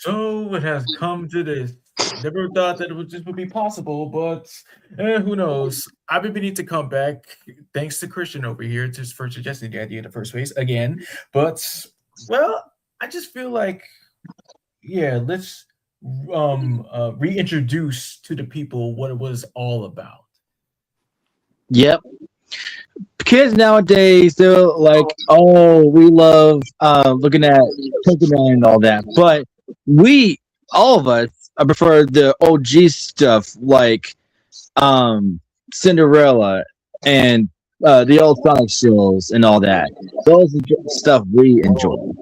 So it has come to this. Never thought that would be possible, but who knows? I've been meaning to come back. Thanks to Christian over here just for suggesting the idea in the first place again. But well, I just feel like let's reintroduce to the people what it was all about. Yep. Kids nowadays, they're like, oh, we love looking at Pokemon and all that. But we, all of us, I prefer the OG stuff like um, Cinderella and the old Sonic shows and all that. Those are just stuff we enjoy.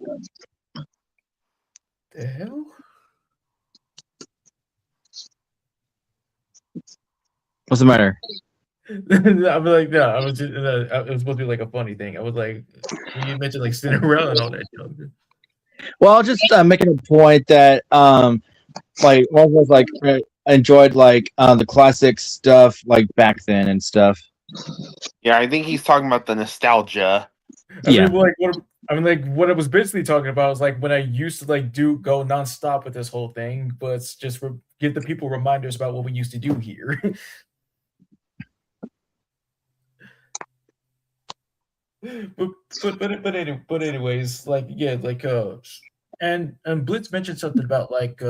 The hell? What's the matter? I'm like, no, I was just, it was supposed to be like a funny thing. I was like, when you mentioned like Cinderella and all that stuff. Well, I'll just making a point that like one of us like enjoyed like the classic stuff like back then and stuff. Yeah, I think he's talking about the nostalgia. Yeah. What I was basically talking about was like when I used to like go nonstop with this whole thing, but it's just give the people reminders about what we used to do here. but anyways, like and Blitz mentioned something about like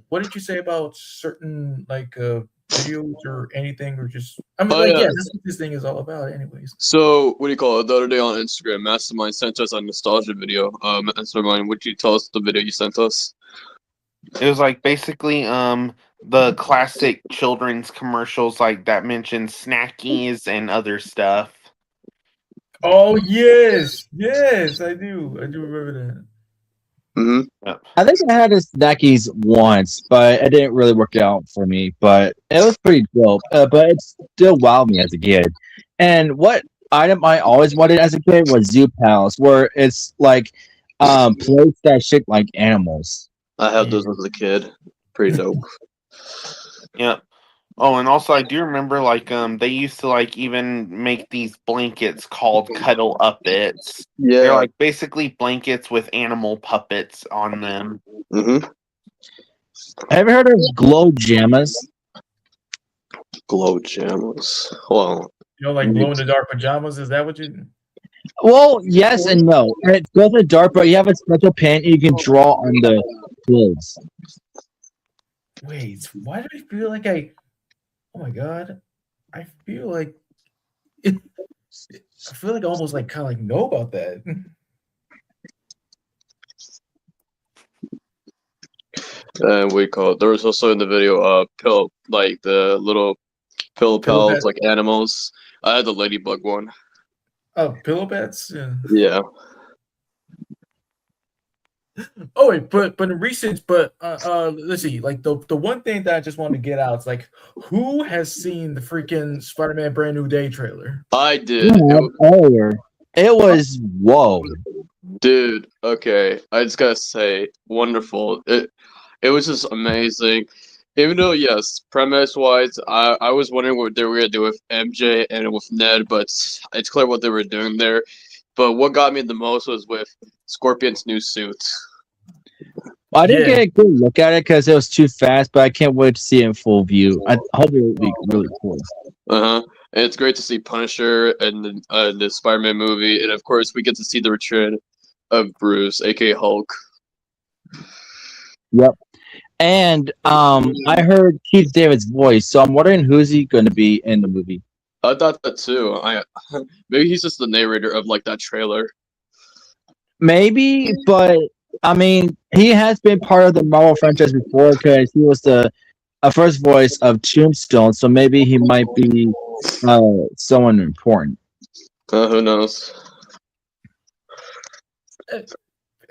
what did you say about certain like videos or anything or just that's what this thing is all about anyways. So what do you call it? The other day on Instagram, Mastermind sent us a nostalgia video. Mastermind, would you tell us the video you sent us? It was like basically the classic children's commercials like that mentioned snackies and other stuff. Oh yes, I do remember that. Mm-hmm. Yep. I think I had a snackies once, but it didn't really work out for me. But it was pretty dope. But it still wowed me as a kid. And what item I always wanted as a kid was Zoo Pals, where it's like plates that shit like animals. I had those as a kid. Pretty dope. Yep. Oh, and also I do remember like they used to like even make these blankets called Cuddle Uppets. Yeah. They're like basically blankets with animal puppets on them. Mm-hmm. Have you heard of Glow Jammas? Glow Jammas. Well, like glow in the dark pajamas. Is that what you? Well, yes and no. It goes in the dark, but you have a special pen and you can draw on the clothes. Wait, why do I feel like I? Oh my god, I feel like I almost like kind of like know about that. And we call it. There was also in the video pill, like the little pillow pals, like animals. I had the ladybug one. Oh, pillow pets. Yeah. Oh wait, but in recent, let's see. Like the one thing that I just want to get out is like, who has seen the freaking Spider-Man Brand New Day trailer? I did. It was whoa, dude. Okay, I just gotta say, wonderful. It was just amazing. Even though, yes, premise-wise, I was wondering what they were gonna do with MJ and with Ned, but it's clear what they were doing there. But what got me the most was with Scorpion's new suit. Well, I didn't get a good look at it because it was too fast, but I can't wait to see it in full view. I hope it will be really cool. And it's great to see Punisher and the Spider-Man movie, and of course we get to see the return of Bruce, aka Hulk. Yep. And I heard Keith David's voice, so I'm wondering who's he going to be in the movie. I thought that too. Maybe he's just the narrator of like that trailer. Maybe, but I mean, he has been part of the Marvel franchise before because he was the first voice of Tombstone. So maybe he might be someone important. Who knows?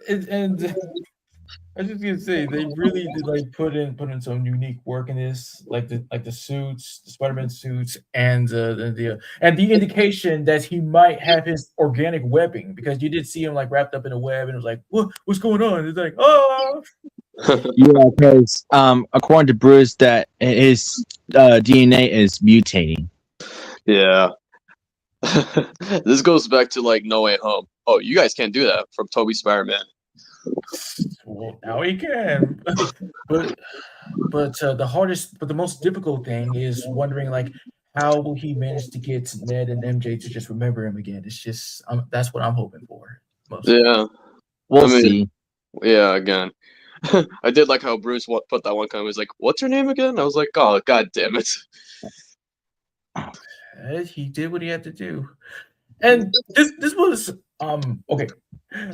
And I was just gonna say they really did like put in some unique work in this, like the suits, the Spider-Man suits, and the indication that he might have his organic webbing because you did see him like wrapped up in a web and it was like, what's going on? It's like, oh. Yeah, because according to Bruce, that his DNA is mutating. Yeah. This goes back to like No Way Home. Oh, you guys can't do that from Tobey Spider-Man. Well, now he can. but the most difficult thing is wondering like how will he manage to get Ned and MJ to just remember him again? It's just that's what I'm hoping for mostly. Yeah, We'll I mean, see. yeah. Again, I did like how Bruce put that one comment. He was like, "What's her name again?" I was like, "Oh, god damn it!" He did what he had to do, and this was okay.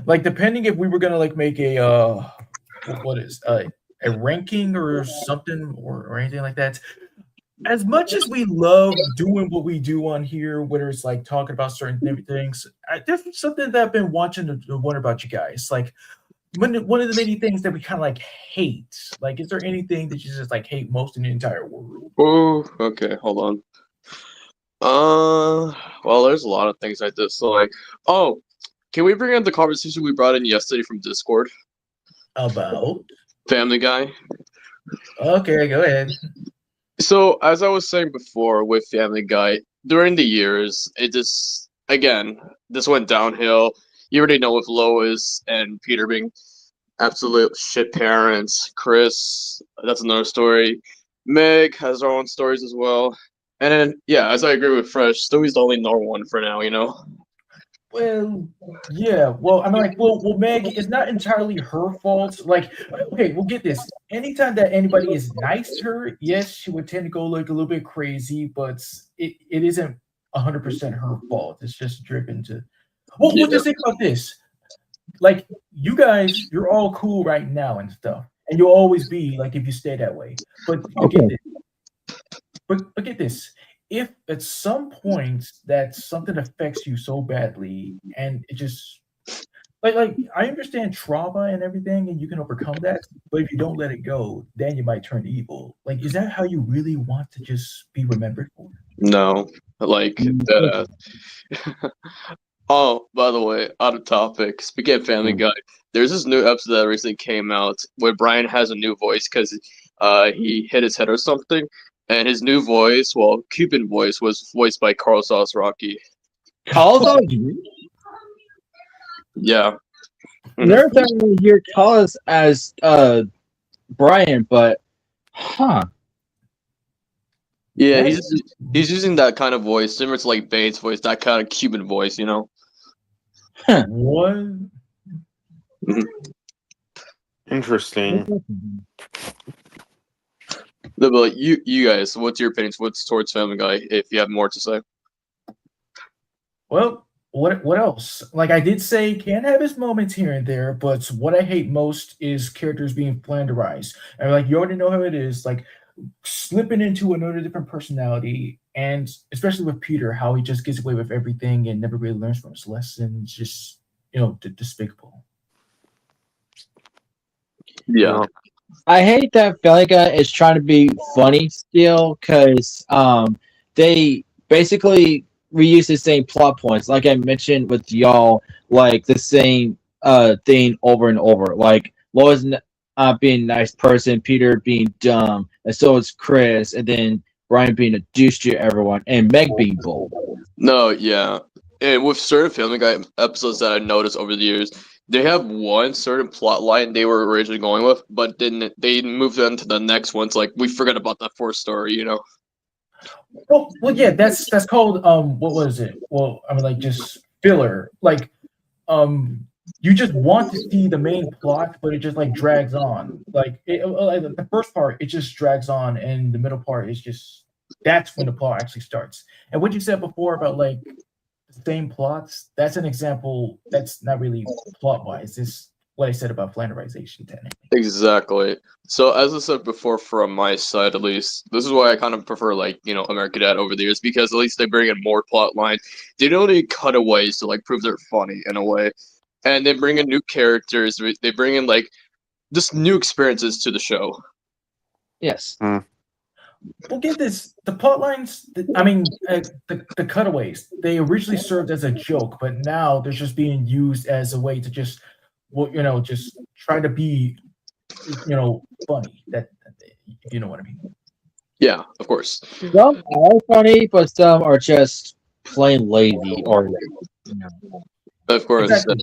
Like depending if we were gonna like make a what is a ranking or something or anything like that. As much as we love doing what we do on here, whether it's like talking about certain things, there's something that I've been watching to wonder about you guys. Like one of the many things that we kind of like hate. Like, is there anything that you just like hate most in the entire world? Oh, okay, hold on. Well, there's a lot of things I dislike. Oh, can we bring up the conversation we brought in yesterday from Discord? About Family Guy. okay, go ahead. So, as I was saying before with Family Guy, during the years, it just, again, this went downhill. You already know with Lois and Peter being absolute shit parents. Chris, that's another story. Meg has her own stories as well. And then, yeah, as I agree with Fresh, Stewie's the only normal one for now, you know? Well, yeah. Well, I mean, like, well, Meg, it's not entirely her fault. Like, okay, we'll get this. Anytime that anybody is nice to her, yes, she would tend to go like a little bit crazy, but it isn't 100% her fault. It's just driven to. Well, Yeah. we'll just think about this. Like, you guys, you're all cool right now and stuff, and you'll always be like if you stay that way. But get this. But get this. If at some point that something affects you so badly and it just like I understand trauma and everything and you can overcome that, but if you don't let it go, then you might turn evil. Like, is that how you really want to just be remembered for? No. Like, that. Oh, by the way, out of topic. Speaking of Family Guy, there's this new episode that recently came out where Brian has a new voice because he hit his head or something, and his new voice, well, Cuban voice, was voiced by Carl Sauce Rocky. Carl's on. Yeah. Never thought we would hear Carlos as Brian, but Yeah, Nice. he's using that kind of voice, similar to like Bates' voice, that kind of Cuban voice, you know. What? Interesting. No, but you guys, what's your opinions? What's towards Family Guy? If you have more to say. Well, what else? Like I did say, can have his moments here and there, but what I hate most is characters being flanderized. And like you already know how it is, like slipping into another different personality, and especially with Peter, how he just gets away with everything and never really learns from his lessons. Just despicable. Yeah. I hate that Family Guy is trying to be funny still because they basically reuse the same plot points. Like I mentioned with y'all, like the same thing over and over. Like Lois being a nice person, Peter being dumb, and so is Chris, and then Brian being a douche to everyone, and Meg being bold. No, yeah. And with certain Family Guy episodes that I noticed over the years, they have one certain plot line they were originally going with, but then they moved on to the next one. It's like we forgot about that first story, you know? Well, yeah, that's called what was it? Well, I mean, like just filler. Like, you just want to see the main plot, but it just like drags on. Like, like the first part, it just drags on, and the middle part is just that's when the plot actually starts. And what you said before about like the same plots, that's an example. That's not really plot wise. It's what I said about flanderization, technically. Exactly. So as I said before, from my side at least, this is why I kind of prefer like, you know, American Dad over the years, because at least they bring in more plot lines. They don't need cutaways to like prove they're funny in a way. And they bring in new characters. They bring in like just new experiences to the show. Yes. Well, get this: the plot lines. I mean, the cutaways. They originally served as a joke, but now they're just being used as a way to just, well, just try to be, funny. That if you know what I mean. Yeah, of course. Some are funny, but some are just plain lazy or Of course. Exactly.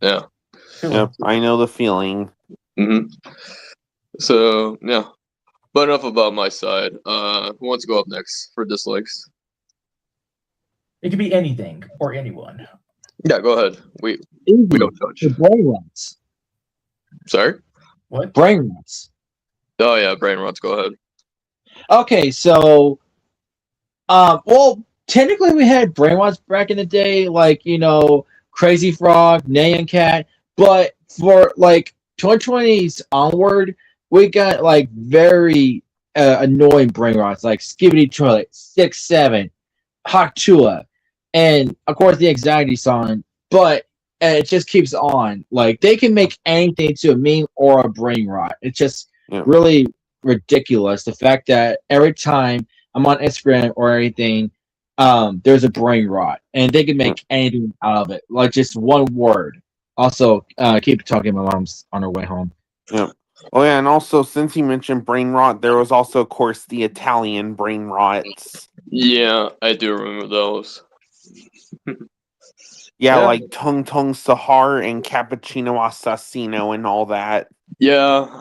Yeah. Yep, I know the feeling. Mm-hmm. So yeah, but enough about my side. Who wants to go up next for dislikes? It could be anything or anyone. Yeah, go ahead. We Easy. don't judge. The brain runs. Sorry. What? Brain runs. Oh yeah, brain rots. Go ahead. Okay, so well, technically we had brain rots back in the day, like Crazy Frog, Nyan Cat, but for like 2020s onward, we got like very annoying brain rots, like Skibbity Toilet, 6-7, Hawktula, and of course the Anxiety Song. But it just keeps on. Like they can make anything to a meme or a brain rot. It's just Yeah. really ridiculous. The fact that every time I'm on Instagram or anything, there's a brain rot, and they can make anything out of it, like just one word. Also, keep talking. My mom's on her way home. Yep. Oh yeah, and also since you mentioned brain rot, there was also, of course, the Italian brain rots. Yeah, I do remember those. Yeah, Yeah. like Tung Tung Sahar and Cappuccino Assassino and all that. Yeah.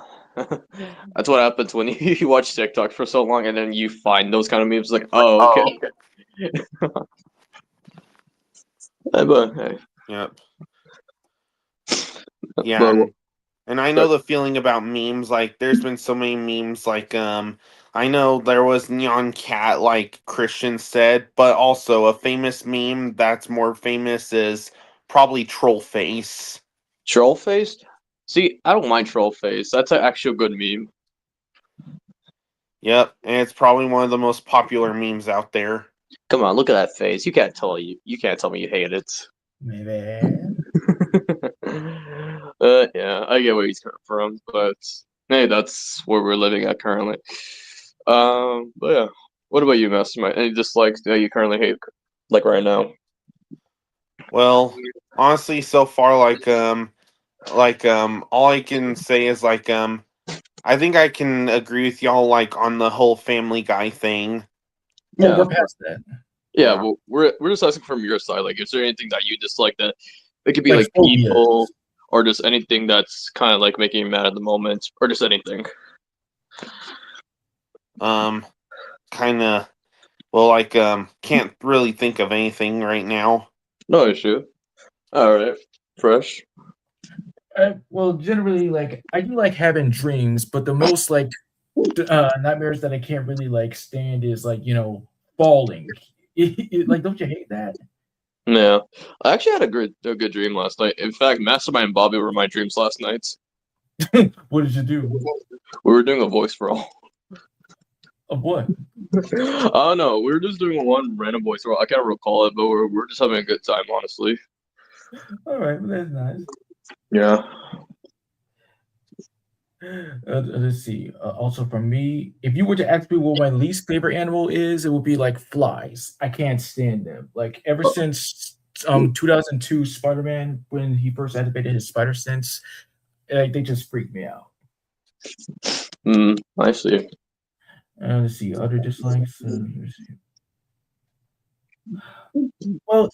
That's what happens when you watch TikTok for so long and then you find those kind of memes. Like, oh, okay. But hey. Yep. Yeah, But- and I know the feeling about memes. Like, there's been so many memes. Like, I know there was Neon Cat, like Christian said, but also a famous meme that's more famous is probably Trollface. Trollface? See, I don't mind Trollface. That's an actual good meme. Yep, and it's probably one of the most popular memes out there. Come on, look at that face. You can't tell me you hate it. Maybe. Yeah, I get where he's coming from, but hey, that's where we're living at currently. But yeah, what about you, Mastermind? Any dislikes that you currently hate, like right now? Well, honestly, so far, all I can say is I think I can agree with y'all like on the whole Family Guy thing. Well, Yeah. we're past that. Yeah, Yeah. well, we're just asking from your side. Like, is there anything that you dislike that it could be Like like phobias. people, or just anything that's kind of like making you mad at the moment, or just anything? Kind of. Well, can't really think of anything right now. No issue. All right, fresh. Well, generally, like I do like having dreams, but the most like nightmares that I can't really like stand is like falling. Like, don't you hate that? Yeah, I actually had a good dream last night. In fact, Mastermind and Bobby were my dreams last night. What did you do? We were doing a voice roll. Of what? I don't know. We were just doing one random voice roll. I can't recall it, but we're just having a good time, honestly. All right, well, that's nice. Yeah. Let's see. Also, for me, if you were to ask me what my least favorite animal is, it would be like flies. I can't stand them. Like ever since 2002 Spider-Man, when he first activated his spider sense, they just freak me out. I see. Let's see. Other dislikes. Let's see. Well,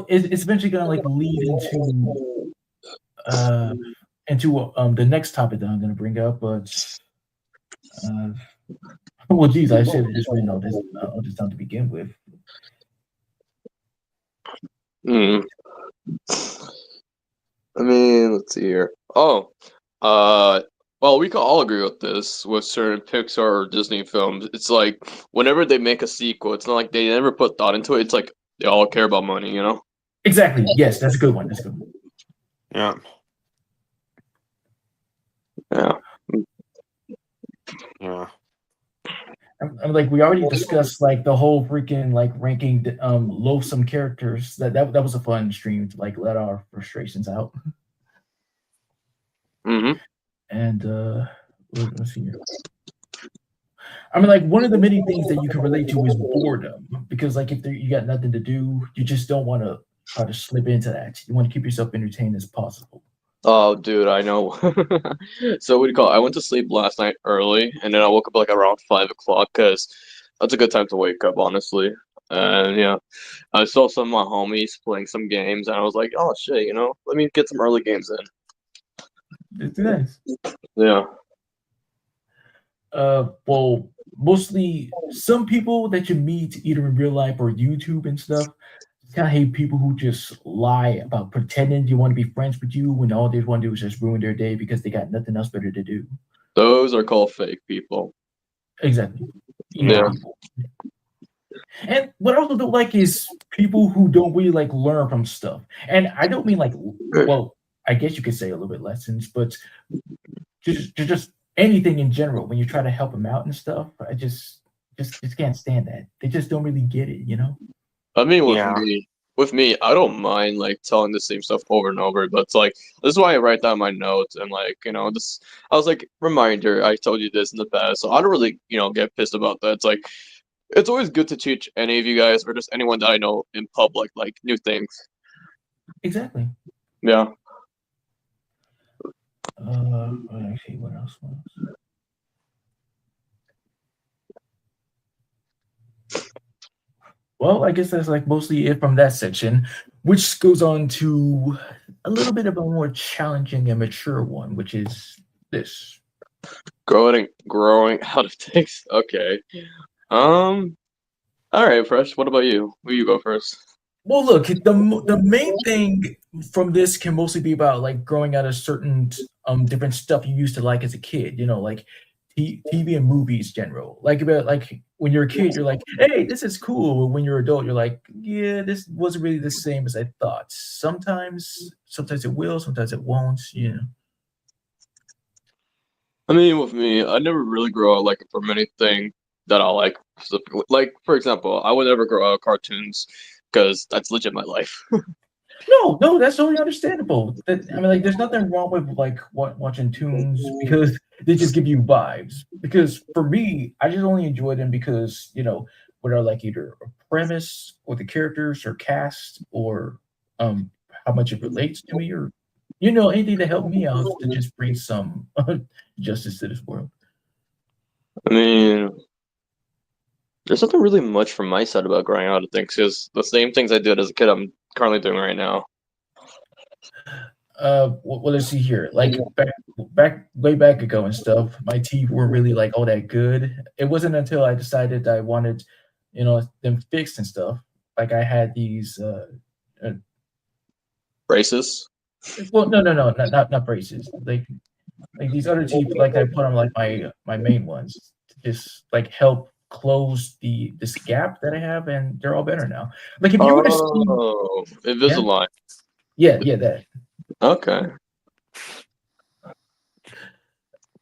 it's eventually gonna like lead into the next topic that I'm gonna bring up, but well, geez, I should have just written all this down to begin with. I mean, let's see here. Oh, well, we can all agree with this with certain Pixar or Disney films. It's like whenever they make a sequel, it's not like they never put thought into it. It's like they all care about money, you know? Exactly. Yes, that's a good one. That's a good one. Yeah. Yeah. Yeah. I'm like, we already discussed like the whole freaking like ranking the loathsome characters. That was a fun stream to like let our frustrations out. Mm-hmm. And let's see here. I mean, like one of the many things that you can relate to is boredom, because like if you got nothing to do, you just don't want to try to slip into that. You want to keep yourself entertained as possible. Oh, dude, I know. So what do you call it? I went to sleep last night early, and then I woke up like around 5 o'clock because that's a good time to wake up, honestly. And yeah, I saw some of my homies playing some games, and I was like, oh shit, let me get some early games in. It's nice. Yeah. Well, mostly some people that you meet either in real life or YouTube and stuff. Kind of hate people who just lie about pretending you want to be friends with you when all they want to do is just ruin their day because they got nothing else better to do. Those are called fake people. Exactly. Yeah. People. And what I also don't like is people who don't really like learn from stuff. And I don't mean like, well, I guess you could say a little bit lessons, but just anything in general. When you try to help them out and stuff, I just can't stand that. They just don't really get it, you know. I mean, Yeah. with me, I don't mind like telling the same stuff over and over, but it's like this is why I write down my notes and like this. I was like, reminder, I told you this in the past, so I don't really get pissed about that. It's like it's always good to teach any of you guys or just anyone that I know in public like new things. Exactly. Yeah. Actually, what else? Well, I guess that's like mostly it from that section, which goes on to a little bit of a more challenging and mature one, which is this. Growing out of things. Okay. All right, Fresh. What about you? Will you go first? Well, look, the main thing from this can mostly be about like growing out of certain different stuff you used to like as a kid. You know, like TV and movies, general. Like about like when you're a kid, you're like, hey, this is cool. When you're an adult, you're like, yeah, this wasn't really the same as I thought. Sometimes it will, sometimes it won't. You know. I mean, with me, I never really grow out like from anything that I like. Like, for example, I would never grow out of cartoons because that's legit my life. No, that's totally understandable. I mean, like, there's nothing wrong with like watching tunes because they just give you vibes. Because for me, I just only enjoy them because whether like either a premise or the characters or cast or how much it relates to me or anything to help me out to just bring some justice to this world. I mean, there's nothing really much from my side about growing out of things because the same things I did as a kid, I'm currently doing right now. Well, let's see here. Like way back ago and stuff, my teeth were really like all that good. It wasn't until I decided that I wanted, them fixed and stuff. Like I had these Braces. well, no, not braces. Like these other teeth, like I put on like my main ones to just like help close this gap that I have, and they're all better now. Like if you were to see, Oh, Invisalign. yeah, that. Okay.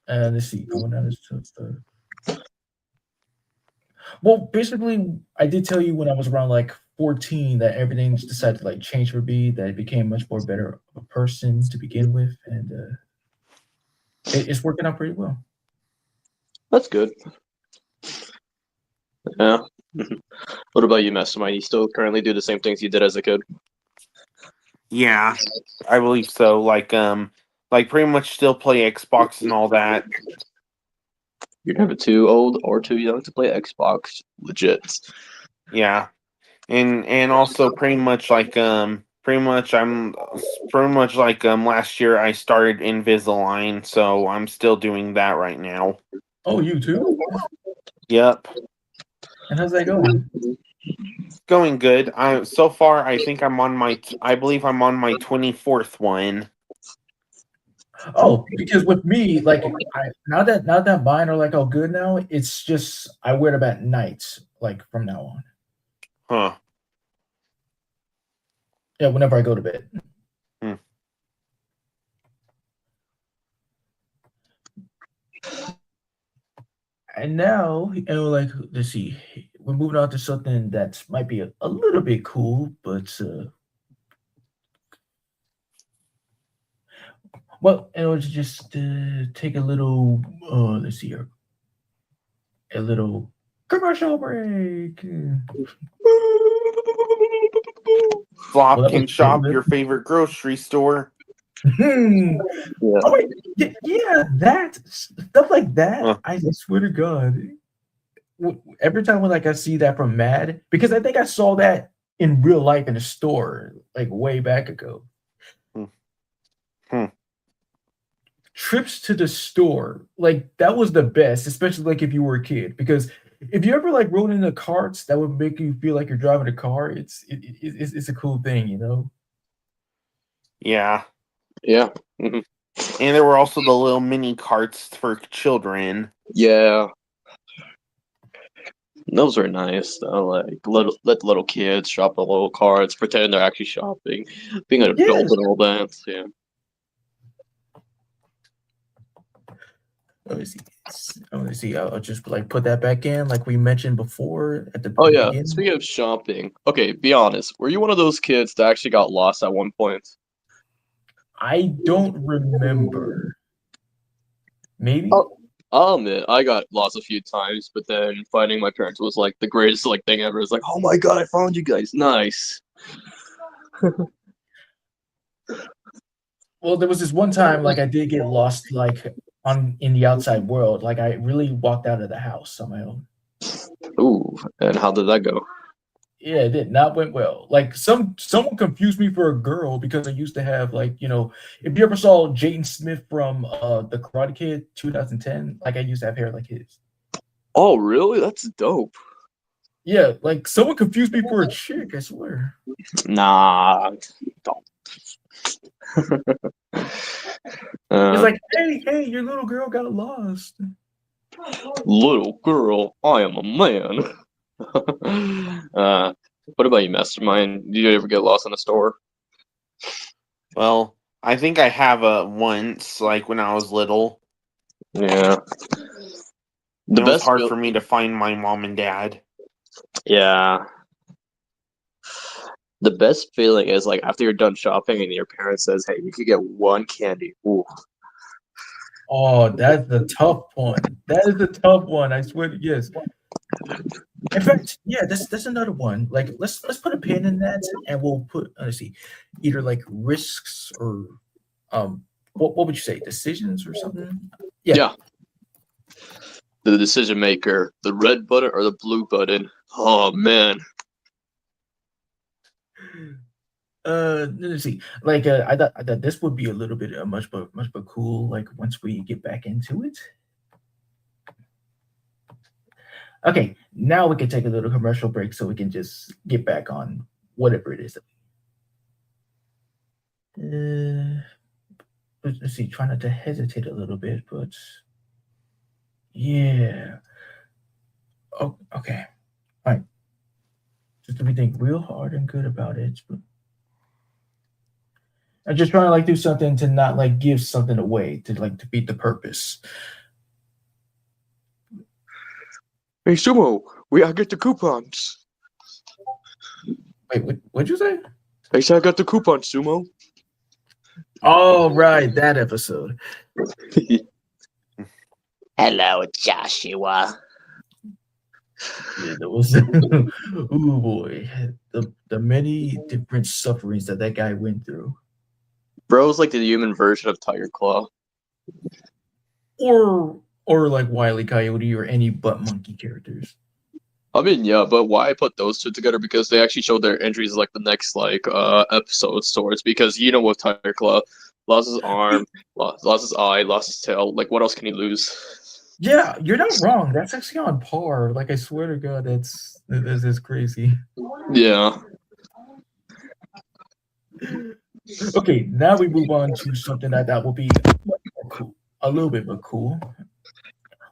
Let's see. Going down this well, basically, I did tell you when I was around like 14 that everything just decided to like change for me. That it became much more better of a person to begin with, and it's working out pretty well. That's good. Yeah. What about you, Mastermind? You still currently do the same things you did as a kid? Yeah, I believe so. Like pretty much still play Xbox and all that. You're never too old or too young to play Xbox. Legit. Yeah, and also pretty much like I'm pretty much like last year I started Invisalign, so I'm still doing that right now. Oh, you too? Yep. And how's that going? Going good. So far I think I believe I'm on my 24th one. Oh, because with me, like now that mine are like all good now, it's just I wear them at night, like from now on. Huh. Yeah, whenever I go to bed. And now, like let's see, we're moving on to something that might be a little bit cool, but well, just take a little. Let's see here, a little commercial break. Flop Well, that can was shop short-lived. your favorite grocery store. Hmm. Yeah. Oh wait, yeah, that stuff like that. Huh. I swear to God, every time when like I see that from Mad, because I think I saw that in real life in a store like way back ago. trips to the store, like that was the best, especially like if you were a kid, because if you ever like rode in the carts that would make you feel like you're driving a car, it's a cool thing, you know. Yeah. Yeah. Mhm. And there were also the little mini carts for children. Yeah. Those are nice though. Like let the little kids shop the little cards, pretend they're actually shopping, being an adult Yes. and all that. Yeah. Let me see. Let me see. I'll just like put that back in, like we mentioned before at Oh the yeah. beginning. Speaking of shopping, okay, be honest. Were you one of those kids that actually got lost at one point? I don't remember. Maybe. Oh, I'll admit, I got lost a few times, but then finding my parents was like the greatest like thing ever. It's like, oh my god, I found you guys. Nice. Well, there was this one time, like I did get lost, like on in the outside world. Like I really walked out of the house on my own. Ooh, and how did that go? Yeah, it did not went well. Like someone confused me for a girl because I used to have like, you know, if you ever saw Jaden Smith from the Karate Kid 2010, like I used to have hair like his. Oh, really? That's dope. Yeah, like someone confused me for a chick, I swear. Nah, don't. It's like, hey, your little girl got lost. Little girl, I am a man. What about you, Mastermind? Did you ever get lost in a store? Well, I think I have once, like when I was little. Yeah. It was hard for me to find my mom and dad. Yeah. The best feeling is like after you're done shopping and your parents says, "Hey, you could get one candy." Ooh. Oh, that's the tough one. That is the tough one. I swear. Yes. In fact, yeah, that's another one. Like, let's put a pin in that, and we'll put let's see, either like risks or what would you say, decisions or something? Yeah. The decision maker, the red button or the blue button. Oh man. Let's see. Like, I thought this would be a little bit much but cool. Like once we get back into it. Okay, now we can take a little commercial break so we can just get back on whatever it is. Let's see. Try not to hesitate a little bit, but yeah. Oh, okay. All right. Just let me think real hard and good about it. But I'm just trying to like do something to not like give something away to like defeat the purpose. Hey Sumo, we gotta get the coupons. Wait, what'd you say? I said I got the coupons, Sumo. Oh, right, that episode. Hello, Joshua. Yeah, there was. Oh boy, the many different sufferings that guy went through. Bro's like the human version of Tiger Claw. Or like Wile E. Coyote or any butt monkey characters. I mean, yeah, but why I put those two together because they actually showed their injuries like the next like episode stories because you know with Tiger Claw, lost his arm, lost his eye, lost his tail. Like what else can he lose? Yeah, you're not wrong. That's actually on par. Like I swear to God, this is crazy. Yeah. Okay, now we move on to something that will be cool, a little bit more cool.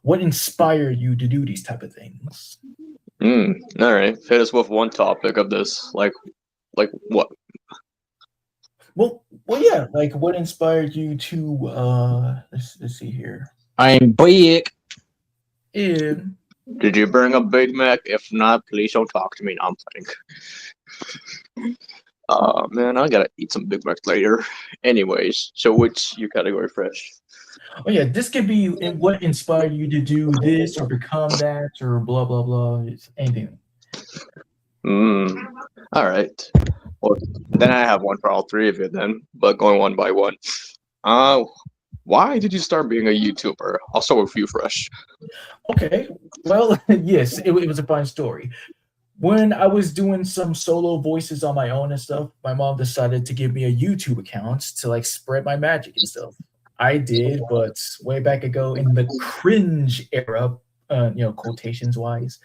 What inspired you to do these type of things? All right. Hit us with one topic of this. Like what? Well, yeah. Like, what inspired you to? Let's see here. I'm big. Yeah. Did you bring a Big Mac? If not, please don't talk to me. No, I'm kidding. Man, I gotta eat some Big Mac later. Anyways, so what's your category, Fresh? Oh yeah, this could be what inspired you to do this or become that or blah blah blah. It's anything. All right. Well, then I have one for all three of you then, but going one by one. Why did you start being a YouTuber? I'll start with you, Fresh. Okay. Well, yes, it was a fun story. When I was doing some solo voices on my own and stuff, my mom decided to give me a YouTube account to like spread my magic and stuff. I did, but way back ago in the cringe era, quotations wise,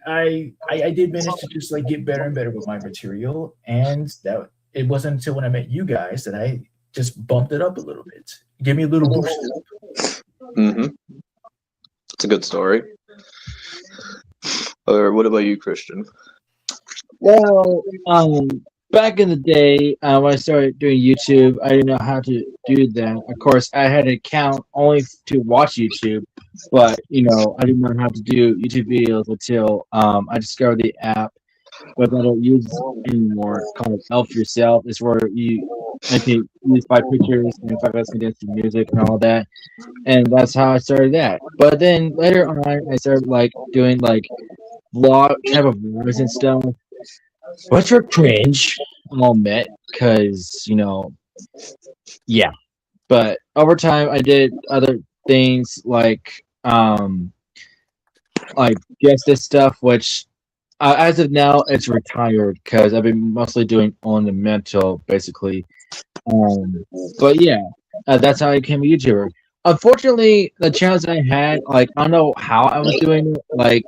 I did manage to just like get better and better with my material, and that it wasn't until when I met you guys that I just bumped it up a little bit. Give me a little boost. Mm-hmm. That's a good story. Or what about you, Christian? Well, back in the day, when I started doing YouTube, I didn't know how to do that. Of course, I had an account only to watch YouTube, but I didn't know how to do YouTube videos until I discovered the app, but I don't use anymore, called Elf Yourself. It's where I can use 5 pictures and 5 can dance to music and all that, and that's how I started that. But then later on, I started like doing like vlog type of vlogs and stuff, which were cringe, I'll admit, because yeah. But over time, I did other things like justice stuff, which as of now, it's retired because I've been mostly doing ornamental, basically. But yeah, that's how I became a YouTuber. Unfortunately, the channels I had, like, I don't know how I was doing it, like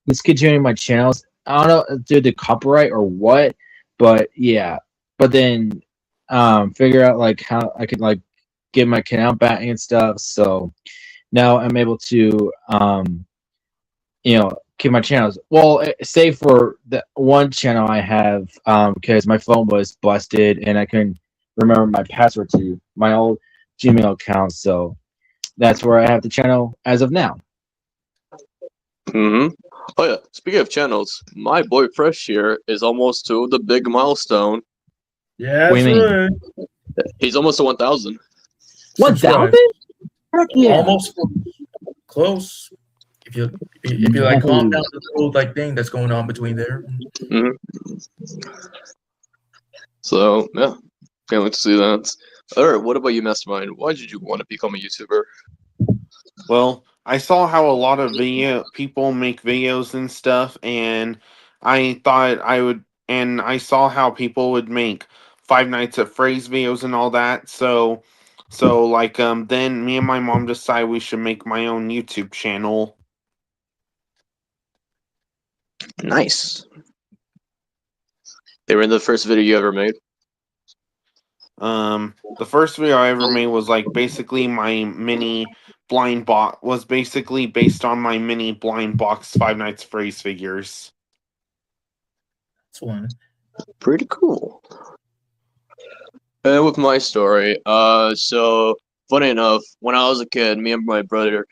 discontinuing my channels. I don't know due to copyright or what, but yeah. But then figure out like how I could like get my account back and stuff. So now I'm able to keep my channels. Well, save for the one channel I have because my phone was busted and I couldn't remember my password to my old Gmail account. So that's where I have the channel as of now. Mm-hmm. Oh yeah. Speaking of channels, my boy Fresh here is almost to the big milestone. Yeah, What do that's you mean? right. He's almost to 1,000. 1,000? Heck yeah! Almost close. If you like calm down the little like thing that's going on between there. Mm-hmm. So yeah, can't wait to see that. Alright, what about you, Mastermind? Why did you want to become a YouTuber? Well, I saw how a lot of people make videos and stuff, and I thought I would, and I saw how people would make Five Nights at Freddy's videos and all that. So like then me and my mom decided we should make my own YouTube channel. Nice. They were in the first video you ever made. The first video I ever made was like basically my mini blind box was basically based on my mini blind box Five Nights at Freddy's figures. That's one. Pretty cool. And with my story, so funny enough, when I was a kid, me and my brother,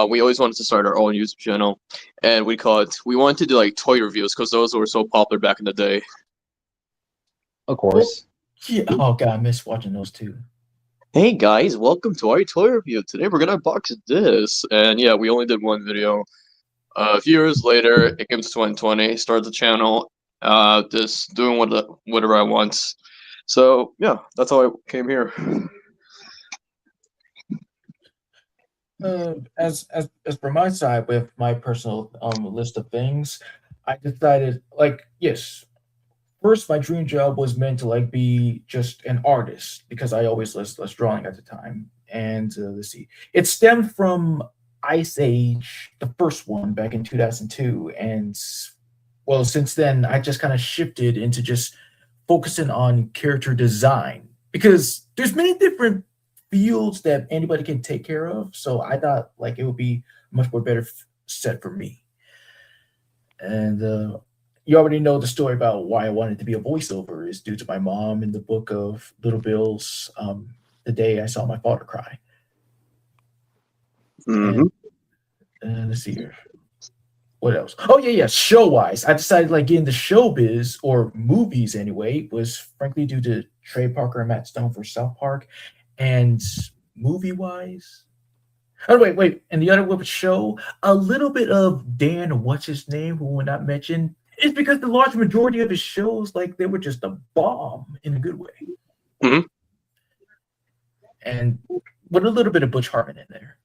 we always wanted to start our own YouTube channel, and we wanted to do like toy reviews because those were so popular back in the day. Of course. Yeah. Oh god, I miss watching those too. Hey guys, welcome to our toy review. Today we're gonna unbox this, and yeah, we only did one video. A few years later, it came to 2020, started the channel, just doing whatever I want. So yeah, that's how I came here. As for my side with my personal list of things, I decided like yes, first my dream job was meant to like be just an artist because I always was drawing at the time. And let's see, it stemmed from Ice Age, the first one back in 2002, and well, since then I just kind of shifted into just focusing on character design because there's many different fields that anybody can take care of. So I thought like it would be much more better set for me. And you already know the story about why I wanted to be a voiceover is due to my mom in the book of Little Bill's The Day I Saw My Father Cry. Mm-hmm. And let's see here. What else? Oh yeah. Show wise, I decided like getting the showbiz or movies anyway was frankly due to Trey Parker and Matt Stone for South Park, and movie wise. Oh wait, and the other with show a little bit of Dan, what's his name, who will not mention, is because the large majority of his shows like they were just a bomb in a good way, Mm-hmm. and with a little bit of Butch Hartman in there.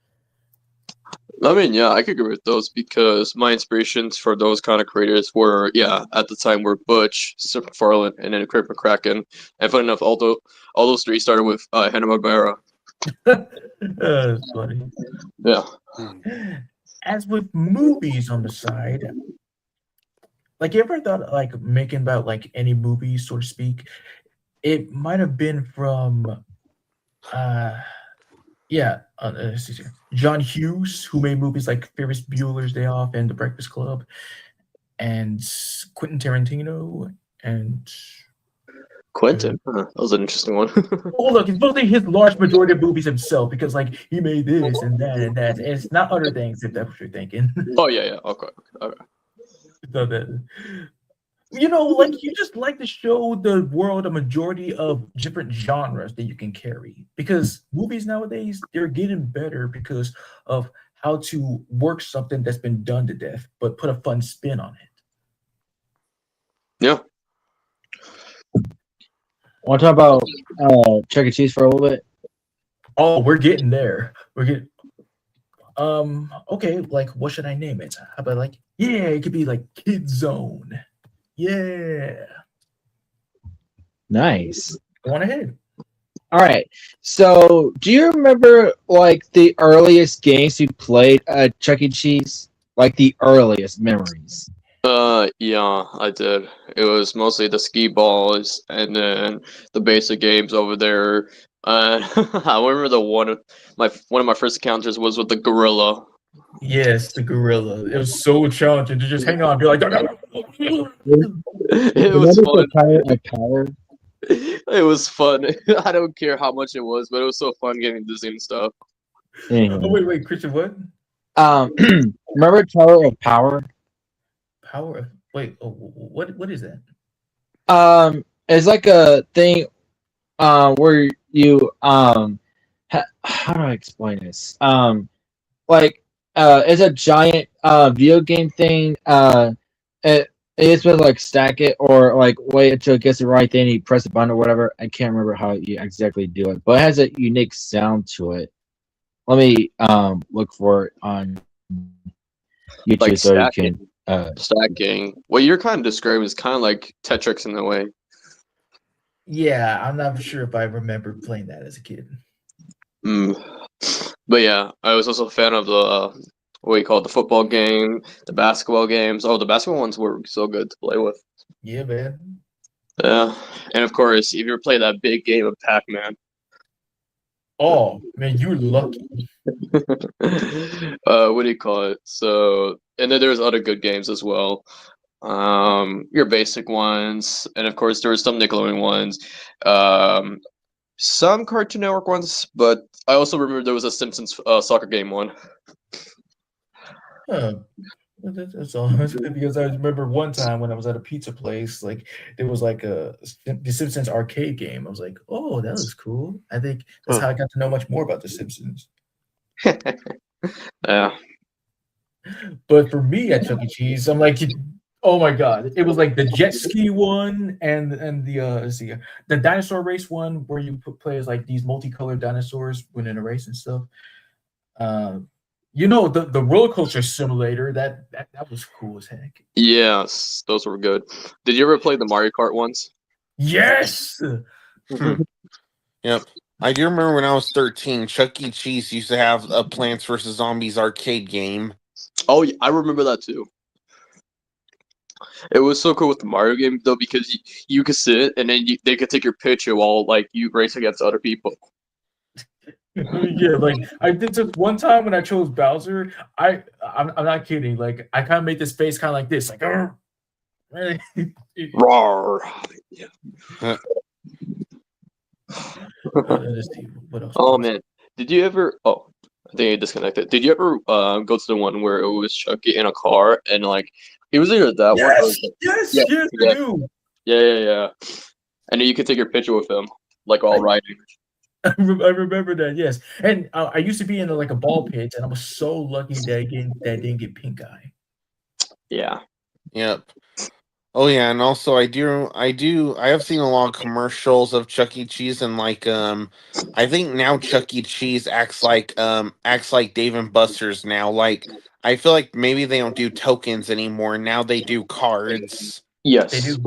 I mean, yeah, I could agree with those because my inspirations for those kind of creators were, yeah, at the time were Butch, Sir MacFarlane, and then Craig McCracken. And fun enough, all those three started with Hanna-Barbera. That's funny. Yeah. As with movies on the side, like you ever thought like making about like any movie, so to speak? It might have been from let's see here. John Hughes, who made movies like Ferris Bueller's Day Off and The Breakfast Club, and Quentin Tarantino, and Quentin. That was an interesting one. oh look, it's mostly his large majority of movies himself because like he made this and that and that. And it's not other things if that's what you're thinking. Oh, yeah. Okay. So that, like you just like to show the world a majority of different genres that you can carry because movies nowadays they're getting better because of how to work something that's been done to death but put a fun spin on it. Yeah. Want to talk about Chuck E. Cheese for a little bit? Oh, we're getting there. Okay, like what should I name it? How about like it could be like Kid Zone. Yeah. Nice. Go on ahead. All right. So, do you remember like the earliest games you played at Chuck E. Cheese? Like the earliest memories? Yeah, I did. It was mostly the skee balls and then the basic games over there. I remember one of my first encounters was with the gorilla. Yes, the gorilla. It was so challenging to just hang on and be like, It was Remember fun. the Pirate of Power? It was fun. I don't care how much it was, but it was so fun getting dizzy and stuff. Anyway. oh, wait, Christian, what? Remember Tower of Power? Power of what is that? It's like a thing where you how do I explain this? It's a giant video game thing. It's with like stack it or like wait until it gets the right thing, you press a button or whatever. I can't remember how you exactly do it, but it has a unique sound to it. Let me look for it on YouTube Like so you stacking. can Stacking. What you're kind of describing is kind of like Tetris in a way. Yeah, I'm not sure if I remember playing that as a kid. But yeah, I was also a fan of the what you call it, the football game, the basketball games. Oh, the basketball ones were so good to play with. Yeah, man. Yeah, and of course, if you ever play that big game of Pac-Man. Oh man, you're lucky. What do you call it? So, and then there's other good games as well. Your basic ones, and of course there were some Nickelodeon ones, some Cartoon Network ones, but I also remember there was a Simpsons soccer game one. Huh. That's all. Because I remember one time when I was at a pizza place, like there was like the Simpsons arcade game. I was like, oh, that was cool. I think that's how I got to know much more about the Simpsons. Yeah. But for me at Chuck E. Cheese, I'm like, oh my god, it was like the jet ski one and the let's see, the dinosaur race one where you play as like these multicolored dinosaurs winning a race and stuff. The roller coaster simulator that was cool as heck. Yes, those were good. Did you ever play the Mario Kart ones? Yes. Yep. I do remember when I was 13, Chuck E. Cheese used to have a Plants vs. Zombies arcade game. Oh, yeah, I remember that too. It was so cool with the Mario game though because you could sit and then they could take your picture while like you race against other people. Yeah, like I did this one time when I chose Bowser. I'm not kidding. Like I kind of made this face kind of like this, like. Roar. Yeah. Let's see, what else? Oh man, did you ever? Oh, I think I disconnected. Did you ever go to the one where it was Chucky in a car and like it was either that one? Or Yes, yeah, I do. Yeah. And then you could take your picture with him, like all riding. I remember that, yes. And I used to be in like a ball pit, and I was so lucky that I didn't get pink eye. Yeah. Yep. Oh yeah, and also I have seen a lot of commercials of Chuck E. Cheese, and I think now Chuck E. Cheese acts like Dave and Buster's now. Like I feel like maybe they don't do tokens anymore. Now they do cards. They Yes.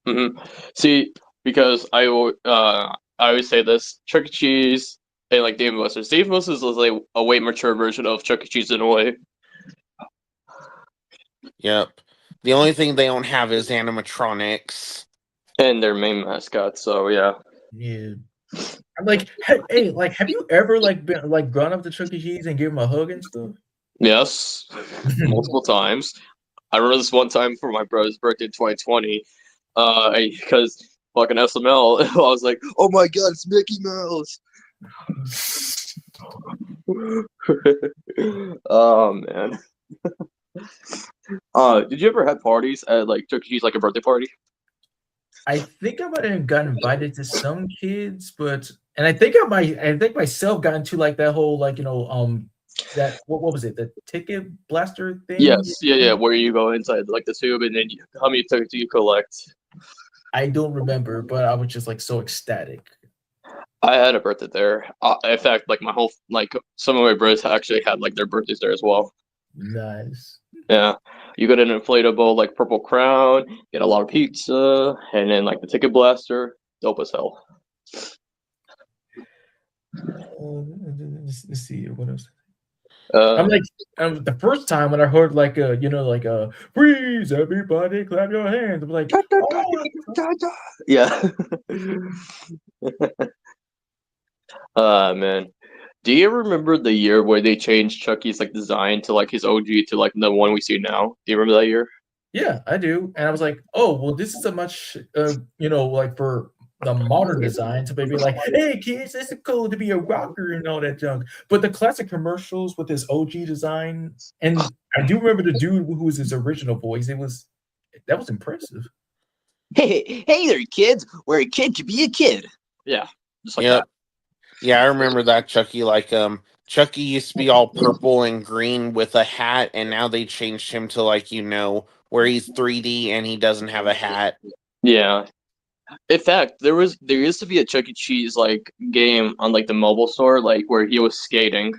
do. See, because I always say this: Chuck E. Cheese and like Dave and Buster's. Dave and Buster's is like a way mature version of Chuck E. Cheese in a way. Yep. The only thing they don't have is animatronics. And their main mascot. So yeah. Yeah. I'm like, hey, like, have you ever like been like gone up to Chuck E. Cheese and give him a hug and stuff? Yes, multiple times. I remember this one time for my brother's birthday in 2020, because fucking SML, I was like, "Oh my god, it's Mickey Mouse!" Oh man. Did you ever have parties at like Chuck E. Cheese, like a birthday party? I think I might have gotten invited to some kids, but and I think myself got into like that whole like that what was it, the ticket blaster thing? Yes, yeah. Where you go inside like the tube, and then how many tickets do you collect? I don't remember, but I was just like so ecstatic. I had a birthday there. In fact, like my whole like some of my brothers actually had like their birthdays there as well. Nice. Yeah, you get an inflatable like purple crown, get a lot of pizza, and then like the ticket blaster, dope as hell. Let's see what else. Uh, I'm like the first time when I heard like freeze, everybody clap your hands. I'm like, oh, yeah. Man, do you remember the year where they changed Chucky's like design to like his OG to like the one we see now? Do you remember that year? yeah, I do. And I was like, oh, well, this is a much, like for the modern design to maybe like, hey, kids, it's cool to be a rocker and all that junk. But the classic commercials with his OG design, and I do remember the dude who was his original voice. That was impressive. Hey there, kids. Where a kid could be a kid. Yeah, just like Yep. that. Yeah, I remember that Chucky. Chucky used to be all purple and green with a hat, and now they changed him to where he's 3D and he doesn't have a hat. Yeah. In fact, there used to be a Chuck E. Cheese like game on like the mobile store, like where he was skating.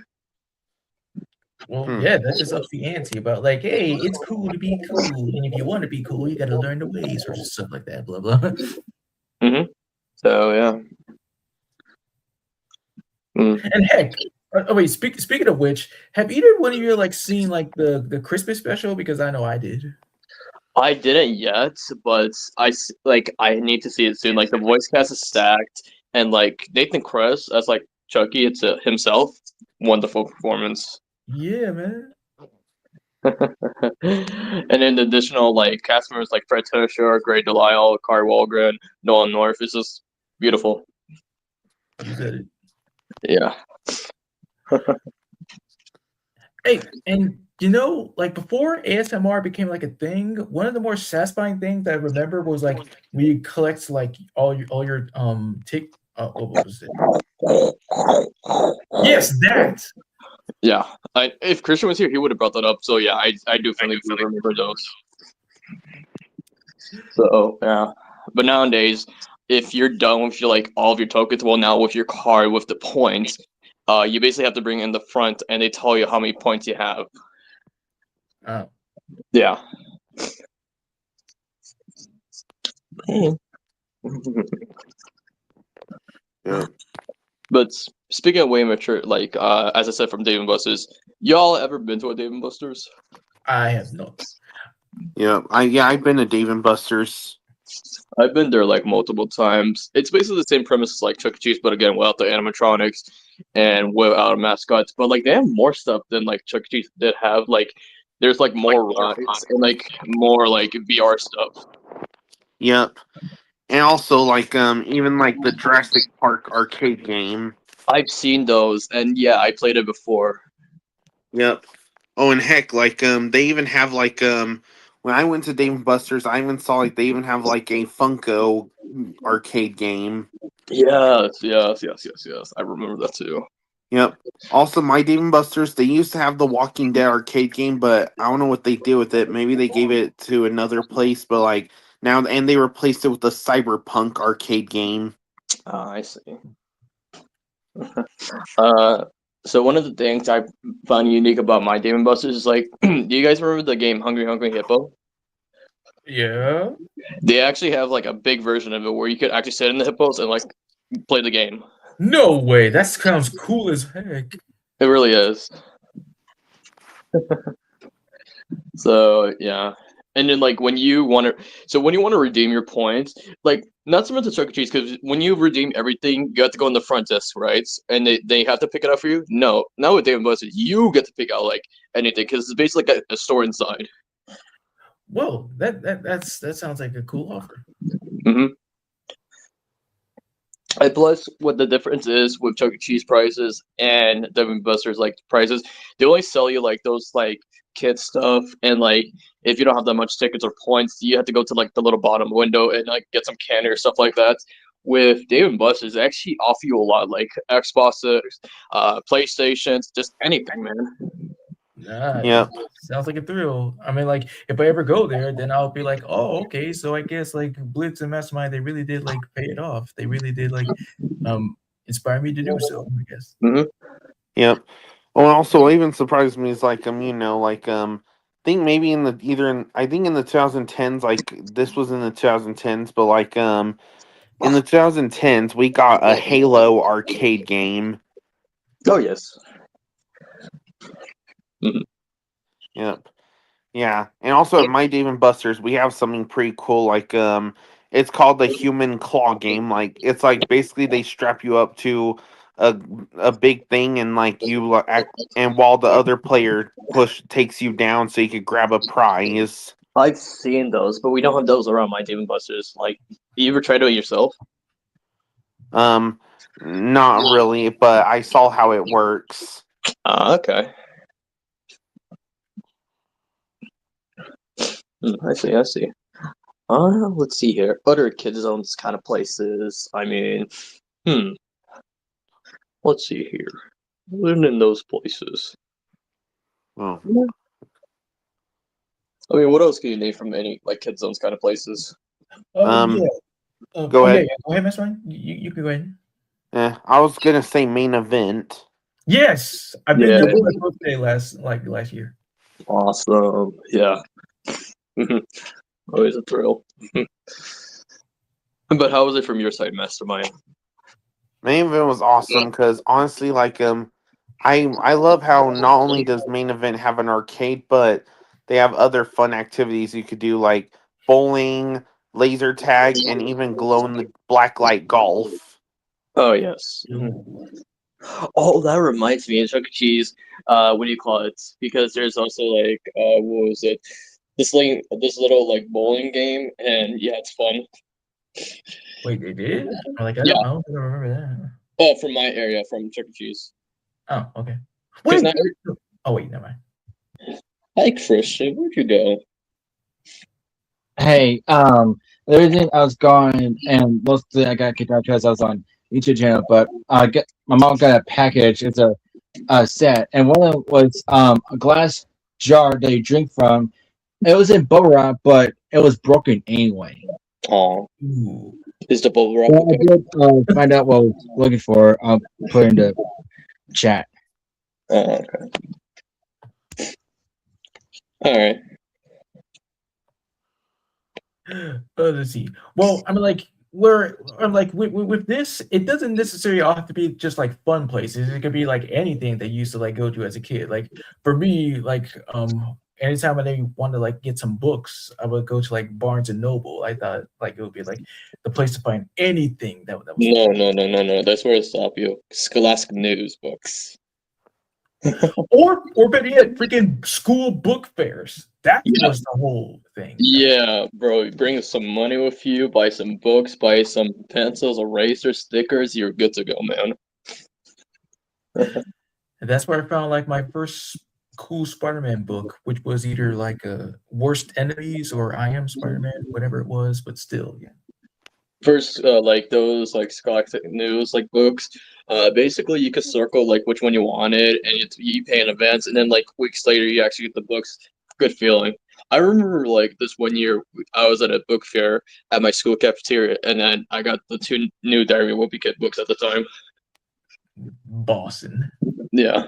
Well, yeah, that just ups the ante about like, hey, it's cool to be cool, and if you want to be cool, you got to learn the ways or stuff like that. Blah blah. So yeah. And heck, oh wait, speaking of which, have either one of you like seen like the Christmas special? Because I know I did. I didn't yet, but I need to see it soon. Like the voice cast is stacked, and like Nathan Kress as like Chucky, it's himself. Wonderful performance. Yeah, man. And then the additional like cast members like Fred Tersher, Grey Delisle, Kari Wahlgren, Nolan North is just beautiful. You said it. Yeah. Hey, and like before ASMR became like a thing, one of the more satisfying things that I remember was like we collect like all your tick. What was it? Yes, that. Yeah. If Christian was here, he would have brought that up. So yeah, I do remember those. So yeah, but nowadays, if you're done with your like all of your tokens, well, now with your card with the points, you basically have to bring in the front, and they tell you how many points you have. Oh. Yeah. Yeah. But speaking of way mature, like as I said from Dave and Buster's, y'all ever been to a Dave and Buster's? I have not. Yeah, I've been to Dave and Buster's. I've been there like multiple times. It's basically the same premise as like Chuck E. Cheese, but again without the animatronics and without mascots. But like they have more stuff than like Chuck E. Cheese did have. Like there's like more rides and like more like VR stuff. Yep. And also even like the Jurassic Park arcade game. I've seen those, and yeah, I played it before. Yep. Oh, and heck, they even have when I went to Dave and Buster's, I even saw they even have like a Funko arcade game. Yes. I remember that too. Yep. Also, my Dave and Buster's, they used to have the Walking Dead arcade game, but I don't know what they did with it. Maybe they gave it to another place, but now, and they replaced it with the Cyberpunk arcade game. I see. So one of the things I found unique about my Dave and Buster's is like, do you guys remember the game Hungry Hungry Hippo? Yeah. They actually have like a big version of it where you could actually sit in the hippos and like play the game. No way. That sounds cool as heck. It really is. So yeah, and then like when you want to redeem your points, like not so much the Chuck E. Cheese, because when you redeem everything, you have to go in the front desk, right? And they have to pick it up for you. No, not with Dave and Buster's. You get to pick out like anything because it's basically like a store inside. Whoa, that sounds like a cool offer. Mm-hmm. And plus, what the difference is with Chuck E. Cheese prices and Dave and Buster's like prices, they only sell you like those like kid stuff, and like if you don't have that much tickets or points, you have to go to like the little bottom window and like get some candy or stuff like that. With Dave and Buster's, they actually offer you a lot, like Xboxes, PlayStations, just anything, man. Nice. Yep. Sounds like a thrill. I mean, like, if I ever go there, then I'll be like, oh, okay. So I guess like Blitz and Mastermind, they really did like pay it off. They really did like inspire me to do so, I guess. Yep. Well, also, what even surprised me is like think maybe in the I think in the 2010s, like this was in the 2010s, but like in the 2010s we got a Halo arcade game. Oh yes. Yep. Yeah, and also at My Dave and Buster's, we have something pretty cool. Like, it's called the Human Claw game. Like, it's like basically they strap you up to a big thing, and like and while the other player takes you down, so you could grab a prize. I've seen those, but we don't have those around my Dave and Buster's. Like, you ever try to do it yourself? Not really, but I saw how it works. Okay. I see. Let's see here. Other kid zones kind of places. I mean, let's see here. Living in those places. Oh. I mean, what else can you name from any like kid zones kind of places? Go ahead. Yeah, go ahead, Mastermind. You can go ahead. I was gonna say Main Event. Yes, I've been there for my birthday last year. Awesome. Yeah. Always a thrill. But how was it from your side, Mastermind? Main Event was awesome because honestly, like I love how not only does Main Event have an arcade, but they have other fun activities you could do like bowling, laser tag, and even glow in the black light golf. Oh yes. Oh, that reminds me of Chuck E. Cheese. What do you call it? Because there's also like what was it? This little like bowling game, and yeah, it's fun. Wait, they did? Like, I don't remember that. Oh, from my area, from Chuck E. Cheese. Oh, okay. Wait, wait, never mind. Hi, Christian. Where'd you go? Hey, the reason I was gone, and mostly I got kicked out because I was on YouTube channel, but my mom got a package. It's a set, and one of them was a glass jar that you drink from. It was in bubble wrap, but it was broken anyway. Oh, is the bubble wrap? Well, I did find out what I was looking for. I'll put it in the chat. Oh, okay. All right. Let's see. Well, I mean, like, with this, it doesn't necessarily have to be just like fun places. It could be like anything that you used to like go to as a kid. Like for me, like anytime I want to like get some books, I would go to like Barnes and Noble. I thought like it would be like the place to find anything that was. No. That's where I stop you. Scholastic News books. or better yet, freaking school book fairs. That was the whole thing. Yeah, bro. Bring some money with you. Buy some books. Buy some pencils, erasers, stickers. You're good to go, man. And that's where I found like my first cool Spider-Man book, which was either like Worst Enemies or I Am Spider-Man, whatever it was, but still, yeah. First, like those like Scholastic News like books. Basically, you could circle like which one you wanted, and you pay in advance, and then like weeks later, you actually get the books. Good feeling. I remember like this one year I was at a book fair at my school cafeteria, and then I got the two new Diary of a Wimpy Kid books at the time. Boston. Yeah.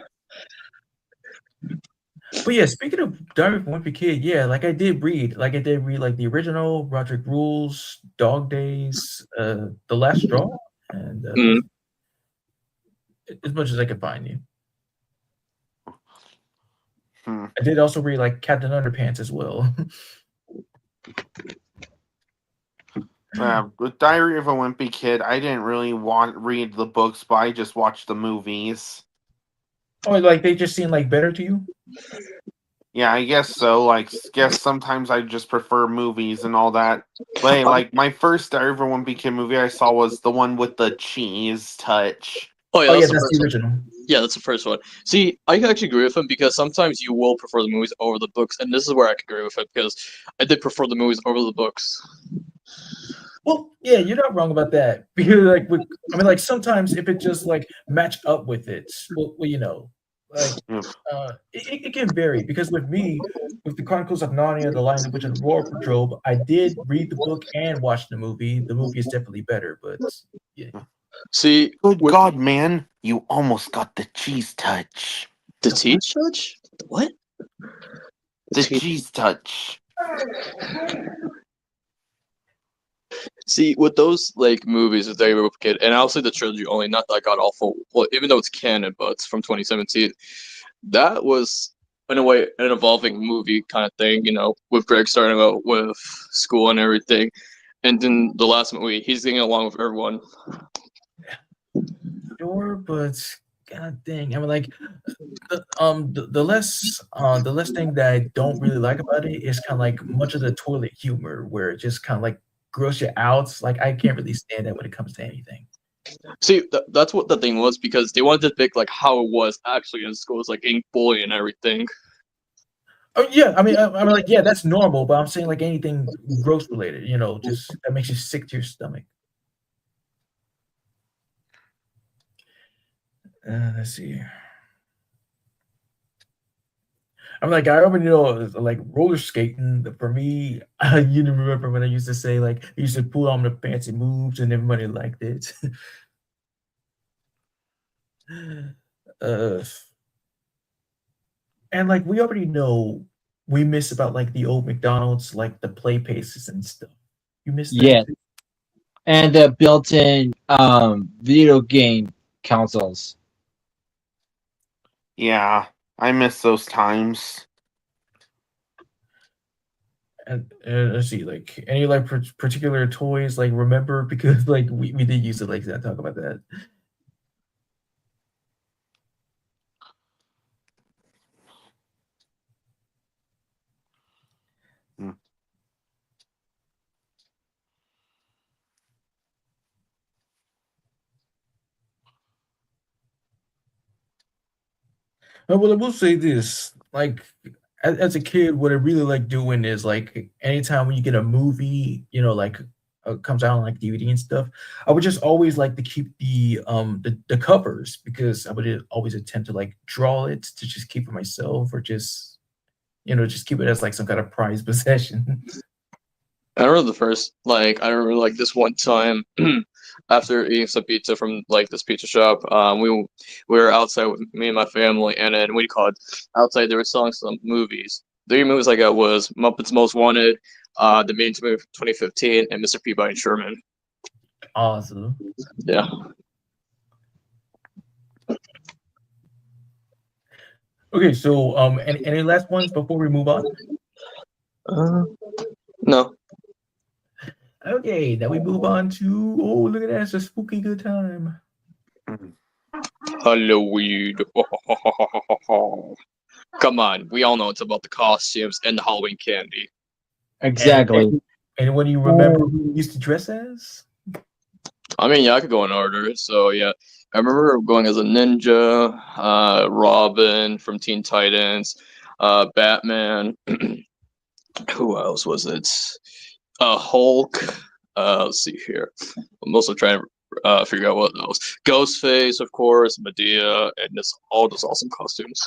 But yeah, speaking of Diary of a Wimpy Kid, yeah, like I did read like the original Roderick Rules, Dog Days, The Last Straw, and Mm. as much as I could find you. Hmm. I did also read like Captain Underpants as well. With Diary of a Wimpy Kid, I didn't really read the books, but I just watched the movies. Oh, like they just seem like better to you? Yeah, I guess so. Like, guess sometimes I just prefer movies and all that. But hey, like my first Diary of a Wimpy Kid movie I saw was the one with the cheese touch. Oh yeah, Oh yeah, that's the that's first the one. original. Yeah, that's the first one. See, I can actually agree with him because sometimes you will prefer the movies over the books, and this is where I can agree with him because I did prefer the movies over the books. Well, yeah, you're not wrong about that. Because like sometimes if it just like match up with it, like Mm. it can vary. Because with me, with the Chronicles of Narnia, The Lion, the Witch, and the Wardrobe, I did read the book and watch the movie. The movie is definitely better, but yeah. See, Good with God, man, you almost got the cheese touch. the teach touch, what? The Teach- cheese touch. See, with those like movies with Diary of a Wimpy Kid, and I'll say the trilogy only, not that god awful. Well, even though it's canon, but it's from 2017. That was in a way an evolving movie kind of thing, with Greg starting out with school and everything, and then the last movie, he's getting along with everyone. Sure, but god dang, I mean, like the less thing that I don't really like about it is kind of like much of the toilet humor where it just kind of like gross you out. Like I can't really stand that when it comes to anything. See, that's what the thing was because they wanted to depict like how it was actually in schools, like getting bullied and everything. Oh yeah, I mean, like yeah, that's normal, but I'm saying like anything gross related, just that makes you sick to your stomach. Let's see. I'm like, I already know like roller skating for me. You remember when I used to say like I used to pull on the fancy moves and everybody liked it. uh, and like we already know we miss about like the old McDonald's, like the play paces and stuff. You miss that Yeah, too? and the built-in video game consoles. Yeah, I miss those times. And let's see, like any like particular toys, like remember because like we did use it like that. Talk about that. Hmm. Well, I will say this: like as a kid, what I really like doing is like anytime when you get a movie, like comes out on like DVD and stuff, I would just always like to keep the covers because I would always attempt to like draw it to just keep it myself or just keep it as like some kind of prized possession. I remember I remember like this one time after eating some pizza from like this pizza shop, we were outside with me and my family, and then we called outside. They were selling some movies. The three movies I got was Muppets Most Wanted, The Minions movie 2015, and Mr. Peabody and Sherman. Awesome. Yeah. Okay, so any last ones before we move on? No. Okay, now we move on to look at that, it's a spooky good time. Halloween. Come on, we all know it's about the costumes and the Halloween candy. Exactly. And what do you remember who you used to dress as? I mean, yeah, I could go in order. So yeah, I remember going as a ninja, Robin from Teen Titans, Batman. Who else was it? Hulk. Let's see here. I'm also trying to figure out what else. Ghostface, of course, Medea, and all those awesome costumes.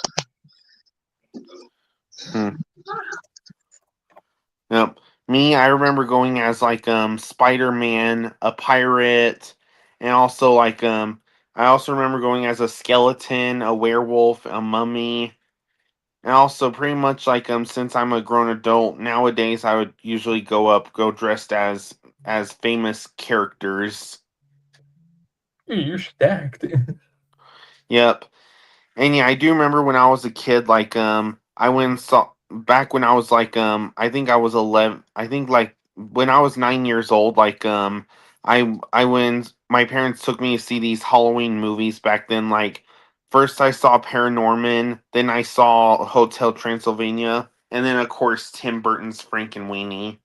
Hmm. Yep. Me, I remember going as like Spider-Man, a pirate, and also like I also remember going as a skeleton, a werewolf, a mummy, and also pretty much like since I'm a grown adult nowadays, I would usually go dressed as famous characters. Hey, you're stacked. Yep. And yeah, I do remember when I was a kid, like I went and saw back when I was like I think I was 11. I think like when I was 9 years old, like I went. My parents took me to see these Halloween movies back then. Like first I saw Paranorman, then I saw Hotel Transylvania, and then of course Tim Burton's Frankenweenie.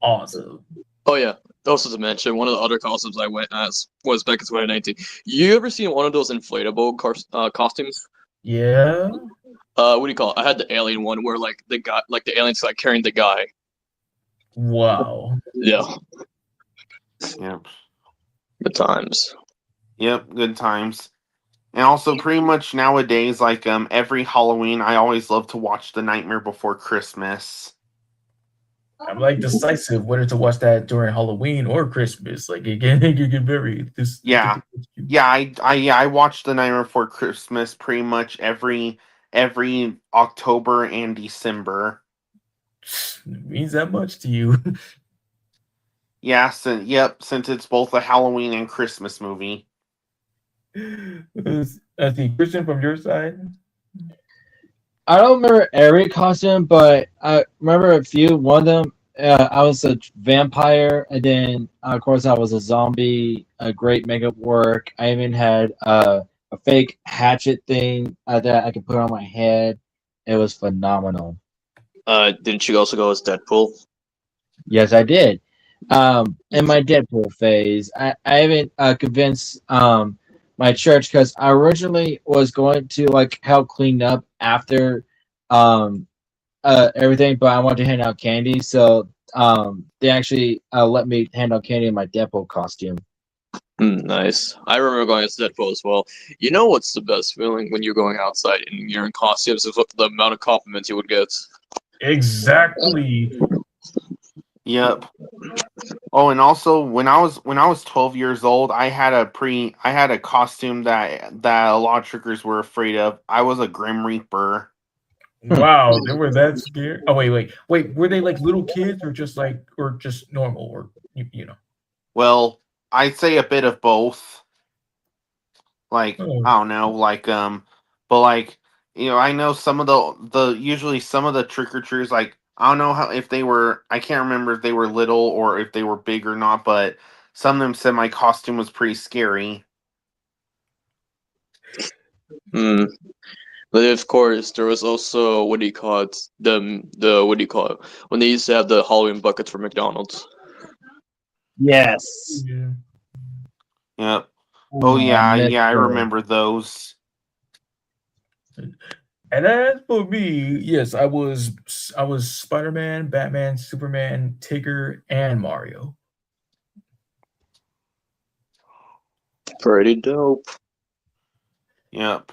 Awesome. Oh yeah. Also to mention, one of the other costumes I went as was back in 2019. You ever seen one of those inflatable costumes? Yeah. What do you call it? I had the alien one where like the guy, like the alien's like carrying the guy. Wow. Yeah, Yep. good times. Yep. Good times. And also, pretty much nowadays, like every Halloween, I always love to watch The Nightmare Before Christmas. I'm like decisive whether to watch that during Halloween or Christmas. Like it can vary. This Yeah. Yeah, I watch The Nightmare Before Christmas pretty much every October and December. means that much to you. Yeah, since it's both a Halloween and Christmas movie. I think Christian from your side. I don't remember every costume, but I remember a few. One of them, I was a vampire, and then of course I was a zombie. A great makeup work. I even had a fake hatchet thing that I could put on my head. It was phenomenal. Didn't you also go as Deadpool? Yes, I did. In my Deadpool phase, I even convinced my church because I originally was going to like help clean up after everything, but I wanted to hand out candy, so they actually let me hand out candy in my Deadpool costume. Nice. I remember going as Deadpool as well. You know what's the best feeling when you're going outside and you're in costumes is what the amount of compliments you would get. Exactly. Yep. Oh, and also when I was 12 years old, I had a costume that a lot of trickers were afraid of. I was a Grim Reaper. Wow, they were that scared. Oh wait. Were they like little kids or just normal or you know? Well, I'd say a bit of both. Like Oh, I don't know, like but like I know some of the usually some of the trick or treaters, like I don't know how if they were, I can't remember if they were little or if they were big or not, but some of them said my costume was pretty scary. Hmm. But of course, there was also what do you call it? The what do you call it? When they used to have the Halloween buckets for McDonald's. Yes. yeah. Yep. Oh yeah, Miss yeah, I her. remember those. And as for me, yes, I was Spider-Man, Batman, Superman, Tigger, and Mario. Pretty dope. Yep.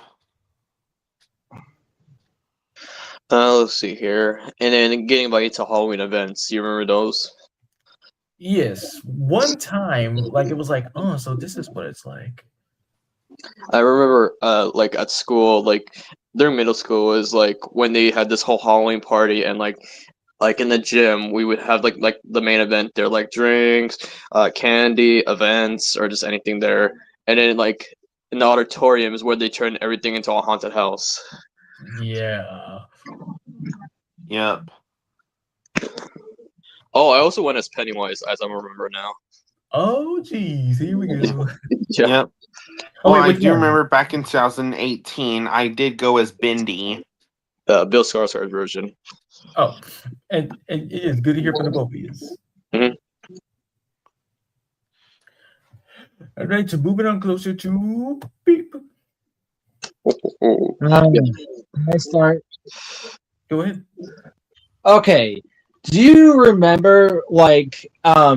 Let's see here. And then getting back into Halloween events, you remember those? Yes, one time, like it was like, oh, so this is what it's like. I remember, like at school, like during middle school, was like when they had this whole Halloween party, and like in the gym, we would have like the main event there, like drinks, candy, events, or just anything there. And then like in the auditorium is where they turn everything into a haunted house. Yeah. Yep. Oh, I also went as Pennywise, as I remember now. Oh, geez, here we go. Yeah. Yep. Oh, Well, wait, I which do one? remember back in 2018, I did go as Bindi. Bill Skarsgård's version. Oh, and it is good to hear from the both of you. Mhm. All right, so moving on closer to beep. Ooh. Can I start? Go ahead. Okay. Do you remember like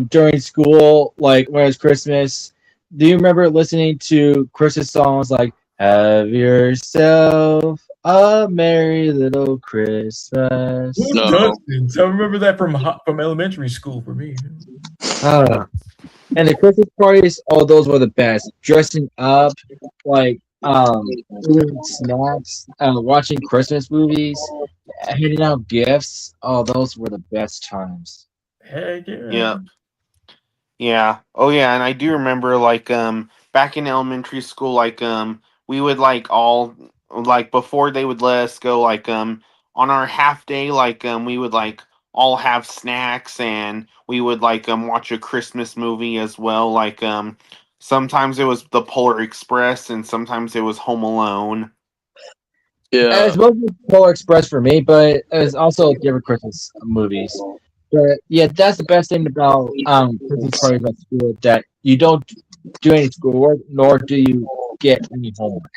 during school, like when it was Christmas, do you remember listening to Christmas songs like Have yourself a merry little Christmas. Who No. doesn't? I remember that from elementary school for me. Ah. And the Christmas parties, oh, those were the best. Dressing up, like eating snacks, watching Christmas movies, handing out gifts. Oh, those were the best times. Heck yeah. Yeah. Yeah. Oh yeah, and I do remember like back in elementary school, like we would like all like before they would let us go like on our half day, like we would like all have snacks and we would like watch a Christmas movie as well. Like sometimes it was the Polar Express and sometimes it was Home Alone. Yeah. It's mostly Polar Express for me, but it's also different Christmas movies. But yeah, that's the best thing about Christmas parties at school, that you don't do any schoolwork, nor do you get any homework.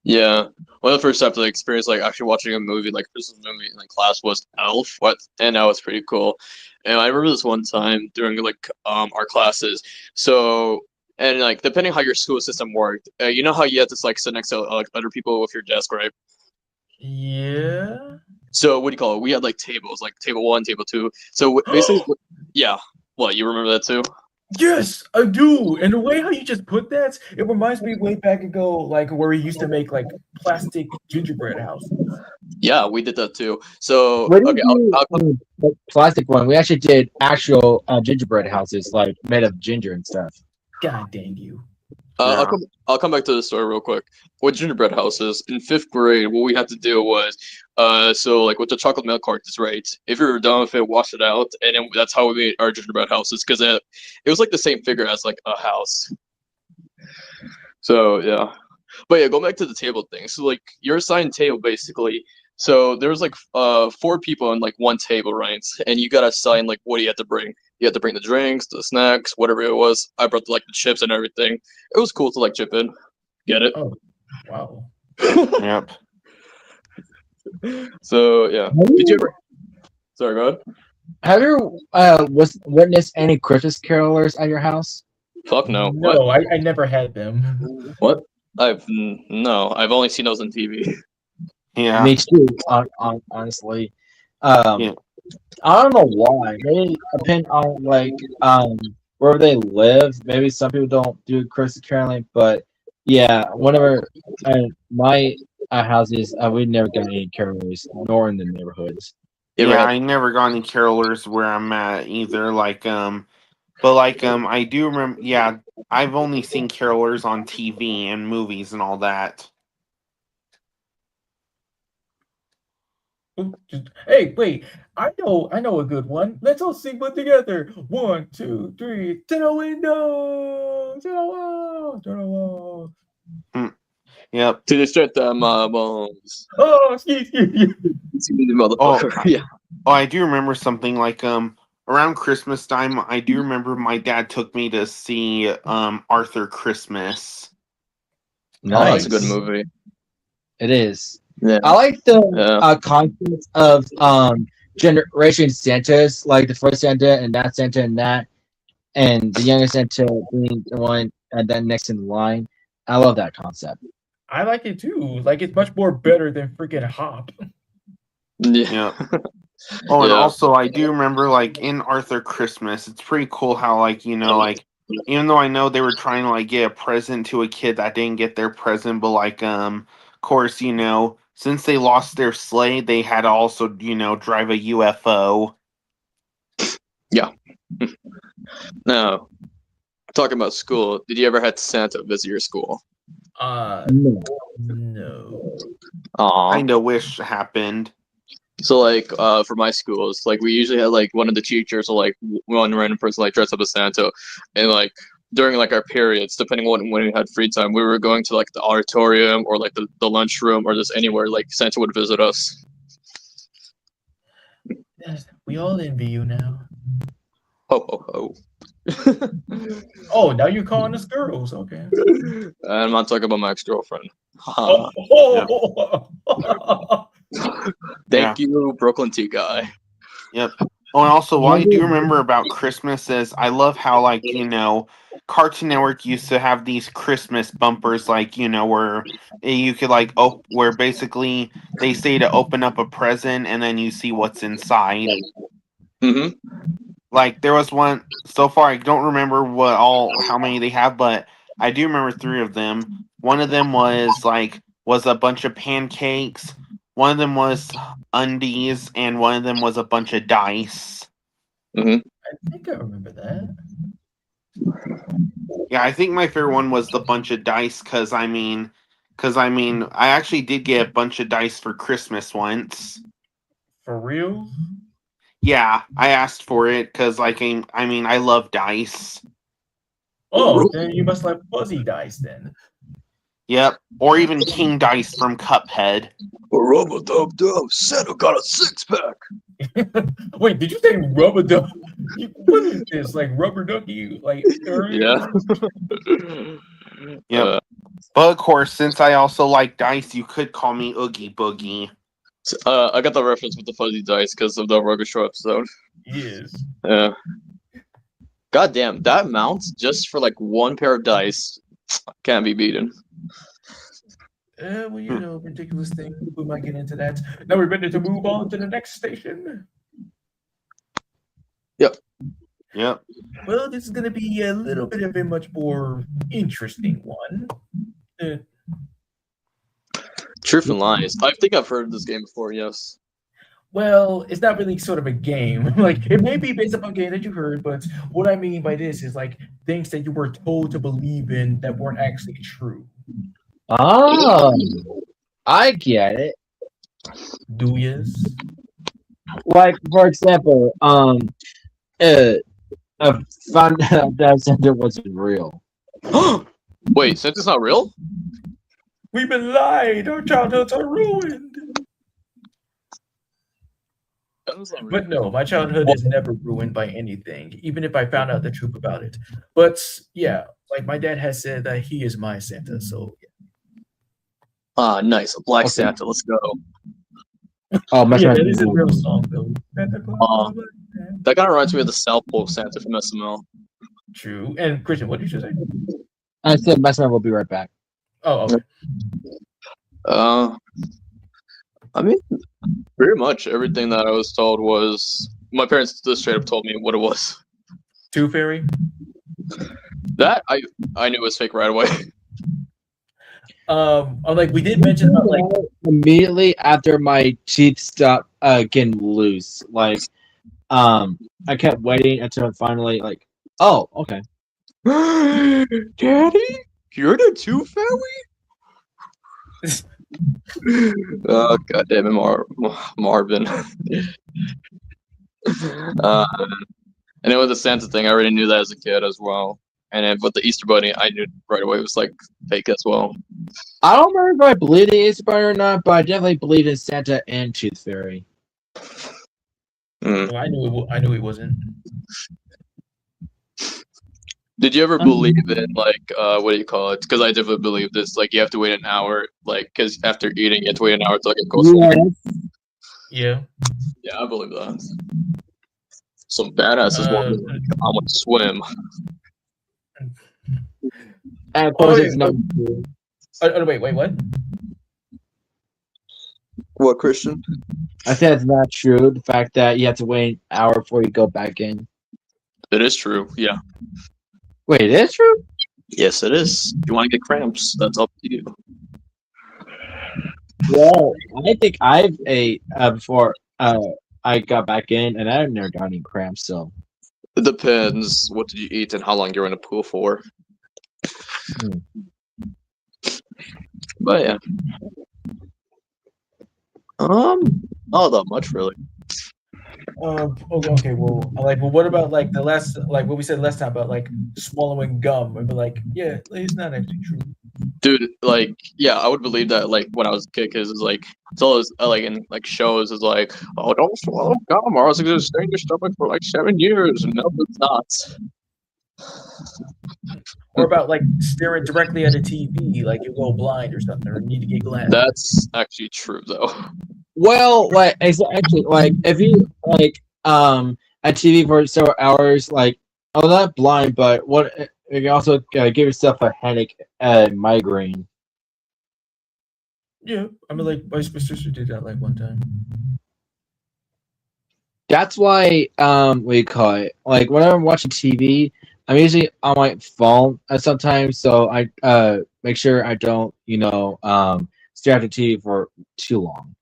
Yeah. One of the first times I experienced like actually watching a movie, like Christmas movie in like class was Elf. What and that was pretty cool. And I remember this one time during like our classes. So and like depending how your school system worked, you know how you had to like sit next to like other people with your desk, right? Yeah. So what do you call it? We had like tables, like table 1, table 2. So basically, yeah. What, you remember that too? Yes, I do. And the way how you just put that, it reminds me way back ago, like where we used to make like plastic gingerbread houses. Yeah, we did that too. So What did okay, you I'll the plastic one? We actually did actual gingerbread houses, like made of ginger and stuff. God dang you. Yeah. I'll come back to the story real quick. With gingerbread houses in 5th grade, what we had to do was, so like with the chocolate milk cartons, right? If you were done with it, wash it out, and then that's how we made our gingerbread houses because it was like the same figure as like a house. So yeah, but yeah, going back to the table thing. So like your assigned table basically. So there was like 4 people on like one table, right? And you gotta assign like what you had to bring. You had to bring the drinks, the snacks, whatever it was. I brought like the chips and everything. It was cool to like chip in. Get it? Oh, wow. Yep. So yeah. Did you ever? Sorry, go ahead. Have you witnessed any Christmas carolers at your house? Fuck no. No, I never had them. What? No. I've only seen those on TV. Yeah. Me too, honestly. Yeah. I don't know why. Maybe depend on like where they live. Maybe some people don't do Christmas caroling, but yeah, whenever my houses, we never got any carolers, nor in the neighborhoods. Yeah, I never got any carolers where I'm at either. Like but like I do remember. Yeah, I've only seen carolers on TV and movies and all that. Hey, wait! I know a good one. Let's all sing one together. 1, 2, 3. To the window, to the wall, to the wall. Yep. To distract them bones. Oh, excuse you. Motherfucker. Yeah. Oh, I do remember something like around Christmas time. I do remember my dad took me to see Arthur Christmas. Oh, that's a good Nice. movie. It is. Yeah. I like the concept of generation Santas, like the first Santa and that Santa and that, and the younger Santa being the one and then next in line. I love that concept. I like it too. Like it's much more better than freaking Hop. Yeah. Oh, and Yeah. also I do remember like in Arthur Christmas, it's pretty cool how like like even though I know they were trying to like get a present to a kid that didn't get their present, but like of course since they lost their sleigh, they had to also drive a UFO. Now, talking about school, did you ever had Santa visit your school? No. No. Aw. Kind of wish happened. So like for my schools, like we usually had like one of the teachers or like one random person like dress up as Santa, and like during like our periods, depending on when we had free time, we were going to like the auditorium or like the lunchroom or just anywhere like Santa would visit us. Yes, we all envy you now. Ho ho ho. Oh, now you're calling us girls. Okay. I'm not talking about my ex-girlfriend. Oh. Thank you, Brooklyn Tea guy. Yep. Oh, and also, what I do remember about Christmas is I love how, like, Cartoon Network used to have these Christmas bumpers, like where you could where basically they say to open up a present and then you see what's inside. Mm-hmm. Like there was one so far. I don't remember how many they have, but I do remember 3 of them. One of them was a bunch of pancakes. One of them was undies, and one of them was a bunch of dice. I think I remember that. Yeah, I think my favorite one was the bunch of dice because I actually did get a bunch of dice for Christmas once. For real? Yeah, I asked for it because I love dice. Oh, then you must like fuzzy dice then. Yep, or even King Dice from Cuphead. Rub-a-dub-dub, Santa got a 6-pack. Wait, did you say rubber duck? What is this? Like rubber ducky? Like Yeah. Yep. But of course, since I also like dice, you could call me Oogie Boogie. I got the reference with the fuzzy dice because of the Rugged Show episode. Yes. Yeah. God damn, that amount just for like one pair of dice can't be beaten. Well, ridiculous thing. We might get into that. Now we're ready to move on to the next station. Yep. Well, this is going to be a little bit of a much more interesting one. Truth and Lies. I think I've heard of this game before, yes. Well, it's not really sort of a game. Like, it may be based upon a game that you heard, but what I mean by this is like things that you were told to believe in that weren't actually true. Oh, I get it. Do you? Like, for example, I found out that Santa wasn't real. Wait, Santa's not real? We've been lied. Our childhoods are ruined. Santa's not real. But no, my childhood is never ruined by anything, even if I found out the truth about it. But yeah, like my dad has said that he is my Santa, so yeah. Ah, nice. A Black Okay. Santa, let's go. Oh, my Yeah, friend. that is a real song though. Santa Claus. That kind of reminds me of the South Pole Santa from SML. True. And Christian, what did you say? I said my son will be right back. Oh, okay. I mean, pretty much everything that I was told was my parents just straight up told me what it was. Tooth Fairy. That I knew was fake right away. Like we did mention about like Immediately after my teeth stopped getting loose, like I kept waiting until finally like, oh, okay. Daddy, you're the Tooth Fairy? Oh god damn it, Marvin. And it was the Santa thing. I already knew that as a kid as well. And then with the Easter Bunny, I knew right away it was like fake as well. I don't remember if I believed in Easter Bunny or not, but I definitely believed in Santa and Tooth Fairy. I knew he wasn't. Did you ever believe in like what do you call it? Because I definitely believe this. Like you have to wait an hour, like because after eating, you have to wait an hour till it goes. Yeah. Yeah, I believe that. Some badasses want I want to swim. And of course, Oh, it's not true. Wait, what? What, Christian? I said it's not true. The fact that you have to wait an hour before you go back in. It is true. Yeah. Wait, it is true? Yes, it is. If you want to get cramps, that's up to you. Well, I think I've ate before I got back in, and I've never got any cramps. So It depends. What did you eat and how long you're in the pool for? But yeah. Not that much really. Okay. Well, what about like the last, like what we said last time about like swallowing gum? And be like, yeah, it's not actually true. Dude, like, yeah, I would believe that, like, when I was a kid, because it's like, it's always, like, in, like, shows, is like, oh, don't swallow gum, or else it's going to stay in your stomach for, like, 7 years. No, it's not. Or about like staring directly at a TV, like you go blind or something, or need to get glasses. That's actually true, though. well, like actually, like if you like at TV for several hours, like I'm not blind, but what you can also give yourself a headache, migraine. Yeah, I mean, like my sister did that like one time. That's why what do you call it? Like whenever I'm watching TV, I'm usually on my phone sometimes, so I make sure I don't stare at the TV for too long.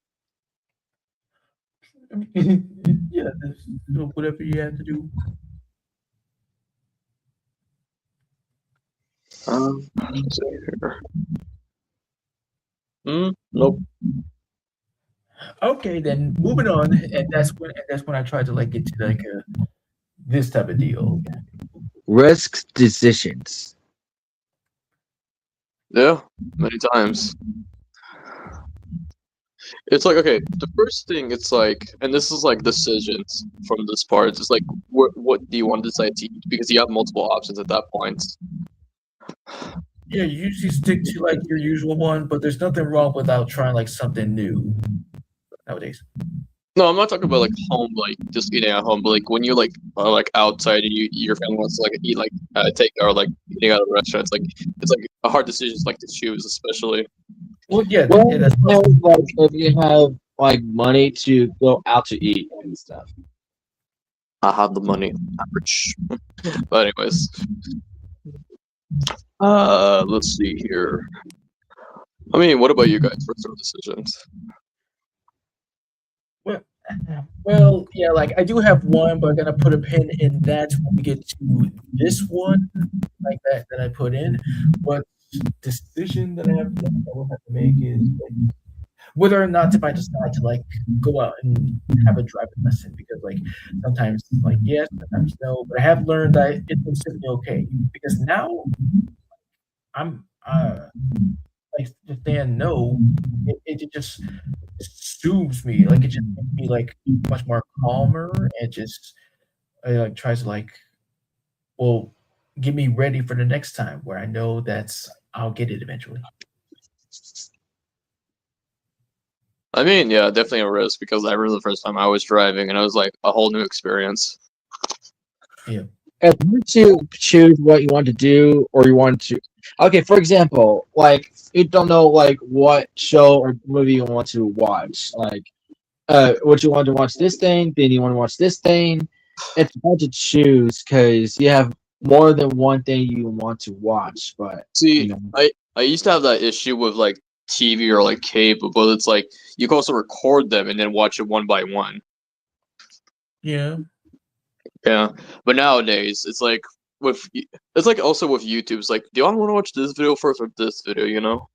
I mean, yeah, that's whatever you have to do. Let's see here. Nope. Okay, then moving on, and that's when I tried to like get to like this type of deal. Risk decisions. Yeah, many times. It's like, okay, the first thing it's like, and this is like decisions from this part. It's like, what do you want to decide to eat? Because you have multiple options at that point. Yeah, you usually stick to like your usual one, but there's nothing wrong without trying like something new nowadays. No, I'm not talking about like home, like just eating at home, but like when you like are like outside and your family wants to like eat like take or like eating out of restaurants, like it's like a hard decision like to choose, especially. Well, yeah, Well, yeah, that's like if you have like money to go out to eat and stuff. I have the money. I'm rich. But anyways, let's see here. I mean, what about you guys for sort of decisions? well, yeah, like I do have one, but I'm gonna put a pin in that when we get to this one, like that I put in. But decision that I will have to make is like, whether or not if I decide to like go out and have a driving lesson because like sometimes like yes, sometimes no. But I have learned that it's simply okay because now I'm like just saying no, it just soothes me. Like it just makes me like much more calmer and just like tries to like well get me ready for the next time where I know that's I'll get it eventually. I mean, yeah, definitely a risk because I remember the first time I was driving and it was like a whole new experience. Yeah. If you to choose what you want to do or you want to okay, for example, like you don't know like what show or movie you want to watch. Like would you want to watch this thing, then you want to watch this thing. It's hard to choose because you have more than one thing you want to watch, but you See, know. I used to have that issue with like TV or like cable, but it's like you can also record them and then watch it one by one. Yeah. Yeah, but nowadays it's like it's like also with YouTube. It's like, do I want to watch this video first or this video? You know?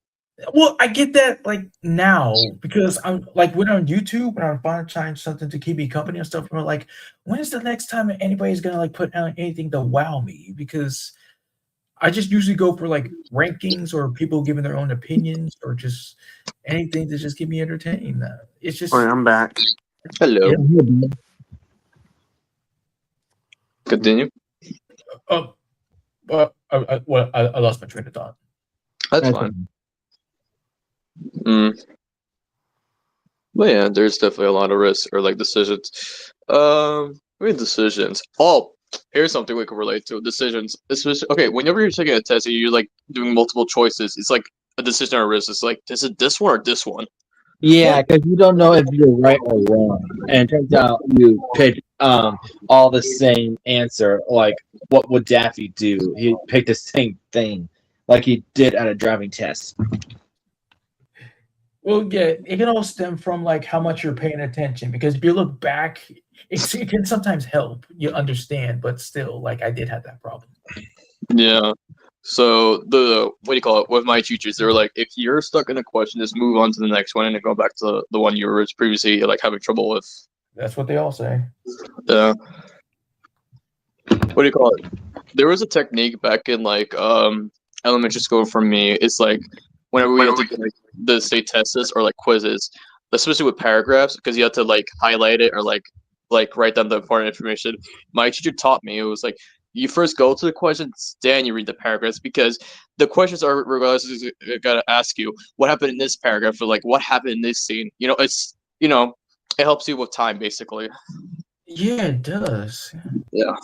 Well, I get that like now because I'm like when on YouTube when I'm trying something to keep me company and stuff. We're like, when is the next time anybody's gonna like put out anything to wow me? Because I just usually go for like rankings or people giving their own opinions or just anything to just keep me entertained. It's just All right, I'm back. Hello. Yeah. Continue. I lost my train of thought. That's fine. But yeah, there's definitely a lot of risk or like decisions. I mean decisions. Oh, here's something we can relate to. Decisions. Especially okay, whenever you're taking a test and you're like doing multiple choices, it's like a decision or risk. It's like, is it this one or this one? Yeah, because you don't know if you're right or wrong, and it turns out you picked all the same answer. Like, what would Daffy do? He picked the same thing, like he did at a driving test. Well, yeah, it can all stem from like how much you're paying attention. Because if you look back, it can sometimes help you understand, but still, like I did have that problem. Yeah. So the what do you call it? With my teachers, they were like, if you're stuck in a question, just move on to the next one and then go back to the one you were previously like having trouble with. That's what they all say. Yeah. What do you call it? There was a technique back in like elementary school for me. It's like whenever we had to get like the state tests or like quizzes, especially with paragraphs, because you had to like highlight it or like write down the important information. My teacher taught me it was like you first go to the questions, then you read the paragraphs because the questions are regardless gotta ask you what happened in this paragraph or like what happened in this scene. You know, it's it helps you with time basically. Yeah, it does. Yeah.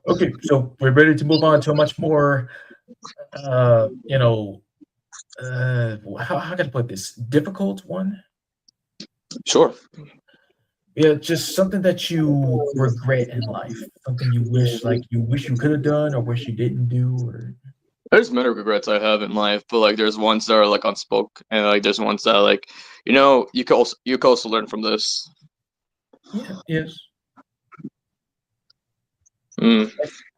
Okay, so we're ready to move on to a much more, you know, how can I put this? Difficult one? Sure. Yeah, just something that you regret in life, something you wish you could have done or wish you didn't do, or There's many regrets I have in life, but like there's ones that are like unspoken, and like there's ones that like you can also learn from this. yeah, yes. Mm.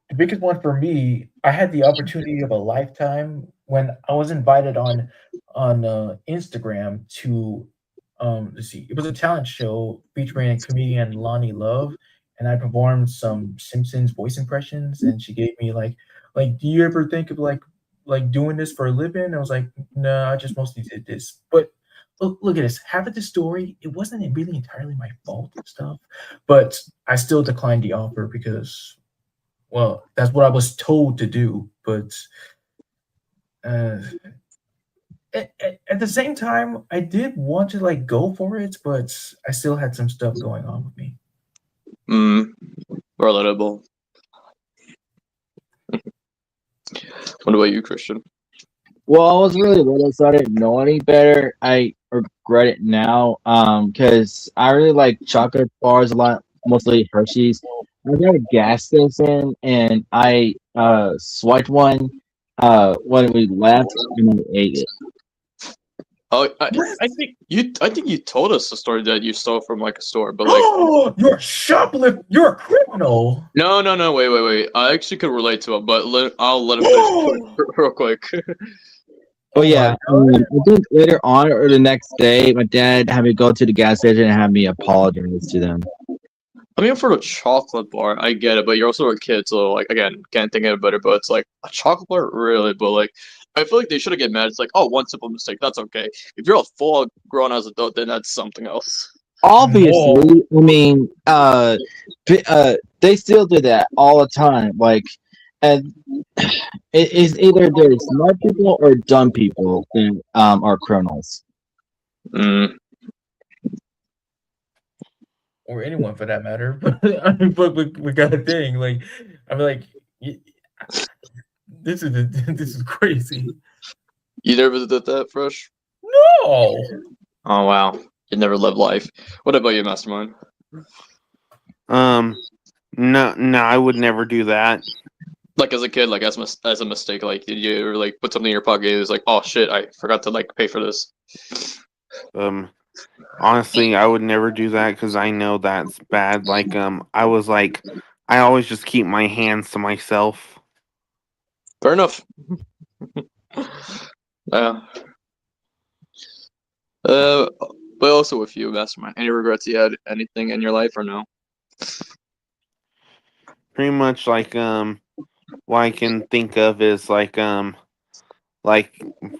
The biggest one for me, I had the opportunity of a lifetime when I was invited on Instagram to let's see, it was a talent show featuring comedian Lonnie Love, and I performed some Simpsons voice impressions, and she gave me like, do you ever think of like doing this for a living? I was like, no, I just mostly did this. But look at this. Half of the story, it wasn't really entirely my fault and stuff, but I still declined the offer because well, that's what I was told to do, but uh, at the same time, I did want to like go for it, but I still had some stuff going on with me. Mm. Relatable. What about you, Christian? Well, I was really little, so I didn't know any better. I regret it now, because I really like chocolate bars a lot, mostly Hershey's. I was at a gas station and I swiped one when we left and I ate it. Oh, I think you told us the story that you stole from like a store, but like Oh, you're a shoplift. You're a criminal. no, wait. I actually could relate to it, but I'll let him finish real quick. Oh Oh my yeah, I think later on or the next day, my dad had me go to the gas station and have me apologize to them. I mean, for the chocolate bar, I get it, but you're also a kid, so like again, can't think of it better. But it's like a chocolate bar, really. But like, I feel like they shouldn't get mad. It's like, oh, one simple mistake, that's okay. If you're a full grown as adult, then that's something else. no. Obviously, I mean, they still do that all the time. Like, and it is either they're smart people or dumb people that are criminals. Mm. Or anyone for that matter. But I mean, but we got a thing. Like, I'm like, y- this is this is crazy. You never did that, Fresh? No. Oh wow, you never lived life. What about you, Mastermind? No, no, I would never do that. Like as a kid, like as a mistake, like did you ever like put something in your pocket? It was like, oh shit, I forgot to like pay for this. Um, Honestly, I would never do that because I know that's bad. I always just keep my hands to myself. Fair enough. Yeah. Uh, but also with you, Mastermind. Any regrets you had anything in your life or no? Pretty much what I can think of is like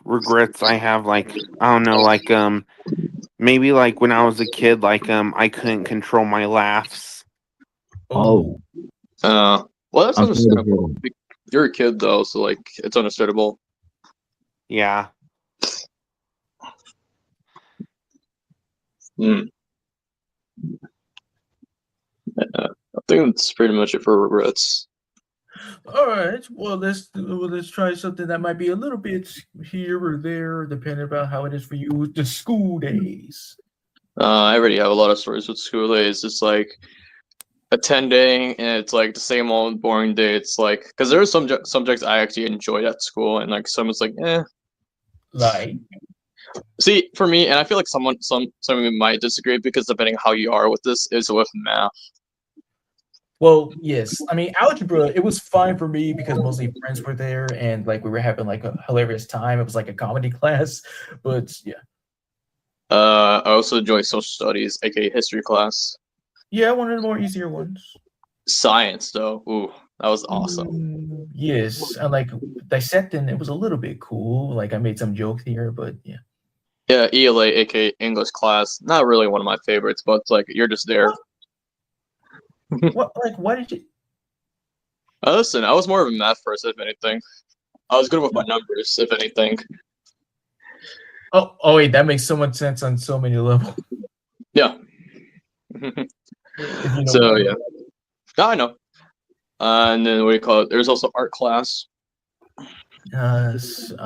regrets I have I don't know maybe like when I was a kid I couldn't control my laughs. Oh, Well, that's I'm sorry to hear understandable. that. You're a kid though, so like it's understandable. Yeah. Hmm. I think that's pretty much it for regrets. All right. Well, let's try something that might be a little bit here or there, depending about how it is for you. The school days. I already have a lot of stories with school days. It's like attending, and it's like the same old boring day. It's like because there are some subjects I actually enjoyed at school, and like some it's like eh. Like, See, for me, and I feel like some of you might disagree because depending how you are with this is with math. well, yes. I mean, algebra. It was fine for me because mostly friends were there, and like we were having like a hilarious time. It was like a comedy class, but yeah, I also enjoy social studies, aka history class. yeah, one of the more easier ones. Science, though, ooh, that was awesome. Yes, and like dissecting, it was a little bit cool. Like I made some jokes here, but yeah. Yeah, ELA, aka English class, not really one of my favorites, but it's like you're just there. What? Like, why did you? Listen, I was more of a math person, if anything. I was good with my numbers, if anything. Oh, wait, that makes so much sense on so many levels. Yeah. If you know what I So mean. yeah, no, I know. And then what do you call it? There's also art class. I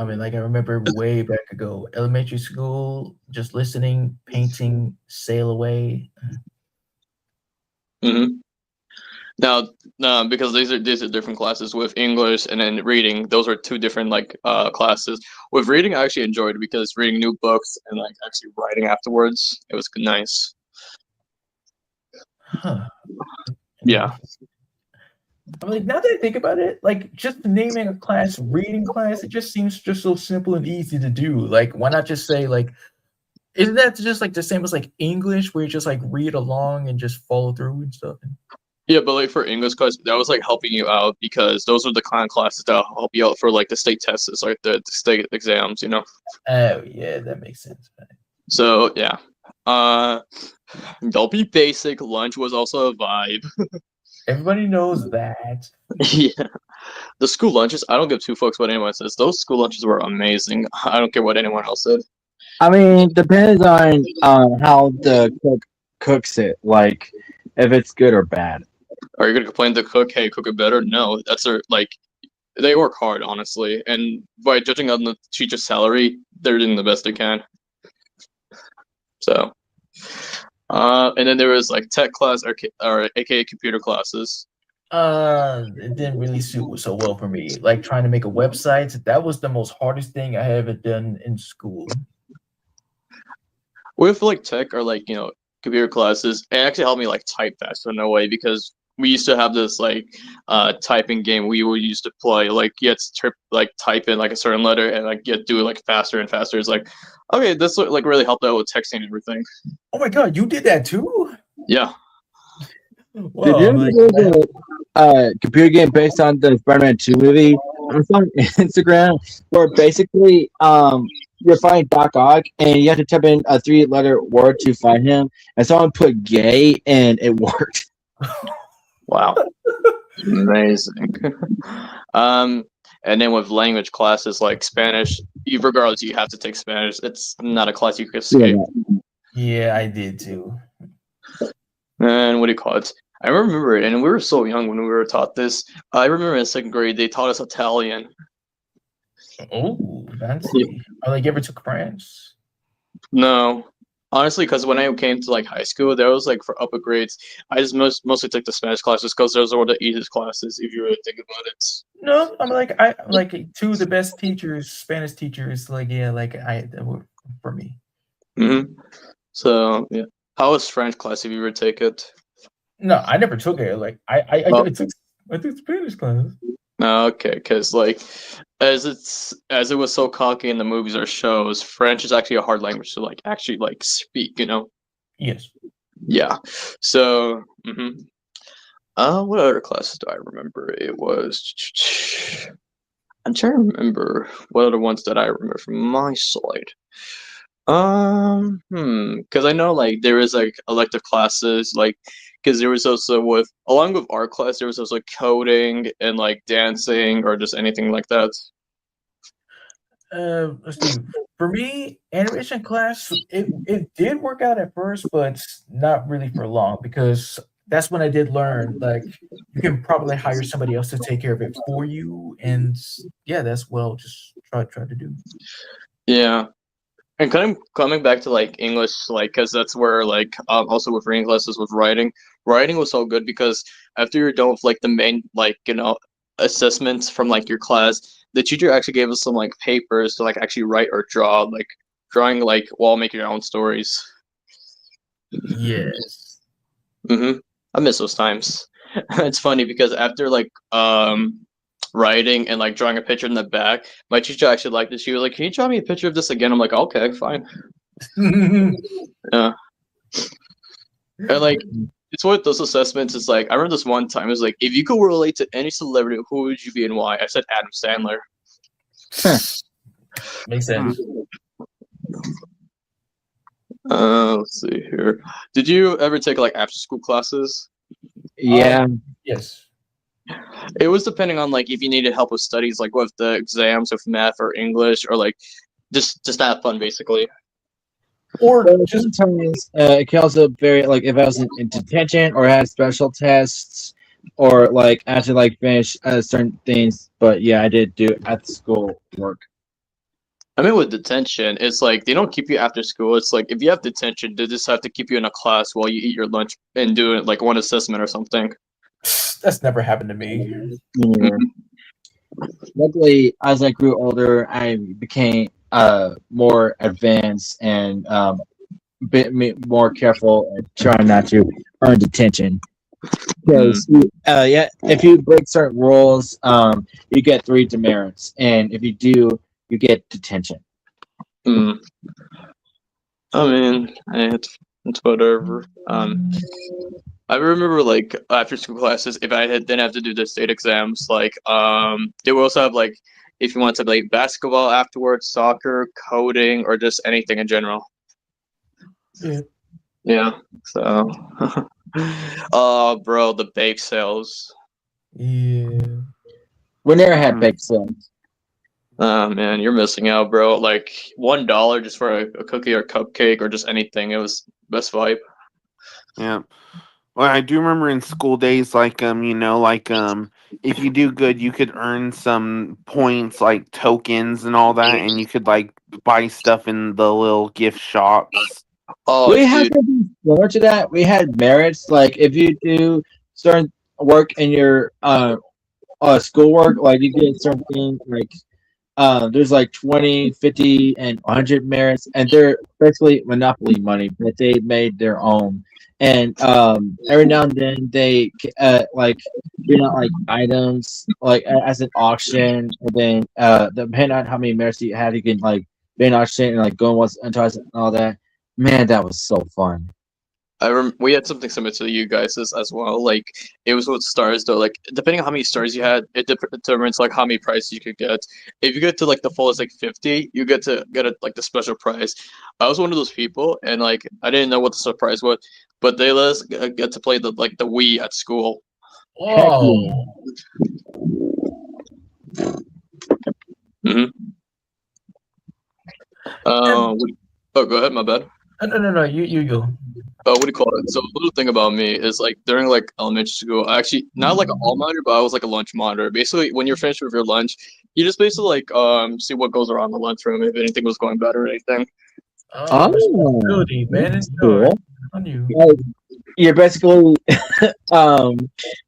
mean, like I remember way back ago, elementary school, just listening, painting, sail away. hmm Now, because these are different classes with English and then reading. Those are two different like classes. With reading, I actually enjoyed it because reading new books and like actually writing afterwards, it was nice. Huh. Yeah. I'm like, now that I think about it, like just naming a class reading class, it just seems just so simple and easy to do. Like, why not just say like, isn't that just like the same as like English, where you just like read along and just follow through and stuff? Yeah, but like for English class, that was like helping you out because those are the kind of classes that help you out for like the state tests, like the state exams, you know. Oh yeah, that makes sense. So yeah, don't be basic. Lunch was also a vibe. Everybody knows that. Yeah, the school lunches. I don't give two fucks what anyone says. Those school lunches were amazing. I don't care what anyone else said. I mean, depends on how the cook cooks it, like if it's good or bad. Are you gonna complain to the cook? Hey, cook it better? No, that's their like. They work hard, honestly, and by judging on the teacher's salary, they're doing the best they can. So, and then there was like tech class or aka computer classes. It didn't really suit so well for me. Like trying to make a website, that was the most hardest thing I ever done in school. With like tech or like computer classes, it actually helped me like type faster in a way because we used to have this like typing game we would used to play. Like you had to type in like a certain letter and like you had to do it like faster and faster. It's like okay, this like really helped out with texting and everything. Oh my god, you did that too? Yeah. Wow, Did you ever do the computer game based on the Spider-Man 2 movie? I was on Instagram where basically you're fighting Doc Ock and you have to type in a 3-letter word to find him, and someone put gay and it worked. Wow. Amazing. And then with language classes like Spanish, regardless, you have to take Spanish. It's not a class you can escape. Yeah, I did too. And what do you call it? I remember it, and we were so young when we were taught this. I remember in 2nd grade they taught us Italian. Oh, fancy. I like ever took French. No, honestly, because when I came to like high school, there was like for upper grades, I just mostly took the Spanish classes because those were the easiest classes if you really think about it. No, I'm like two of the best teachers, Spanish teachers. Like yeah, like that were for me. So yeah, how was French class if you were to take it? No, I never took it. Like I took Spanish class. Okay, because like as it was so cocky in the movies or shows, French is actually a hard language to like actually like speak, you know? Yes. Yeah. So what other classes do I remember? It was I'm trying to remember what other ones that I remember from my side. Because I know like there is like elective classes, like because there was also along with art class, there was also coding and like dancing or just anything like that. Let's see. For me, animation class, it did work out at first, but not really for long because that's when I did learn like you can probably hire somebody else to take care of it for you, and yeah, that's what I'll just try to do. Yeah. And kind of coming back to like English, like because that's where like also with reading classes with writing was so good because after you're done with like the main like assessments from like your class, the teacher actually gave us some like papers to like actually write or draw, like drawing like while making your own stories. Yes. I miss those times. It's funny because after like writing and like drawing a picture in the back, my teacher actually liked it. She was like, "Can you draw me a picture of this again?" I'm like, "Okay, fine." Yeah. And like it's what those assessments is like. I remember this one time it was like, if you could relate to any celebrity, who would you be and why? I said Adam Sandler. Makes sense. Let's see here. Did you ever take like after school classes? Yeah. Yes. It was depending on like if you needed help with studies, like with the exams, with math or English, or like just to have fun, basically. Or sometimes it can also vary, like if I was in detention or had special tests. or like I had to like finish certain things. But yeah, I did do at school work. I mean, with detention, it's like they don't keep you after school. It's like if you have detention, they just have to keep you in a class while you eat your lunch and do it like one assessment or something. That's never happened to me. Yeah. Luckily, as I grew older, I became more advanced and more careful and trying not to earn detention. Because yeah, if you break certain rules, you get 3 demerits, and if you do, you get detention. Mm. I mean, it's whatever. I remember like after school classes, if didn't have to do the state exams, like they would also have like if you want to play basketball afterwards, soccer, coding, or just anything in general. Yeah. Yeah. So, oh, bro, the bake sales. Yeah. We never had bake sales. Oh man, you're missing out, bro. Like $1 just for a cookie or cupcake or just anything. It was best vibe. Yeah. Well, I do remember in school days, like if you do good, you could earn some points, like tokens and all that, and you could like buy stuff in the little gift shops. Oh, We had dude. something similar to that. We had merits, like if you do certain work in your schoolwork, like you get certain things like there's like 20, 50, and 100 merits, and they're basically monopoly money that they made their own. And every now and then they like bring out like items like as an auction, and then depending on how many merits you have, you can like be an auction and like go and watch and all that. Man, that was so fun. We had something similar to you guys as well. Like it was with stars though. Like depending on how many stars you had, it determines like how many prizes you could get. If you get to like the fullest like 50, you get to get like the special prize. I was one of those people, and like I didn't know what the surprise was, but they let us get to play the Wii at school. Oh. Mm-hmm. Oh, go ahead. My bad. No. You go. What do you call it? So a little thing about me is like during like elementary school, I actually not like an all monitor, but I was like a lunch monitor. Basically, when you're finished with your lunch, you just basically like see what goes around the lunchroom, if anything was going bad or anything. Oh, responsibility, man. It's cool. on you. Like, you're basically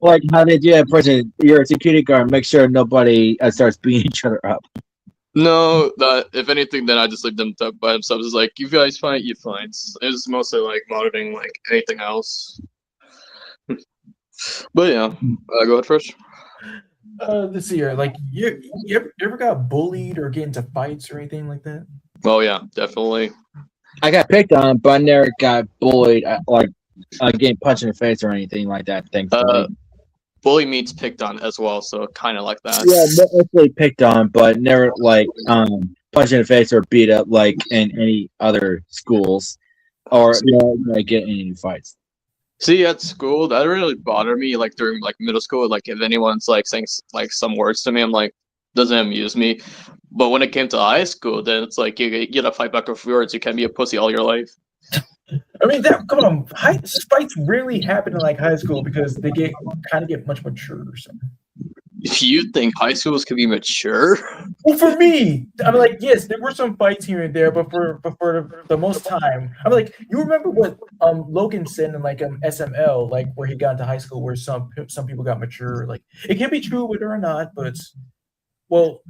like how did you person? You're a security guard. Make sure nobody starts beating each other up. No, that if anything, then I just leave them by themselves. It's like you guys fight, you fight. It's mostly like monitoring like anything else. But yeah, go ahead first. This year, like you ever got bullied or get into fights or anything like that? Oh yeah, definitely. I got picked on, but I never got bullied, like getting punched in the face or anything like that. Thankfully. Bully means picked on as well, so kind of like that. Yeah, mostly picked on, but never like punched in the face or beat up like in any other schools, or like get in any fights. See, at school, that really bothered me. Like during like middle school, like if anyone's like saying like some words to me, I'm like, doesn't amuse me. But when it came to high school, then it's like you gotta fight back with words. You can't be a pussy all your life. I mean, come on, fights rarely happen in like high school because they get much mature or something. If you think high schools can be mature, well, for me, I'm like, yes, there were some fights here and there, but for the most time, I'm like, you remember what Logan said in like SML, like where he got into high school, where some people got mature. Like it can be true whether or not, but well,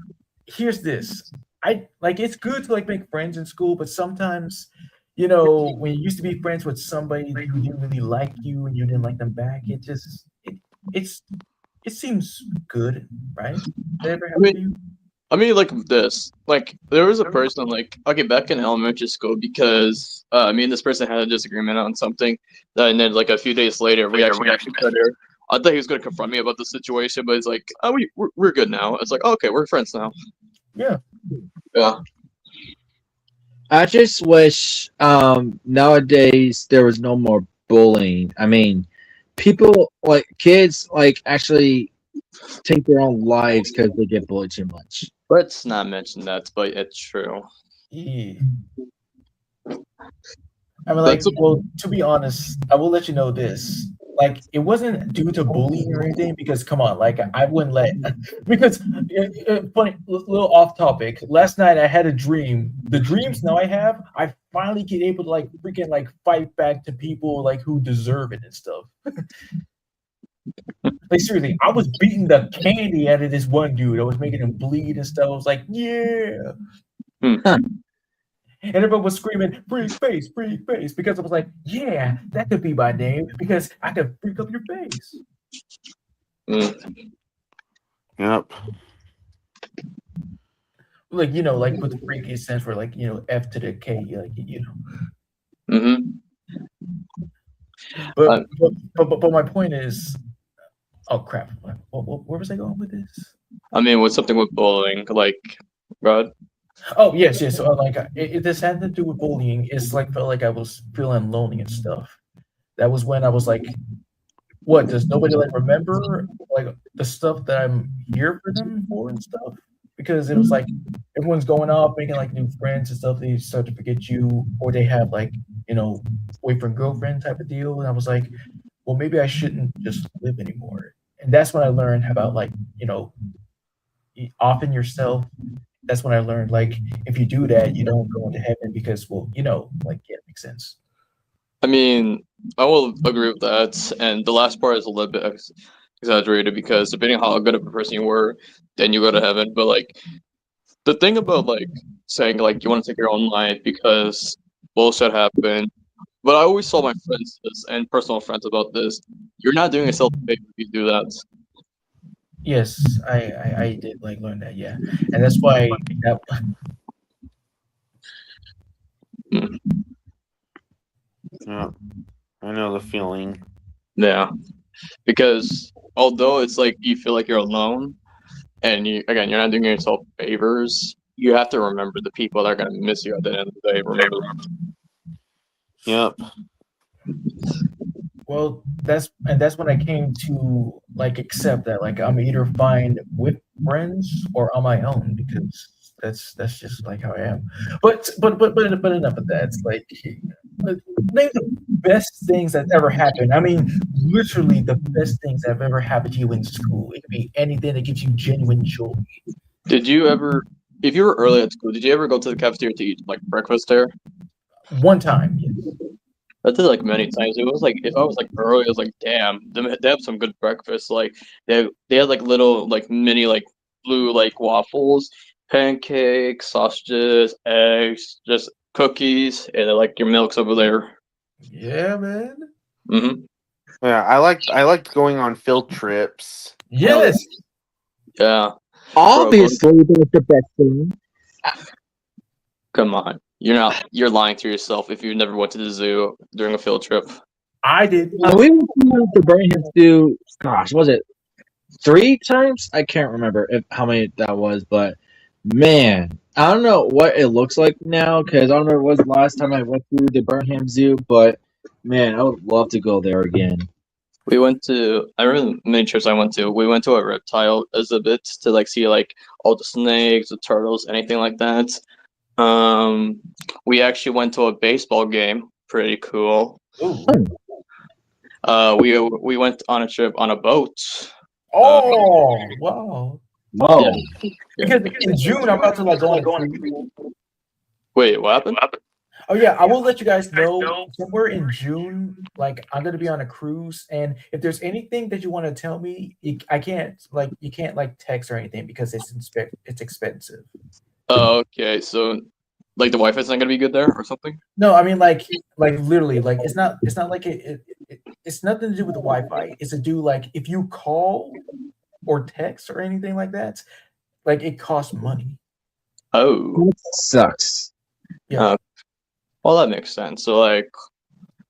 here's this. I like it's good to like make friends in school, but sometimes. You know, when you used to be friends with somebody who didn't really like you and you didn't like them back, it seems good, right? That ever happened to you? I mean, like this, like there was a person like okay back in elementary school because me and this person had a disagreement on something, and then like a few days later we actually better. I thought he was going to confront me about the situation, but it's like, oh, we're good now. It's like, oh, okay, we're friends now. Yeah. I just wish nowadays there was no more bullying. I mean, people like kids like actually take their own lives because they get bullied too much. Let's not mention that, but it's true. Yeah. I mean, like, well, to be honest, I will let you know this. like it wasn't due to bullying or anything because come on, like I wouldn't let because funny little off topic. Last night I had a dream. The dreams now I finally get able to like freaking like fight back to people like who deserve it and stuff. Like seriously, I was beating the candy out of this one dude. I was making him bleed and stuff. I was like, yeah. And everyone was screaming, free face, because I was like, yeah, that could be my name because I could freak up your face. Mm. Yep. Like, you know, like with the freak, it stands for like, you know, F to the K, like, you know. Mm-hmm. But my point is, oh crap, where was I going with this? I mean, with something with bullying, like, God. Oh yes. So like, this had to do with bullying. It's like felt like I was feeling lonely and stuff. That was when I was like, what? Does nobody like remember like the stuff that I'm here for them for and stuff? Because it was like everyone's going off making like new friends and stuff. They start to forget you, or they have like you know boyfriend girlfriend type of deal. And I was like, well, maybe I shouldn't just live anymore. And that's when I learned about like you know, often yourself. That's when I learned like if you do that, you don't go into heaven because well, you know, like yeah, it makes sense. I mean, I will agree with that. And the last part is a little bit exaggerated because depending on how good of a person you were, then you go to heaven. But like the thing about like saying like you want to take your own life because bullshit happened. But I always saw my friends and personal friends about this. You're not doing yourself a favor if you do that. Yes, I did like learn that, yeah, and that's why that Yeah. I know the feeling. Yeah, because although it's like you feel like you're alone, and you're not doing yourself favors. You have to remember the people that are gonna miss you at the end of the day. Remember. Yep. well that's when I came to like accept that like I'm either fine with friends or on my own because that's just like how I am. But enough of that. It's like name the best things that ever happened. I mean, literally the best things that have ever happened to you in school. It could be anything that gives you genuine joy. Did you ever, if you were early at school, did you ever go to the cafeteria to eat like breakfast there? One time, yes. I did like many times. It was like if I was like early, I was like, damn, they have some good breakfast. Like they had like little like mini like blue like waffles, pancakes, sausages, eggs, just cookies, and then, like your milk's over there. Yeah, man. Mm-hmm. Yeah, I liked going on field trips. Yes. Yeah. Obviously, that's the best thing. Come on. You're lying to yourself if you never went to the zoo during a field trip. I did. We went to Birmingham Zoo. Gosh, was it 3 times? I can't remember how many that was, but man, I don't know what it looks like now because I don't remember what was the last time I went to the Birmingham Zoo. But man, I would love to go there again. We went to I remember many trips I went to. We went to a reptile exhibit to like see like all the snakes, the turtles, anything like that. We actually went to a baseball game. Pretty cool. Ooh. We went on a trip on a boat. Oh, wow. Whoa. Yeah. Because in June, I'm about to like go on a cruise. Wait, what happened? Oh yeah, I will let you guys know somewhere in June. Like I'm gonna be on a cruise, and if there's anything that you want to tell me, I can't like you can't like text or anything because it's expensive. Oh, okay, so like the Wi-Fi's not gonna be good there or something? No, I mean like literally like it's not like it's nothing to do with the Wi-Fi. It's to do like if you call or text or anything like that, like it costs money. Oh, That sucks. Yeah. well that makes sense. So like,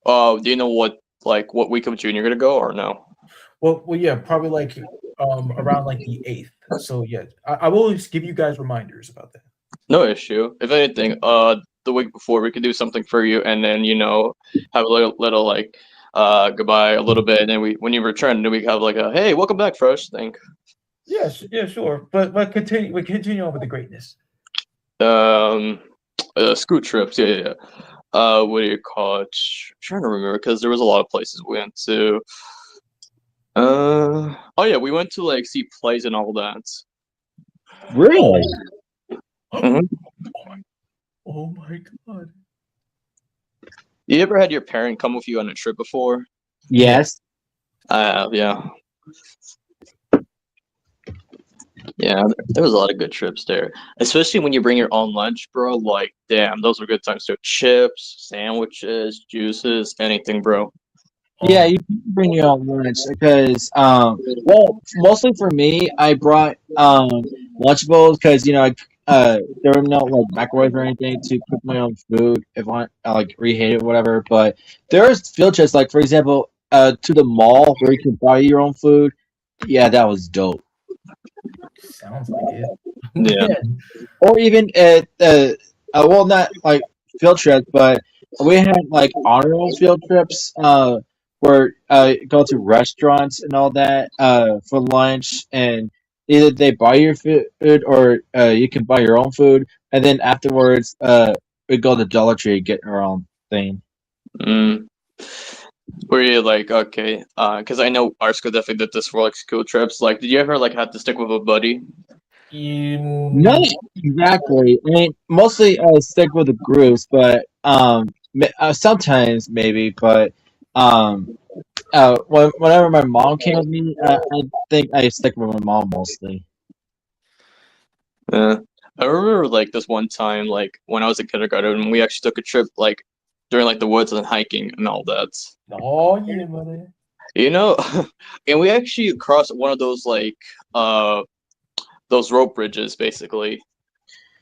do you know what week of June you're gonna go or no? Well, yeah, probably like around like the 8th. So yeah, I will always give you guys reminders about that. No issue. If anything, the week before we could do something for you, and then have a little like goodbye a little bit, and then when you return, then we have like a hey, welcome back, fresh thing. Yes, yeah, sure. But continue on with the greatness. Scoot trips, yeah. What do you call it? I'm trying to remember because there was a lot of places we went to. Oh yeah, we went to like see plays and all that. Really? Mhm. Oh my god. You ever had your parent come with you on a trip before? Yes. Yeah. Yeah, there was a lot of good trips there. Especially when you bring your own lunch, bro. Like, damn, those were good times too. Chips, sandwiches, juices, anything, bro. Yeah, you can bring your own lunch because, well, mostly for me, I brought Lunchables because there were no like microwaves or anything to cook my own food if I like reheat it or whatever. But there's field trips, like for example, to the mall where you can buy your own food. Yeah, that was dope. Sounds like it. Yeah. Or even at well, not like field trips, but we had like honor roll field trips where go to restaurants and all that for lunch, and either they buy your food or you can buy your own food, and then afterwards we go to Dollar Tree and get our own thing. Mm. Were you like okay? Because I know our school definitely did this for like school trips. Like, did you ever like have to stick with a buddy? Not exactly. I mean, mostly I stick with the groups, but sometimes maybe, but um, whenever my mom came with me, I think I stick with my mom mostly. Yeah. I remember like this one time, like when I was in kindergarten, we actually took a trip like during like the woods and hiking and all that. Oh yeah, buddy. You know, and we actually crossed one of those rope bridges basically.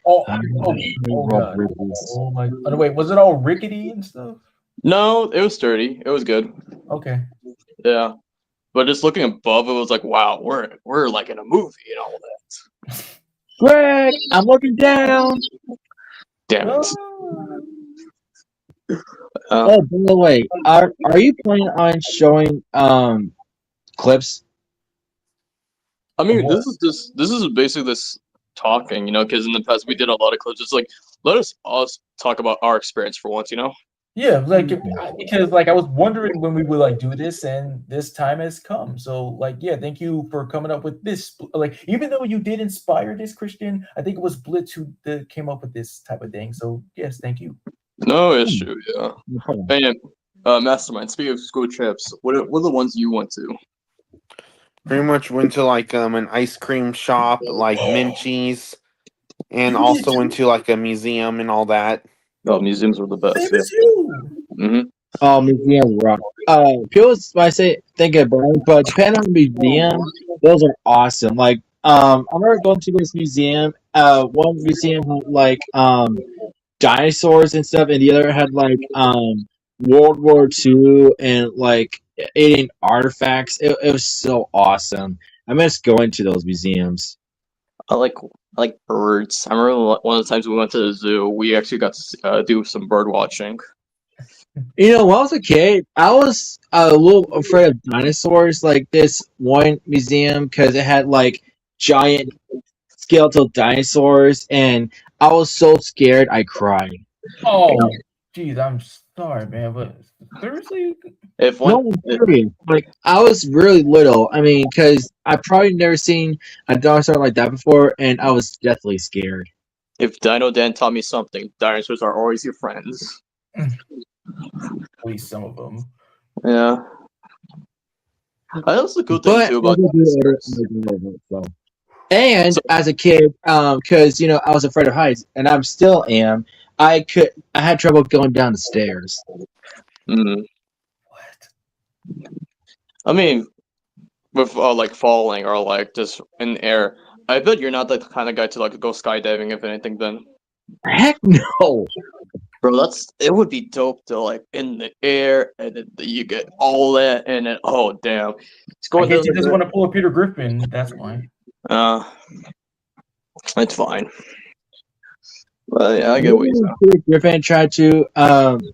Oh, I oh, oh rope god. bridges. Oh my. Oh, wait, was it all rickety and stuff? No, it was sturdy. It was good. Okay. Yeah. But just looking above, it was like, wow, we're like in a movie and all that. Greg, I'm looking down. Damn it. Oh, by the way, are you planning on showing clips? I mean, What? this is basically this talking, you know, because in the past we did a lot of clips. It's like let us talk about our experience for once, you know. Yeah, like because like I was wondering when we would like do this, and this time has come. So like, yeah, thank you for coming up with this. Like, even though you did inspire this, Christian, I think it was Blitz who came up with this type of thing. So yes, thank you. No, it's true, yeah. No problem. And Mastermind. Speaking of school trips, what are the ones you went to? Pretty much went to like an ice cream shop, like Minchie's, and You did also went too? to like a museum and all that. Oh, museums were the best. Same Yeah. as you. hmm Museum rock. People might say think about it, but depending on the museum, those are awesome. Like, I remember going to this museum. One museum had like dinosaurs and stuff, and the other had like World War II and like alien artifacts. It was so awesome. I miss going to those museums. I like birds. I remember one of the times we went to the zoo. We actually got to do some bird watching. You know, when I was a kid, I was a little afraid of dinosaurs. Like this one museum, because it had like giant skeletal dinosaurs, and I was so scared I cried. Oh, geez, I'm sorry, man, but seriously, If No, one, I'm serious. Like I was really little. I mean, because I probably never seen a dinosaur like that before, and I was deathly scared. if Dino Dan taught me something, dinosaurs are always your friends. at least some of them. Yeah. That's the cool thing But too as about I grew older, dinosaurs. I grew over it, so. And as a kid, because I was afraid of heights, and I still am. I had trouble going down the stairs. Mm. What? I mean, with like falling or like just in the air. I bet you're not the kind of guy to like go skydiving if anything. Then, Heck no! bro, it would be dope to like in the air and then you get all that and then oh damn, it's I going guess he to doesn't want to pull a Peter Griffin. That's why. It's fine. But yeah, I get what you're saying. Peter Griffin tried to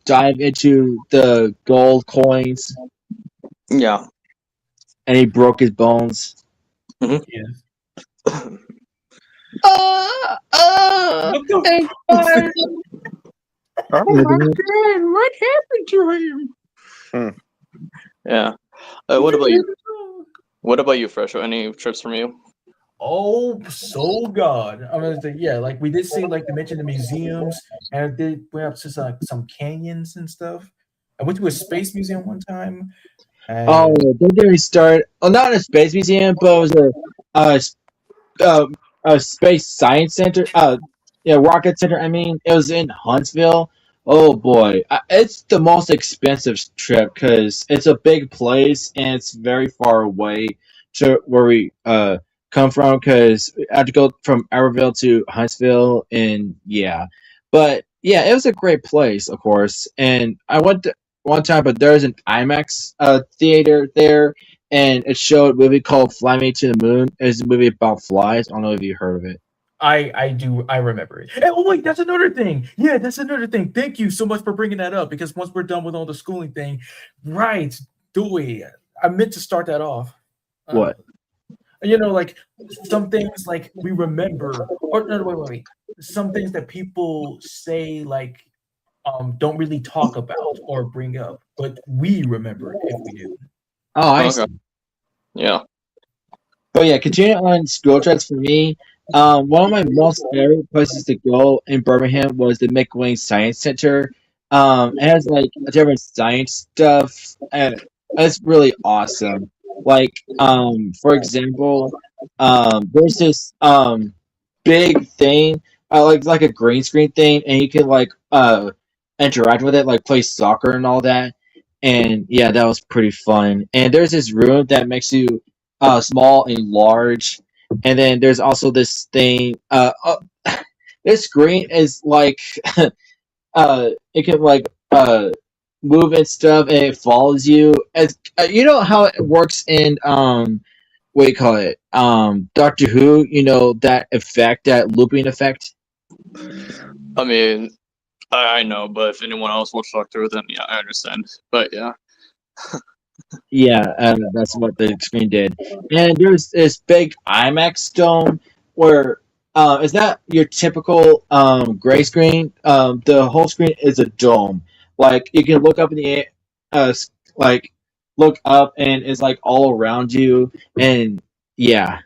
dive into the gold coins, Yeah. and he broke his bones. Yes. Ah, What the Oh my god, what happened to him? Yeah. What about you? What about you, Fresho? Any trips from you? Oh, so God. I'm gonna say, yeah, like we did say, like to mention the museums, and I did went up to some canyons and stuff. I went to a space museum one time. Oh, I don't get me started. Oh, not a space museum, but it was a uh, a space science center. Yeah, rocket center. I mean, it was in Huntsville. Oh boy, it's the most expensive trip because it's a big place and it's very far away to where we come from. Because I had to go from Iberville to Huntsville, and yeah, but yeah, it was a great place, of course. And I went to one time, but there's an IMAX theater there and it showed a movie called Fly Me to the Moon. It's a movie about flies. I don't know if you heard of it. I remember it. Oh wait, that's another thing. Yeah, that's another thing. Thank you so much for bringing that up because once we're done with all the schooling thing, right? Dewey, I meant to start that off. Uh, What? like some things like we remember, or no, wait. Some things that people say like don't really talk about or bring up, but we remember if we do. Oh, I Okay. see. Yeah. But yeah, continuing on school trips for me. One of my most favorite places to go in Birmingham was the McWing Science Center. It has like different science stuff, and it's really awesome. Like, for example, there's this big thing, like a green screen thing, and you can like interact with it, like play soccer and all that. And yeah, that was pretty fun. And there's this room that makes you small and large, and then there's also this thing. This screen is like it can like move and stuff, and it follows you. As you know how it works in what do you call it? Doctor Who. You know that effect, that looping effect. I mean, I know, but if anyone else watched Doctor Who, then yeah, I understand. But yeah. Yeah, that's what the screen did. And there's this big IMAX dome where it's not your typical gray screen. The whole screen is a dome. Like you can look up in the air, like look up, and it's like all around you. And yeah,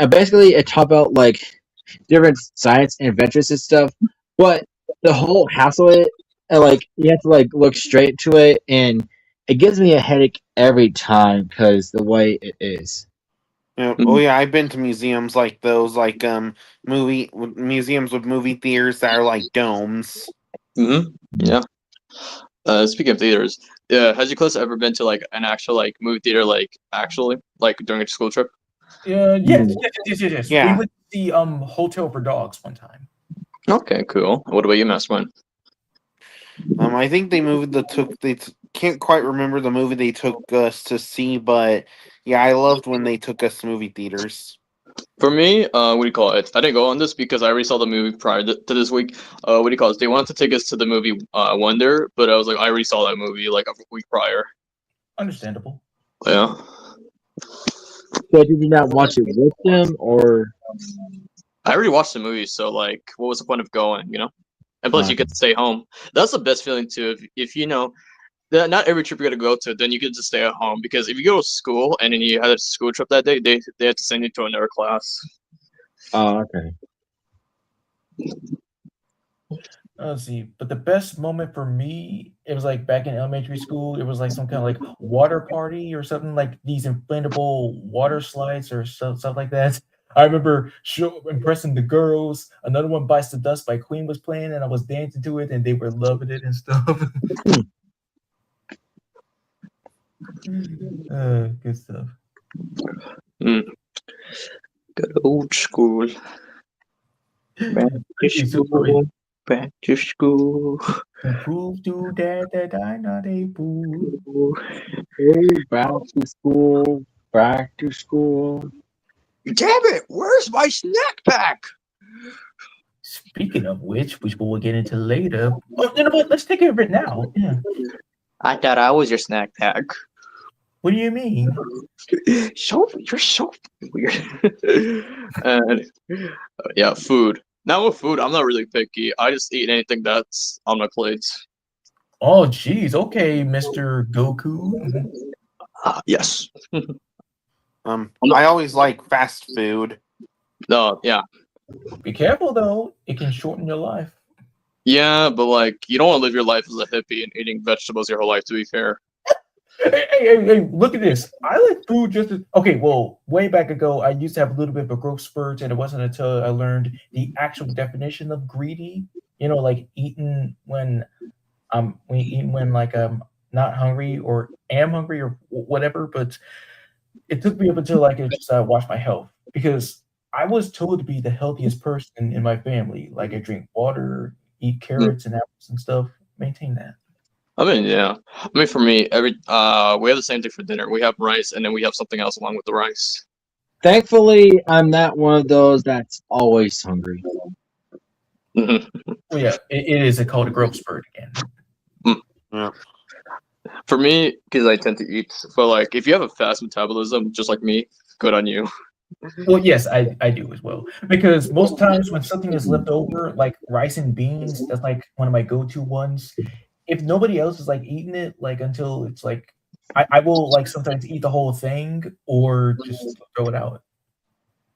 basically it talk about like different science and adventures and stuff. But the whole hassle of it, and like you have to like look straight to it, and it gives me a headache every time because the way it is. Oh yeah, I've been to museums like those, like museums with movie theaters that are like domes. Yeah. Speaking of theaters, yeah, has your class ever been to like an actual like movie theater, like actually, like during a school trip? Yes. Yeah. We went to the Hotel for Dogs one time. Okay, cool. What about you, Mastermind? I think can't quite remember the movie they took us to see, but yeah, I loved when they took us to movie theaters. For me, what do you call it? I didn't go on this because I already saw the movie prior to this week. What do you call it? They wanted to take us to the movie Wonder, but I was like, I already saw that movie like a week prior. Understandable. Yeah. So did you not watch it with them, or I already watched the movie, so like, what was the point of going? And plus, you get to stay home. That's the best feeling too. If you know that not every trip you're gonna go to, then you get to stay at home. Because if you go to school and then you had a school trip that day, they have to send you to another class. oh, okay. Let's see. But the best moment for me, it was like back in elementary school. It was like some kind of like water party or something, like these inflatable water slides or stuff like that. I remember impressing the girls. Another one, Bites the Dust by Queen, was playing, and I was dancing to it, and they were loving it and stuff. Good stuff. Good old school. Back to school. Back to school. To prove to Dad that I'm not a fool. Back to school. Back to school. Damn it! Where's my snack pack? Speaking of which we'll get into later. Oh, you know what? Let's take care of it now. Yeah. I thought I was your snack pack. What do you mean? You're so weird. And yeah, food. Now with food, I'm not really picky. I just eat anything that's on my plate. Oh, geez. Okay, Mr. Goku. Yes. I always like fast food. No, yeah. Be careful though; it can shorten your life. Yeah, but like you don't want to live your life as a hippie and eating vegetables your whole life, to be fair. Hey, look at this. I like food just as okay. Well, way back ago, I used to have a little bit of a growth spurt, and it wasn't until I learned the actual definition of greedy. You know, like eating when like not hungry or am hungry or whatever. But it took me up until I could just watch my health because I was told to be the healthiest person in my family. Like I drink water, eat carrots and apples and stuff. Maintain that. I mean, yeah. I mean, for me, we have the same thing for dinner. We have rice, and then we have something else along with the rice. Thankfully, I'm not one of those that's always hungry. Mhm. Well, yeah, it is called a growth spurt again. Yeah. For me, because I tend to eat, but like if you have a fast metabolism, just like me, good on you. Well, yes, I do as well. Because most times when something is left over, like rice and beans, that's like one of my go-to ones. If nobody else is like eating it, like until it's like I will like sometimes eat the whole thing or just throw it out.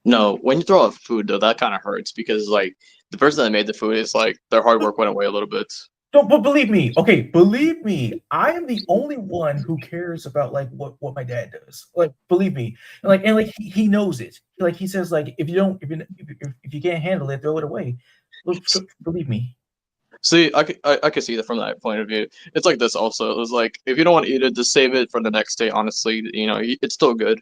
No, when you throw out food though, that kind of hurts because like the person that made the food is like their hard work went away a little bit. Don't but believe me, okay, believe me, I am the only one who cares about like what my dad does. Like, believe me, and like he knows it. Like he says, like if you can't handle it, throw it away. Look, so, believe me. See, I could see that from that point of view. It's like this also. It's like if you don't want to eat it, just save it for the next day. Honestly, it's still good.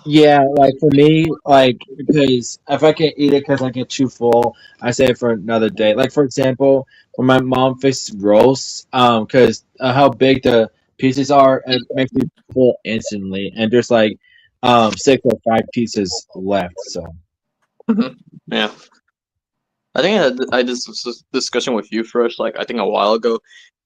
Yeah, like for me, like because if I can't eat it because I get too full, I save it for another day. Like for example, when my mom fixes roasts, because how big the pieces are, it makes me full instantly, and there's like 6 or 5 pieces left. So Yeah. I think I had this discussion with you first, like I think a while ago.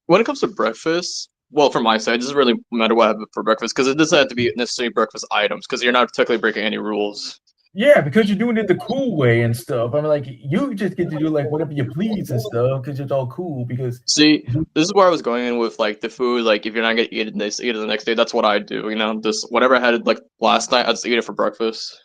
When it comes to breakfast, well, from my side, it doesn't really matter what I have for breakfast because it doesn't have to be necessarily breakfast items because you're not technically breaking any rules. Yeah, because you're doing it the cool way and stuff. I'm like, you just get to do like whatever you please and stuff because it's all cool. Because, See, this is where I was going in with like the food. Like, if you're not gonna eat it, eat it the next day. That's what I do. Just whatever I had like last night, I just eat it for breakfast.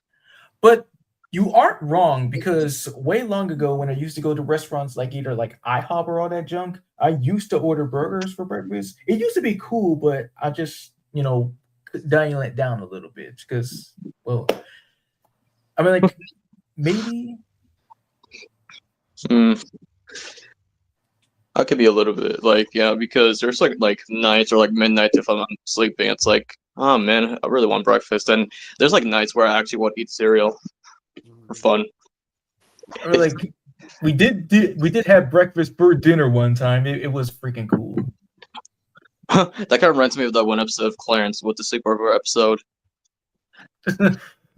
but you aren't wrong because way long ago when I used to go to restaurants like either like IHOP or all that junk, I used to order burgers for breakfast. It used to be cool, but I just dial it down a little bit because, well, I mean, like maybe. Mm. I could be a little bit like because there's like nights or like midnight if I'm sleeping. It's like, oh man, I really want breakfast. And there's like nights where I actually want to eat cereal for fun. I mean, like we did have breakfast for dinner one time. It was freaking cool. That kind of reminds me of that one episode of Clarence with the sleepover episode.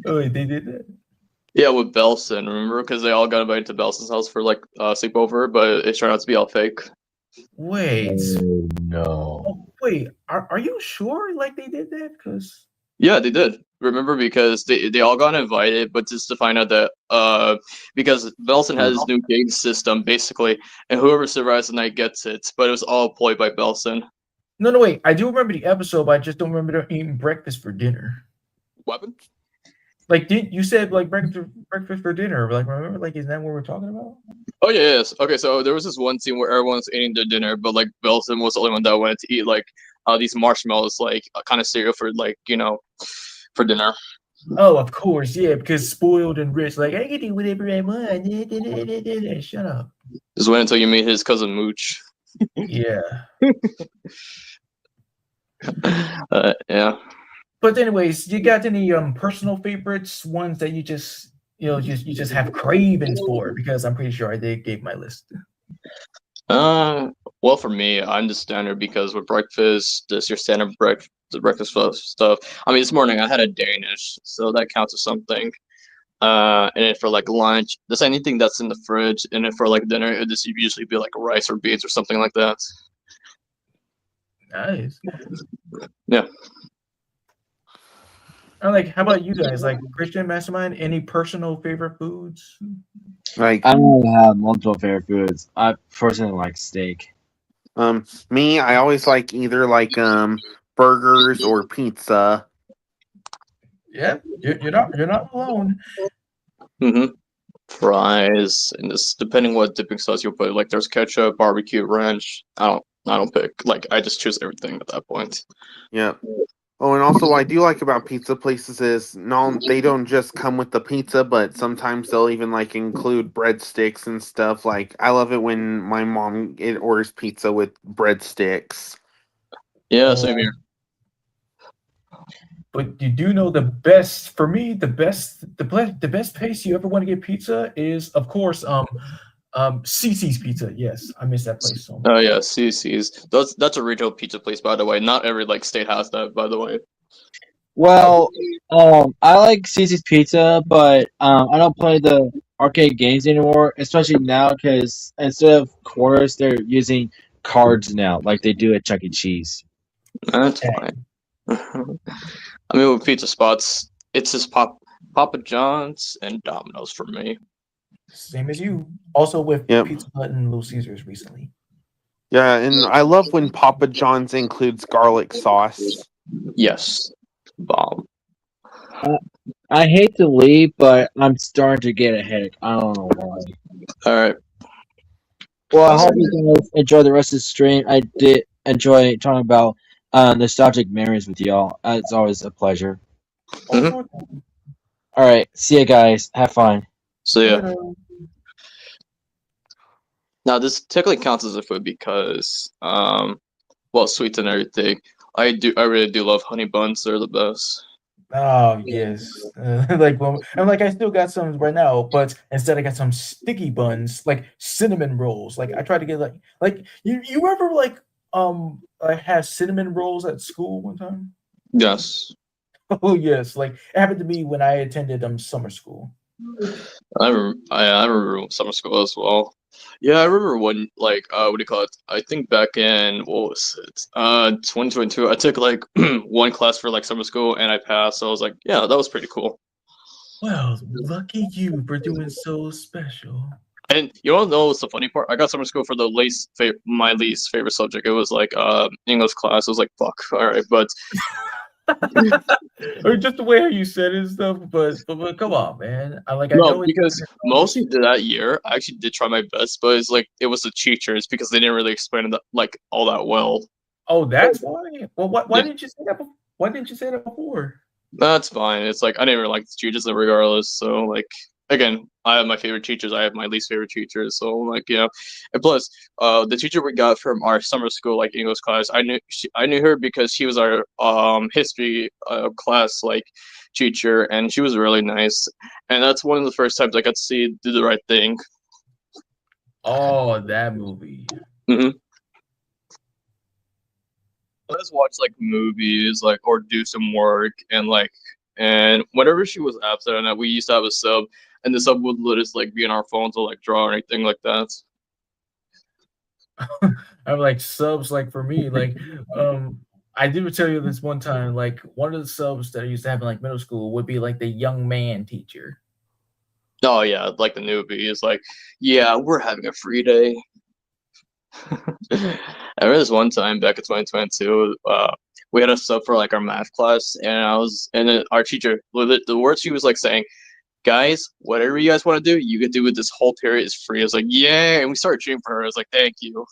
Oh, they did that. Yeah, with Belson, remember? Because they all got invited to Belson's house for like sleepover, but it turned out to be all fake. Wait, no. wait, are you sure? Like they did that? Because Yeah, they did. Remember, because they all got invited, but just to find out that because Belson has this new game system basically, and whoever survives the night gets it. But it was all played by Belson. no, wait. I do remember the episode, but I just don't remember them eating breakfast for dinner. Weapon? Like, did you said like breakfast for dinner? Like, remember? Like, is that what we're talking about? Oh yeah, yes. Okay, so there was this one scene where everyone's eating their dinner, but like Belson was the only one that wanted to eat like these marshmallows, like kind of cereal for like for dinner. Oh, of course, yeah, because spoiled and rich. Like, I can do whatever I want. Shut up. Just wait until you meet his cousin Mooch. Yeah. Yeah. But anyways, you got any personal favorites, ones that you just you just have cravings for? Because I'm pretty sure I did gave my list. Well, for me, I'm the standard because with breakfast, just your standard breakfast stuff. I mean, this morning I had a Danish, so that counts as something. And then for like lunch, just anything that's in the fridge, and then for like dinner, it just usually be like rice or beans or something like that. Nice. Yeah. I'm like, how about you guys? Like Christian Mastermind, any personal favorite foods? Like I don't have multiple favorite foods. I personally like steak. me, I always like either like burgers or pizza. Yeah, you're not alone. Mm-hmm. Fries and this depending what dipping sauce you put. Like there's ketchup, barbecue, ranch. I don't pick. Like I just choose everything at that point. Yeah. Oh, and also what I do like about pizza places is no, they don't just come with the pizza, but sometimes they'll even like include breadsticks and stuff. Like I love it when my mom orders pizza with breadsticks. Yeah, Oh, same here. but you do know the best for me, the best place you ever want to get pizza is, of course, CC's Pizza. Yes, I miss that place so much. Oh yeah, CC's. That's a regional pizza place, by the way. Not every like state has that, by the way. Well, I like Cece's Pizza, but I don't play the arcade games anymore, especially now because instead of quarters, they're using cards now, like they do at Chuck E. Cheese. That's fine. I mean, with pizza spots, it's just Papa John's and Domino's for me. Same as you. Also with Yep. Pizza Hut and Little Caesars recently. Yeah, and I love when Papa John's includes garlic sauce. Yes, bomb. I hate to leave, but I'm starting to get a headache. I don't know why. All right. Well, I hope you guys enjoy the rest of the stream. I did enjoy talking about nostalgic memories with y'all. It's always a pleasure. Mhm. Oh, All right, see you guys. Have fun. So yeah. later. Now this technically counts as a food because well, sweets and everything. I really do love honey buns. They're the best. Oh yes, like well, I'm like I still got some right now, but instead I got some sticky buns, like cinnamon rolls. Like I tried to get like you ever like have cinnamon rolls at school one time? Yes. Oh yes, like it happened to me when I attended summer school. I remember summer school as well. Yeah, I remember when like what do you call it? I think back in what was it? 2022. I took like one class for like summer school and I passed. So I was like, yeah, that was pretty cool. Well, lucky you for doing so special. And you all know what's the funny part? I got summer school for the my least favorite subject. It was like English class. I was like, fuck, all right, but Or just the way how you said it and stuff, but come on, man. I like I no, know it's because mostly that year I actually did try my best, but it's like it was the teachers because they didn't really explain it like all that well. oh, that's why. Well, why Yeah. didn't you say that? Why didn't you say that before? That's fine. It's like I didn't really like the teachers regardless. So like again, I have my favorite teachers. I have my least favorite teachers. So like and plus, the teacher we got from our summer school like English class, I knew her because she was our history class like teacher, and she was really nice. And that's one of the first times I got to see Do the Right Thing. Oh, that movie. Mm-hmm. Let's watch like movies, like or do some work, and whenever she was absent, and we used to have a sub, and the sub would let us like be on our phones or like draw or anything like that. I'm like subs like for me I did tell you this one time like one of the subs that I used to have in like middle school would be like the young man teacher. Oh yeah, like the newbie is like, yeah, we're having a free day. I remember this one time back in 2022, we had a sub for like our math class, and then our teacher, the words she was like saying, guys, whatever you guys want to do, you can do it. This whole period is free. I was like, yeah, and we started cheering for her. I was like, thank you.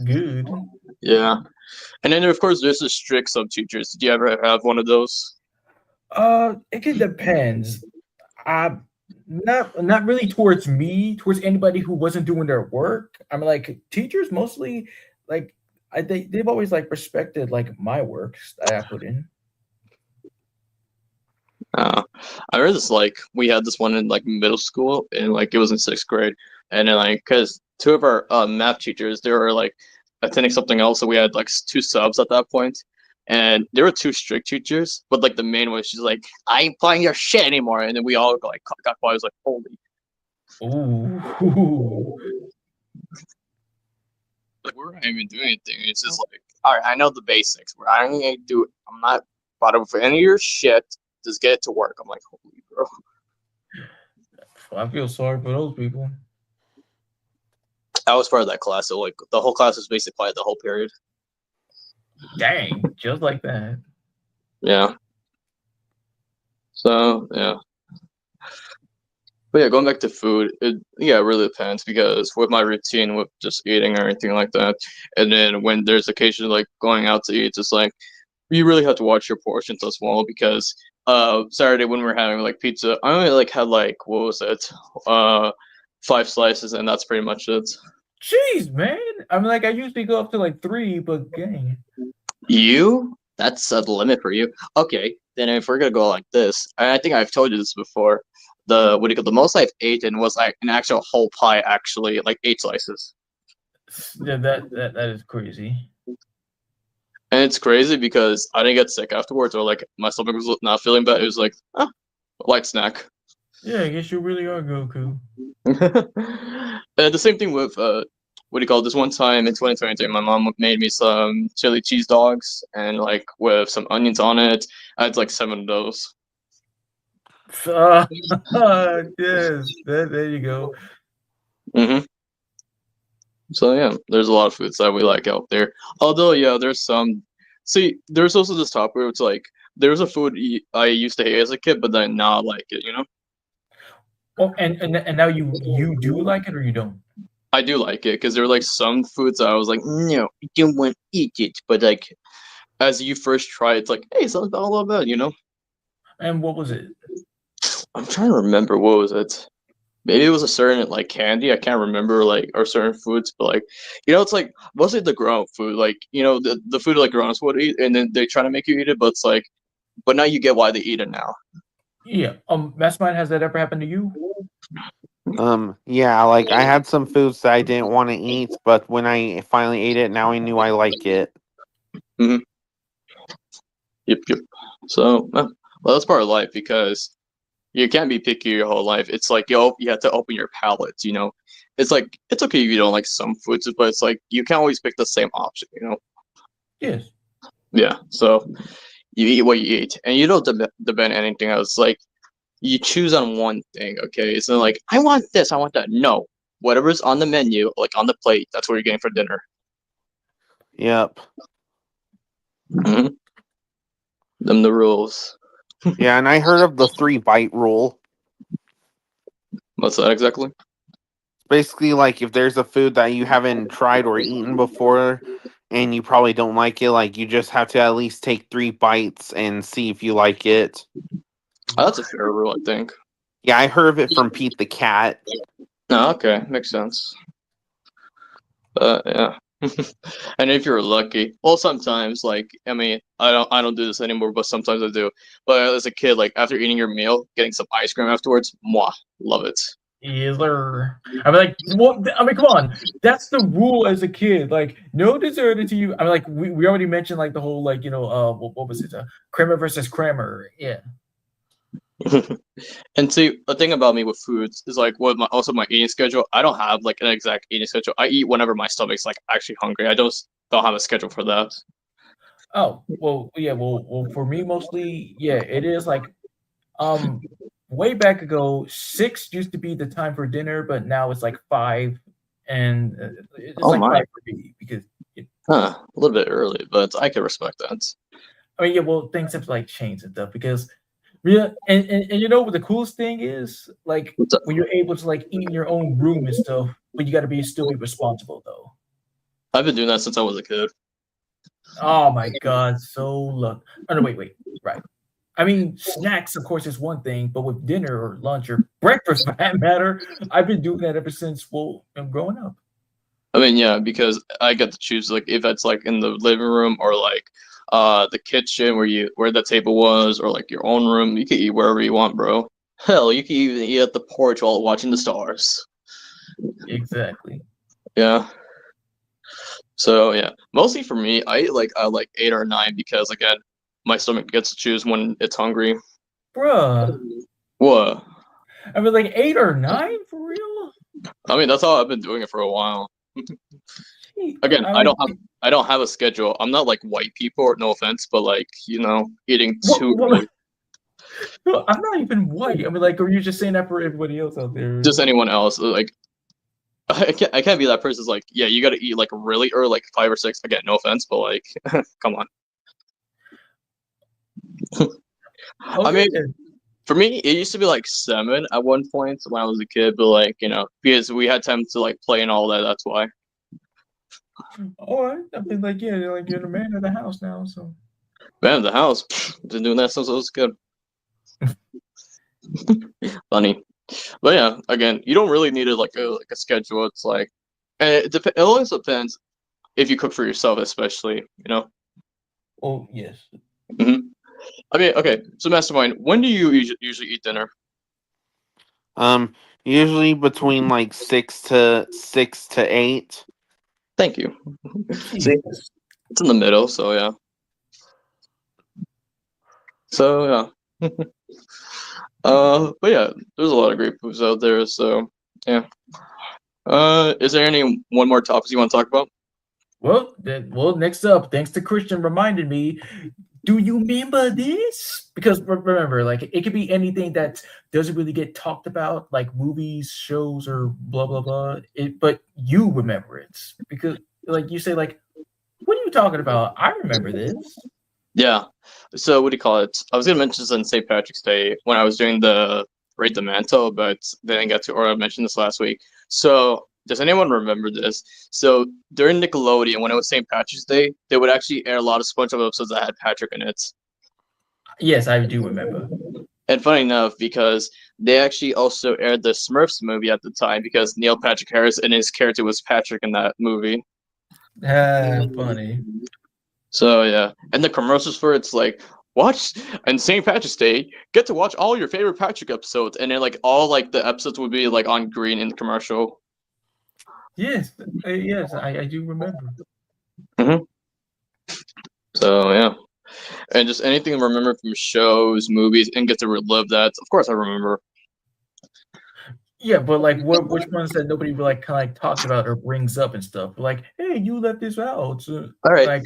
Good. Yeah, and then of course there's the strict sub teachers. Did you ever have one of those? It can depends. Not really towards me, towards anybody who wasn't doing their work. I'm like teachers mostly like they've always like respected like my works that I put in. I remember this like we had this one in like middle school, and like it was in sixth grade, and then like because two of our math teachers they were like attending something else, so we had like two subs at that point, and there were two strict teachers, but like the main one, she's like, I ain't playing your shit anymore, and then we all like got quiet. I was like, holy, Ooh. like we're not even doing anything. It's just like, all right, I know the basics. I ain't gonna do it. I'm not bothered with any of your shit. Just get it to work. I'm like, holy bro. I feel sorry for those people. I was part of that class, so like the whole class was basically quiet the whole period. Dang, just like that. Yeah. So yeah. But yeah, going back to food, it really depends because with my routine with just eating or anything like that, and then when there's occasion like going out to eat, it's like you really have to watch your portions as well because Saturday when we're having like pizza, I only like had like what was it? 5 slices and that's pretty much it. Jeez, man. I mean, like I usually go up to like 3, but dang. You? That's the limit for you. Okay, then if we're gonna go like this, I think I've told you this before. The what do you call the most I've eaten was like an actual whole pie, actually, like 8 slices. Yeah, that is crazy. And it's crazy because I didn't get sick afterwards, or like my stomach was not feeling bad. It was like, ah, light snack. Yeah, I guess you really are Goku. And the same thing with what do you call it? This one time in 2023, my mom made me some chili cheese dogs and like with some onions on it. I had like 7 of those. Yes, there you go. hmm So yeah, there's a lot of foods that we like out there. Although yeah, there's some. See, there's also this topic where it's like there's a food I used to hate as a kid, but then now I like it. You know, Oh, and now you do like it or you don't? I do like it because there are like some foods that I was like, no, I don't want to eat it. But like as you first try, it's like, hey, something's not all bad. You know, And what was it? I'm trying to remember what was it. Maybe it was a certain like candy. I can't remember like or certain foods, but like it's like mostly the grown food. Like the food like grown-ups would eat, and then they try to make you eat it, but it's like, but now you get why they eat it now. Yeah. Mastermind, has that ever happened to you? Yeah, like I had some foods that I didn't want to eat, but when I finally ate it, now I knew I like it. Yep, yep. So well, that's part of life because you can't be picky your whole life. It's like you have to open your palates. It's like it's okay if you don't like some foods, but it's like you can't always pick the same option. Yes. Yeah. So you eat what you eat, and you don't depend on anything else. Like you choose on one thing. Okay, it's not like I want this, I want that. No, whatever's on the menu, like on the plate, that's what you're getting for dinner. Yep. hmm Them the rules. Yeah, and I heard of the 3-bite rule. What's that exactly? Basically, like if there's a food that you haven't tried or eaten before and you probably don't like it, like you just have to at least take 3 bites and see if you like it. Oh, that's a fair rule, I think. Yeah, I heard of it from Pete the Cat. Oh, okay, makes sense. Yeah. And if you're lucky, well, sometimes, like, I mean, I don't do this anymore, but sometimes I do. But as a kid, like, after eating your meal, getting some ice cream afterwards, mwah, love it. Yes, sir. I mean, like, well, I mean, come on. That's the rule as a kid. Like, no dessert until you. I mean, like, we already mentioned like the whole like what was it? Kramer versus Kramer. Yeah. And see, the thing about me with foods is like with my eating schedule. I don't have like an exact eating schedule. I eat whenever my stomach's like actually hungry. I don't have a schedule for that. Oh well, yeah. Well, for me mostly, yeah. It is like um way back ago, 6 used to be the time for dinner, but now it's like 5, and it's Oh like my, 5 for me because huh? A little bit early, but I can respect that. I mean, yeah. Well, things have like changed and stuff because yeah, and you know what the coolest thing is? Like What's up? when you're able to like eat in your own room and stuff, but you got to still be responsible though. I've been doing that since I was a kid. Oh my god, so luck. Oh no, wait, right. I mean, snacks, of course, is one thing, but with dinner or lunch or breakfast, for that matter, I've been doing that ever since I'm growing up. I mean, yeah, because I get to choose like if it's like in the living room or like the kitchen where the table was or like your own room. You can eat wherever you want, bro. Hell, you can even eat at the porch while watching the stars. Exactly, Yeah. So yeah, mostly for me, I like 8 or 9 because again, my stomach gets to choose when it's hungry. bruh. What? I mean, like 8 or 9 for real. I mean, that's how I've been doing it for a while. Gee, Again, I I don't have a schedule. I'm not like white people, or no offense, but like eating too well, early. I'm not even white. I mean, like, are you just saying that for everybody else out there? Just anyone else. Like I can't be that person's like, yeah, you got to eat like really early, like 5 or 6. Again, no offense, but like, come on. I Okay, mean, then. For me, it used to be like 7 at one point when I was a kid, but like because we had time to like play and all that. That's why. All right. I mean, like, yeah, you're the man of the house now, so. Man, the house been doing that since I was a kid. Funny, but yeah, again, you don't really need a schedule. It's like, and it always depends if you cook for yourself, especially. Oh yes. hmm I mean, okay, so Mastermind, when do you usually eat dinner? Usually between like 6 to 8. Thank you. See, Jesus. it's in the middle, so yeah. So yeah. But yeah, there's a lot of great foods out there. So yeah. Is there one more topics you want to talk about? Well, next up, thanks to Christian reminded me. Do you remember this? Because remember, like it could be anything that doesn't really get talked about, like movies, shows, or blah blah blah. But you remember it because, like, you say, like, "What are you talking about? I remember this." Yeah. So what do you call it? I was gonna mention this on St. Patrick's Day when I was doing the Raid the Mantle, but they didn't get to, or I mentioned this last week. So does anyone remember this? So during Nickelodeon, when it was St. Patrick's Day, they would actually air a lot of SpongeBob episodes that had Patrick in it. Yes, I do remember. And funny enough, because they actually also aired the Smurfs movie at the time, because Neil Patrick Harris and his character was Patrick in that movie. Funny. So yeah, and the commercials for it's like, watch and St. Patrick's Day, get to watch all your favorite Patrick episodes, and then like all like the episodes would be like on green in the commercial. Yes, yes, I do remember. So yeah, and just anything I remember from shows, movies, and get to relive that. Of course, I remember. Yeah, but like, which ones that nobody like kind of talks about or brings up and stuff? Like, hey, you left this out. All right.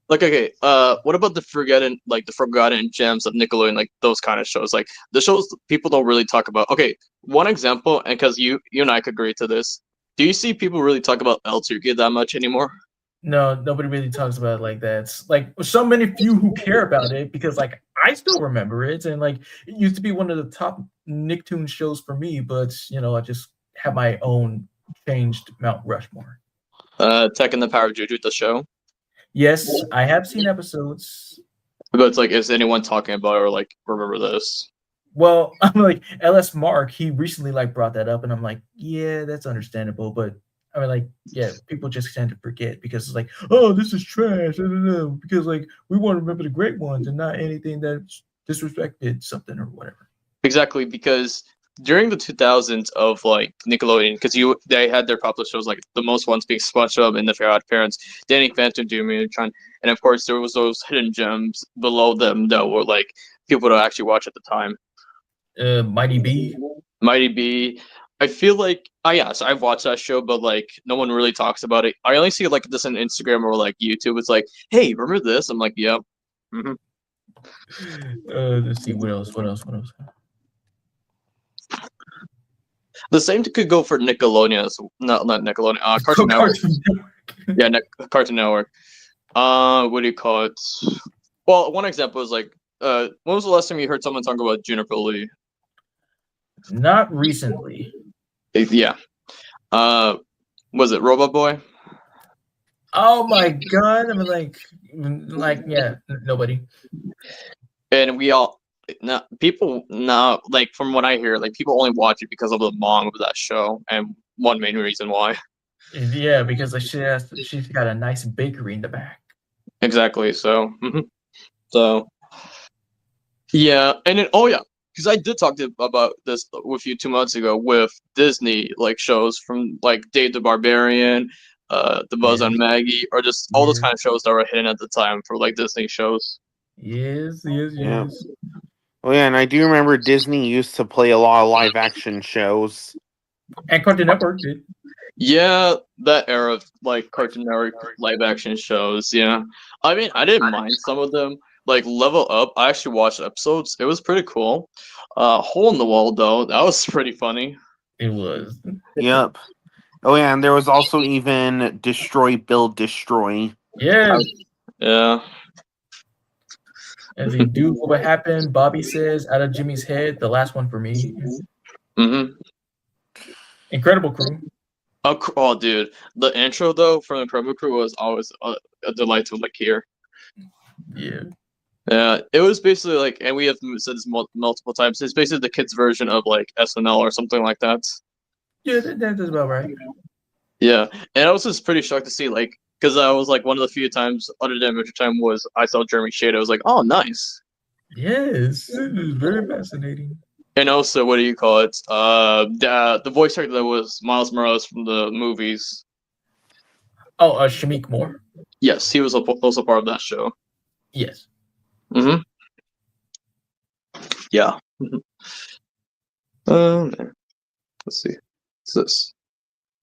Like, okay. What about the forgotten gems of Nickelodeon, like those kind of shows, like the shows people don't really talk about? Okay, one example, and because you and I could agree to this. Do you see people really talk about El Turkey that much anymore? No, nobody really talks about it like that. It's like so many few who care about it because like I still remember it and like it used to be one of the top Nicktoons shows for me, but I just have my own changed Mount Rushmore. Tech and the Power of Juju, the show. Yes, I have seen episodes. But it's like, is anyone talking about it or like remember this? Well, I'm like LS Mark, he recently like brought that up and I'm like, yeah, that's understandable, but I mean, like, yeah, people just tend to forget because it's like, oh, this is trash. Because like we want to remember the great ones and not anything that's disrespected something or whatever. Exactly, because during the 2000s of like Nickelodeon, because they had their popular shows, like the most ones being SpongeBob and the Fair Odd Parents, Danny Phantom, Jimmy Neutron, and of course there was those hidden gems below them that were like people to actually watch at the time. Mighty B. Mighty B. I feel like yes, I've watched that show, but like no one really talks about it. I only see like this on Instagram or like YouTube. It's like, hey, remember this? I'm like, yep. Let's see what else. The same could go for Nickelodeon, not Nickelodeon. Cartoon Network. Yeah, Cartoon Network. What do you call it? Well, one example is like, when was the last time you heard someone talk about Juniper Lee? Not recently. Yeah. Was it Robot Boy? Oh my god! I mean, like, yeah, nobody. And people now, like from what I hear, like people only watch it because of the mom of that show, and one main reason why. Yeah, because like she's got a nice bakery in the back. Exactly. So, so yeah, and then because I did talk about this with you 2 months ago with Disney like shows from like Dave the Barbarian, the Buzz on Maggie, or just all those kind of shows that were hidden at the time for like Disney shows. Yes. Oh yeah, and I do remember Disney used to play a lot of live action shows. And Cartoon Network did. Yeah, that era of like Cartoon Network live action shows. Yeah, I mean, I didn't mind some of them. Like Level Up, I actually watched episodes. It was pretty cool. Hole in the Wall, though, that was pretty funny. It was. Yep. Oh yeah, and there was also even Destroy, Build, Destroy. Yeah. Yeah. As they do what happened, Bobby says out of Jimmy's head, the last one for me. Mm-hmm. Incredible crew. Oh, dude, the intro though from the Promo Crew was always a delight to like hear. Yeah. Yeah, it was basically like, and we have said this multiple times. It's basically the kids' version of like SNL or something like that. Yeah, that's about right. Yeah, and I was just pretty shocked to see like, because I was like one of the few times other than Adventure Time was I saw Jeremy Shade. I was like, oh, nice. Yes, it is very fascinating. And also, what do you call it? The voice actor that was Miles Morales from the movies. Oh, Shamik Moore. Yes, he was also part of that show. Yes. Mm-hmm. Yeah. Let's see. What's this?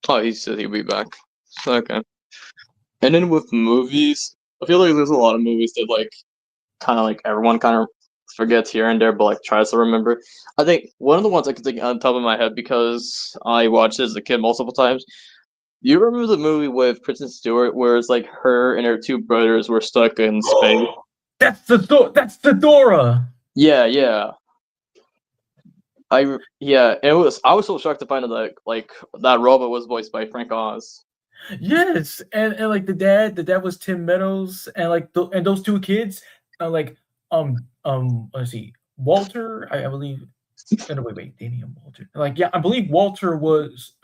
Oh, he said he'll be back. Okay. And then with movies, I feel like there's a lot of movies that like kind of like everyone kind of forgets here and there, but like tries to remember. I think one of the ones I can think on top of my head because I watched it as a kid multiple times. You remember the movie with Kristen Stewart where it's like her and her two brothers were stuck in space? That's the Dora. Yeah, yeah. It was. I was so shocked to find out that like that robot was voiced by Frank Oz. Yes, and like the dad was Tim Meadows, and like and those two kids, let's see, Walter, I believe. No, wait, Danny and Walter. Like, yeah, I believe Walter was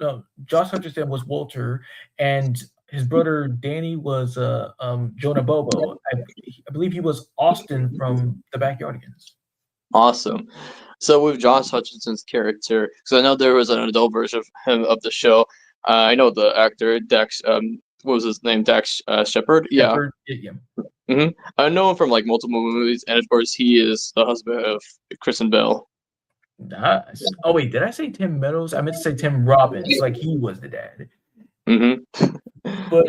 Josh Hutcherson was Walter, and his brother Danny was Jonah Bobo. I believe he was Austin from the Backyardigans. Awesome. So with Josh Hutcherson's character, because I know there was an adult version of him of the show. I know the actor Dax. What was his name? Dax Shepard. Yeah. Shepard, yeah. I know him from like multiple movies, and of course he is the husband of Kristen Bell. Nice. Oh wait, did I say Tim Meadows? I meant to say Tim Robbins. Like he was the dad. But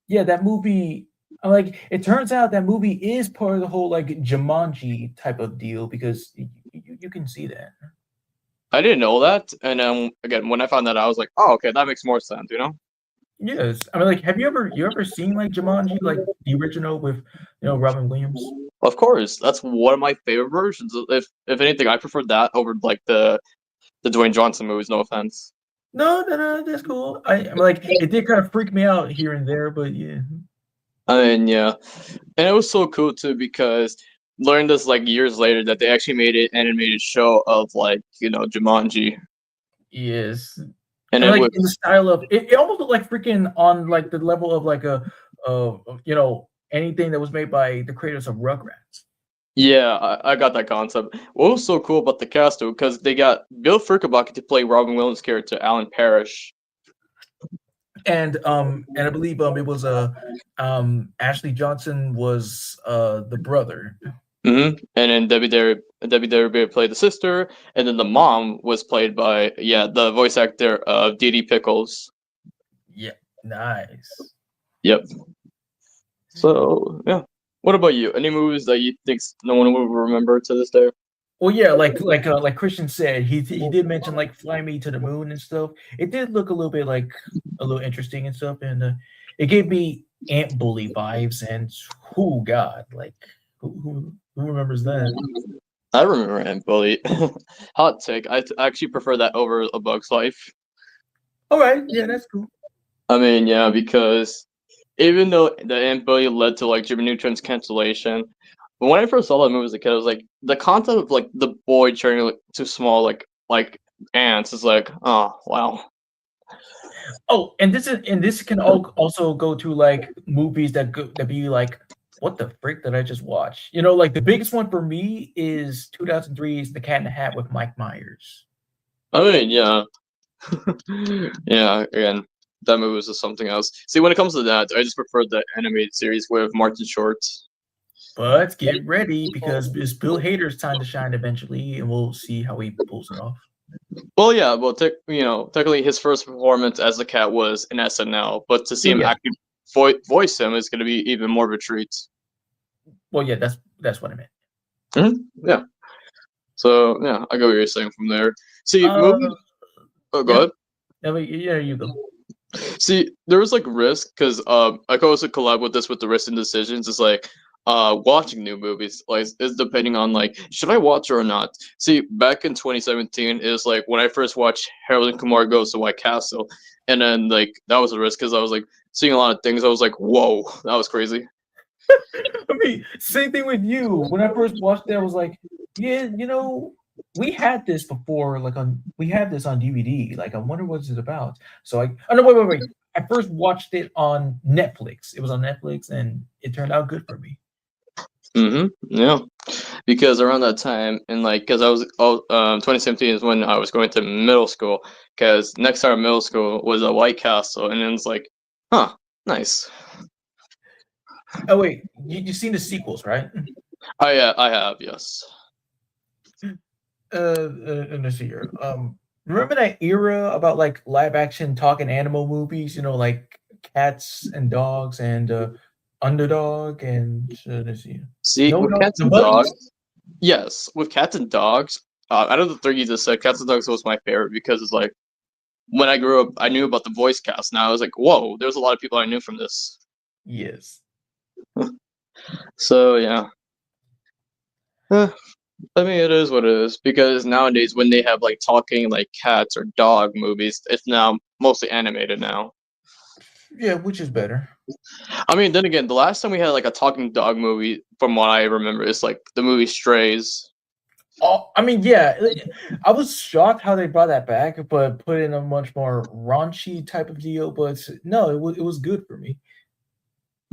yeah, that movie. Like it turns out that movie is part of the whole like Jumanji type of deal because you can see that. I didn't know that, and again, when I found that, I was like, "Oh, okay, that makes more sense," you know? Yes, I mean, like, have you ever seen like Jumanji, like the original with Robin Williams? Of course, that's one of my favorite versions. If anything, I prefer that over like the Dwayne Johnson movies. No offense. No, that's cool. I mean, like, it did kind of freak me out here and there, but yeah. I mean, yeah, and it was so cool too because learned this like years later that they actually made an animated show of like Jumanji. Yes. And like in the style of it almost looked like freaking on like the level of like a anything that was made by the creators of Rugrats. Yeah, I got that concept. What was so cool about the cast though, because they got Bill Furkenbach to play Robin Williams' character, Alan Parrish. And I believe it was Ashley Johnson was the brother. And then Debbie Derry played the sister, and then the mom was played by the voice actor of Dee Dee Pickles. Yeah, nice. Yep. So yeah, what about you? Any movies that you think no one will remember to this day? Well, yeah, like Christian said, he did mention like Fly Me to the Moon and stuff. It did look a little bit like a little interesting and stuff, and it gave me Ant Bully vibes. And oh god, like who remembers that? I remember Ant Bully. Hot take. I actually prefer that over A Bug's Life. All right, yeah, that's cool. I mean, yeah, because even though the Ant Bully led to like Jimmy Neutron's cancellation, but when I first saw that movie as a kid, I was like, the concept of like the boy turning to small like ants is like, oh wow. Oh, and this can also go to like movies that be like, what the frick did I just watch? Like the biggest one for me is 2003's The Cat in the Hat with Mike Myers. I mean, yeah. Yeah, again, that movie was just something else. See, when it comes to that, I just prefer the animated series with Martin Short. But get ready because it's Bill Hader's time to shine eventually, and we'll see how he pulls it off. Well, yeah, technically his first performance as the cat was in SNL, but to see him actually voice him is going to be even more of a treat. Well, yeah, that's what I meant. Mm-hmm. Yeah. So yeah, I get what you're saying from there. See, movies. Oh, go ahead. Yeah, you go. See, there was like Risk because I could also collab with this with the Risk and Decisions. It's like watching new movies. Like it's depending on like should I watch it or not. See, back in 2017 is like when I first watched Harold and Kumar Goes to White Castle, and then like that was a risk because I was like seeing a lot of things. I was like, whoa, that was crazy. I mean, same thing with you. When I first watched it, I was like, yeah, we had this before, we had this on DVD. Like, I wonder what it's about. So oh no, wait. I first watched it on Netflix. It was on Netflix, and it turned out good for me. Yeah, because around that time and like because I was 2017 is when I was going to middle school. Because next to our middle school was a White Castle, and then it's like, huh, nice. Oh wait, you've seen the sequels, right? I have, yes. Let's see here. Remember that era about like live action talking animal movies? Like Cats and Dogs and Underdog and let's see. See, No, with no, cats the and Buddies? dogs, yes, with cats and dogs, out of the three you just said, cats and dogs was my favorite because it's like when I grew up, I knew about the voice cast. Now I was like, whoa, there's a lot of people I knew from this. Yes. So yeah, Eh, I mean it is what it is because nowadays when they have like talking like cats or dog movies, it's now mostly animated now. Yeah, which is better. I mean, then again, the last time we had like a talking dog movie, from what I remember, is like the movie Strays. Oh, I mean, yeah, I was shocked how they brought that back, but put in a much more raunchy type of deal. But no, it was good for me.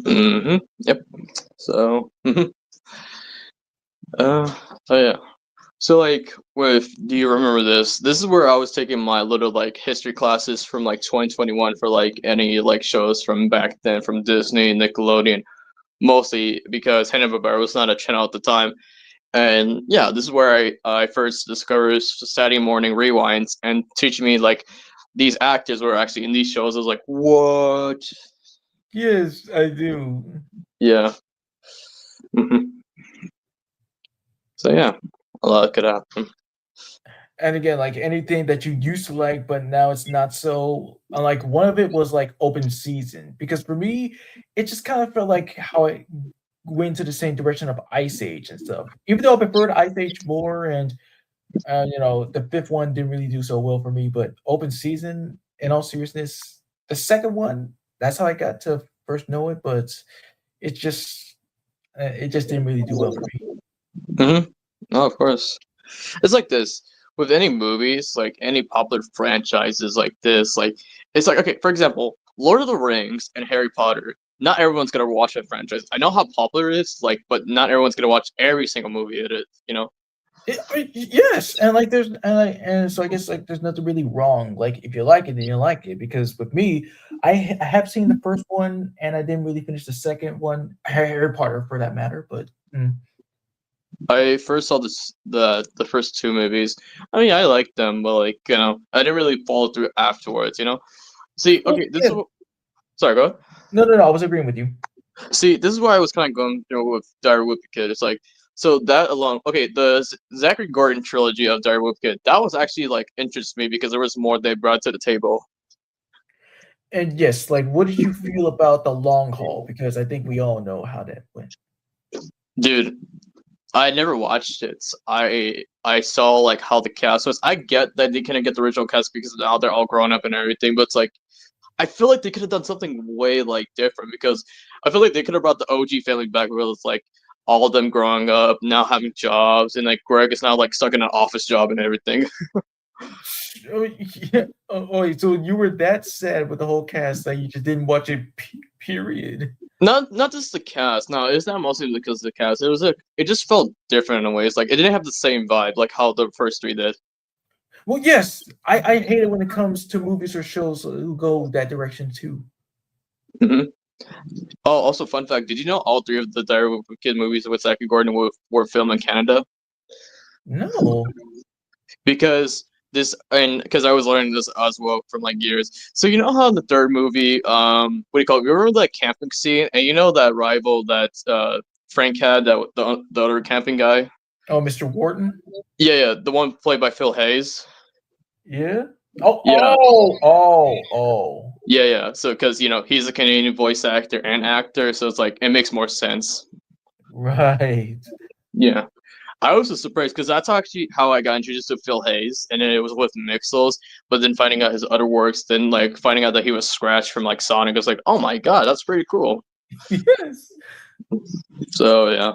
Yep. So. Uh, oh yeah. So like do you remember this? This is where I was taking my little like history classes from like 2021 for like any like shows from back then from Disney, Nickelodeon, mostly because Hanna-Barbera was not a channel at the time. And yeah, this is where I first discovered Saturday Morning Rewinds and teaching me like these actors were actually in these shows. I was like, what? Yes, I do. Yeah. hmm So yeah, a lot could happen. And again, like anything that you used to like, but now it's not so. Like one of it was like open season because for me, it just kind of felt like how it went to the same direction of Ice Age and stuff. Even though I preferred Ice Age more, and the fifth one didn't really do so well for me. But open season, in all seriousness, the second one, that's how I got to first know it. But it just didn't really do well for me. No, of course. It's like this with any movies, like any popular franchises like this. Like it's like okay, for example, Lord of the Rings and Harry Potter. Not everyone's gonna watch that franchise. I know how popular it is, like, but not everyone's gonna watch every single movie it is. You know. Yes, and like and so I guess like there's nothing really wrong. Like if you like it, then you like it. Because with me, I have seen the first one and I didn't really finish the second one, Harry Potter for that matter. But I first saw the first two movies. I mean, I liked them, but like I didn't really follow through afterwards. See, well, okay, yeah. Sorry, go ahead. No, I was agreeing with you. See, this is why I was kind of going with Diary of a Wimpy Kid. It's like so that alone. Okay, the Zachary Gordon trilogy of Diary of a Wimpy Kid that was actually like interests me because there was more they brought to the table. And yes, like what did you feel about the long haul? Because I think we all know how that went. Dude, I never watched it. I saw like how the cast was. I get that they couldn't get the original cast because now they're all grown up and everything, but it's like I feel like they could have done something way like different because I feel like they could have brought the OG family back where it's like all of them growing up, now having jobs, and like Greg is now like stuck in an office job and everything. Oh, yeah. Wait, so you were that sad with the whole cast that you just didn't watch it, period. Not just the cast. No, it's not mostly because of the cast. It just felt different in ways. Like it didn't have the same vibe like how the first three did. Well, yes, I hate it when it comes to movies or shows who go that direction too. hmm Oh, also fun fact: did you know all three of the Diary of a Kid movies with Zachary Gordon were filmed in Canada? No. Because because I was learning this as well from like years. So you know how in the third movie, what do you call it? You remember that camping scene, and you know that rival that Frank had, that the other camping guy. Oh, Mr. Wharton? Yeah, the one played by Phil Hayes. Yeah. Oh, Yeah. oh. Yeah. So because he's a Canadian voice actor and actor, so it's like it makes more sense. Right. Yeah. I was just surprised because that's actually how I got introduced to Phil Hayes, and then it was with Mixels. But then finding out his other works, then like finding out that he was Scratch from like Sonic, I was like, oh my god, that's pretty cool. Yes. So yeah,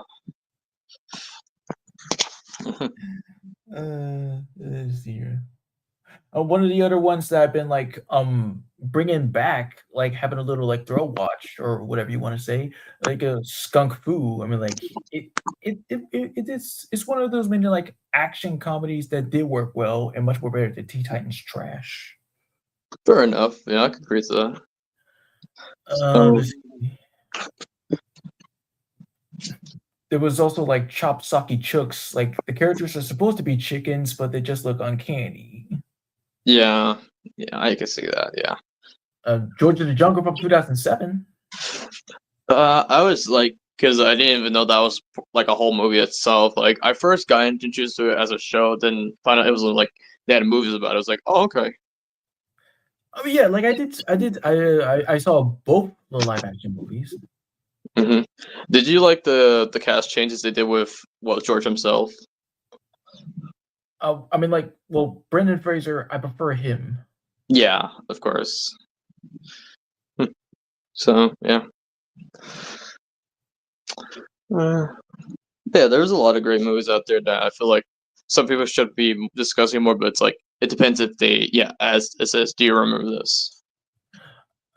Let's see here. One of the other ones that I've been like bringing back, like having a little like throw watch or whatever you want to say, like a Skunk Fu. I mean, like it's one of those many like action comedies that did work well and much more better than Teen Titans trash. fair enough. Yeah, I could agree to that. So, Let's see. There was also like Chop Socky Chooks. Like the characters are supposed to be chickens, but they just look uncanny. yeah, I can see that. Yeah. George of the Jungle from 2007. I was like, because I didn't even know that was like a whole movie itself. Like, I first got introduced to it as a show, then found out it was like they had movies about it. I was like, oh, okay. I mean, yeah, like I saw both the live action movies. hmm Did you like the cast changes they did with George himself? I mean, like, well, Brendan Fraser, I prefer him. Yeah, of course. So yeah. Uh, yeah, there's a lot of great movies out there that I feel like some people should be discussing more, but it's like it depends if they, as it says, do you remember this?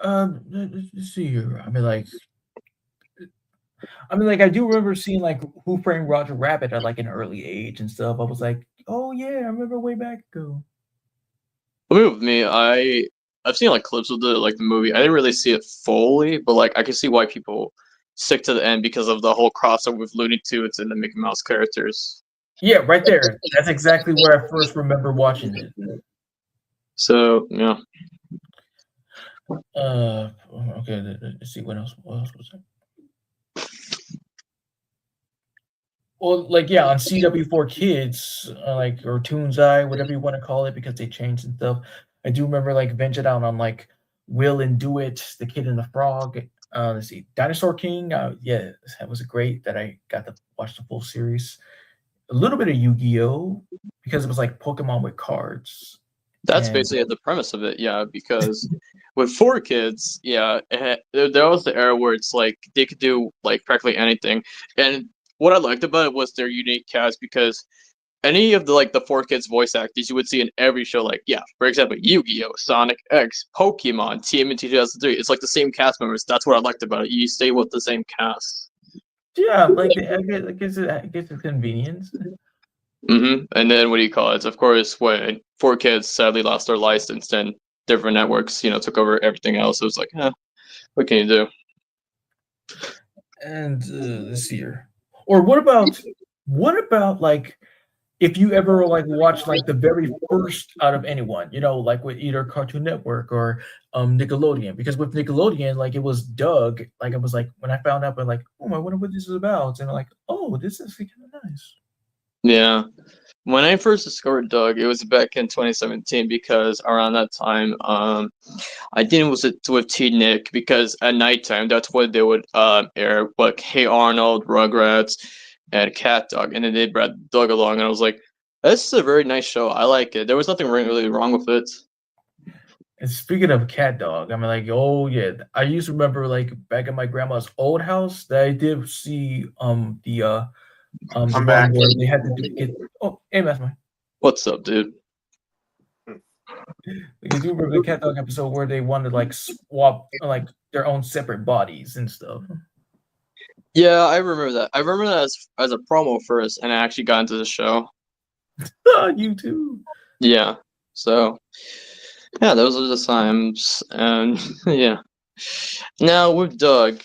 Let's see here. I mean, like, I do remember seeing like Who Framed Roger Rabbit at like an early age and stuff. I was like, oh yeah, I remember way back ago. I mean, with me, I've seen like clips of the movie. I didn't really see it fully, but like I can see why people stick to the end because of the whole crossover with Looney Tunes and the Mickey Mouse characters. Yeah, right there. That's exactly where I first remember watching it. So yeah. Okay. Let's see what else. What else was there? Well, like yeah, on CW4 Kids, like or Toon's Eye, whatever you want to call it, because they changed and stuff. I do remember like ventured out on like Will and Do It, The Kid and the Frog. Let's see, Dinosaur King. Yeah, that was great that I got to watch the full series. A little bit of Yu-Gi-Oh because it was like Pokemon with cards. That's And basically the premise of it, yeah. Because with 4 Kids, there was the era where it's like they could do like practically anything. And what I liked about it was their unique cast because any of the 4 Kids voice actors you would see in every show, like for example, Yu-Gi-Oh, Sonic X, Pokemon, TMNT 2003. It's like the same cast members. That's what I liked about it. You stay with the same cast. yeah, like I guess it's convenience. And then what do you call it? Of course, when 4 Kids sadly lost their license, then different networks, took over everything else. It was like, what can you do? And let's see here. Or what about like if you ever like watch like the very first out of anyone, like with either Cartoon Network or Nickelodeon, because with Nickelodeon, like it was Doug. Like I was like when I found out, I'm like, oh, I wonder what this is about, and I'm like, oh, this is kind of nice. Yeah. When I first discovered Doug, it was back in 2017 because around that time, I didn't listen with Teen Nick because at nighttime that's what they would air, like Hey Arnold, Rugrats, and Cat Dog, and then they brought Doug along, and I was like, this is a very nice show. I like it. There was nothing really wrong with it. And speaking of Cat Dog, I mean, like, oh yeah, I used to remember like back at my grandma's old house that I did see the I'm one back. where they had to get. Oh, hey, Mastermind. What's up, dude? Like, I do remember the Cat Dog episode where they wanted to like swap like their own separate bodies and stuff. Yeah, I remember that. I remember that as a promo first, and I actually got into the show. You too. Yeah. So, yeah, those are the times, and yeah. Now with Doug,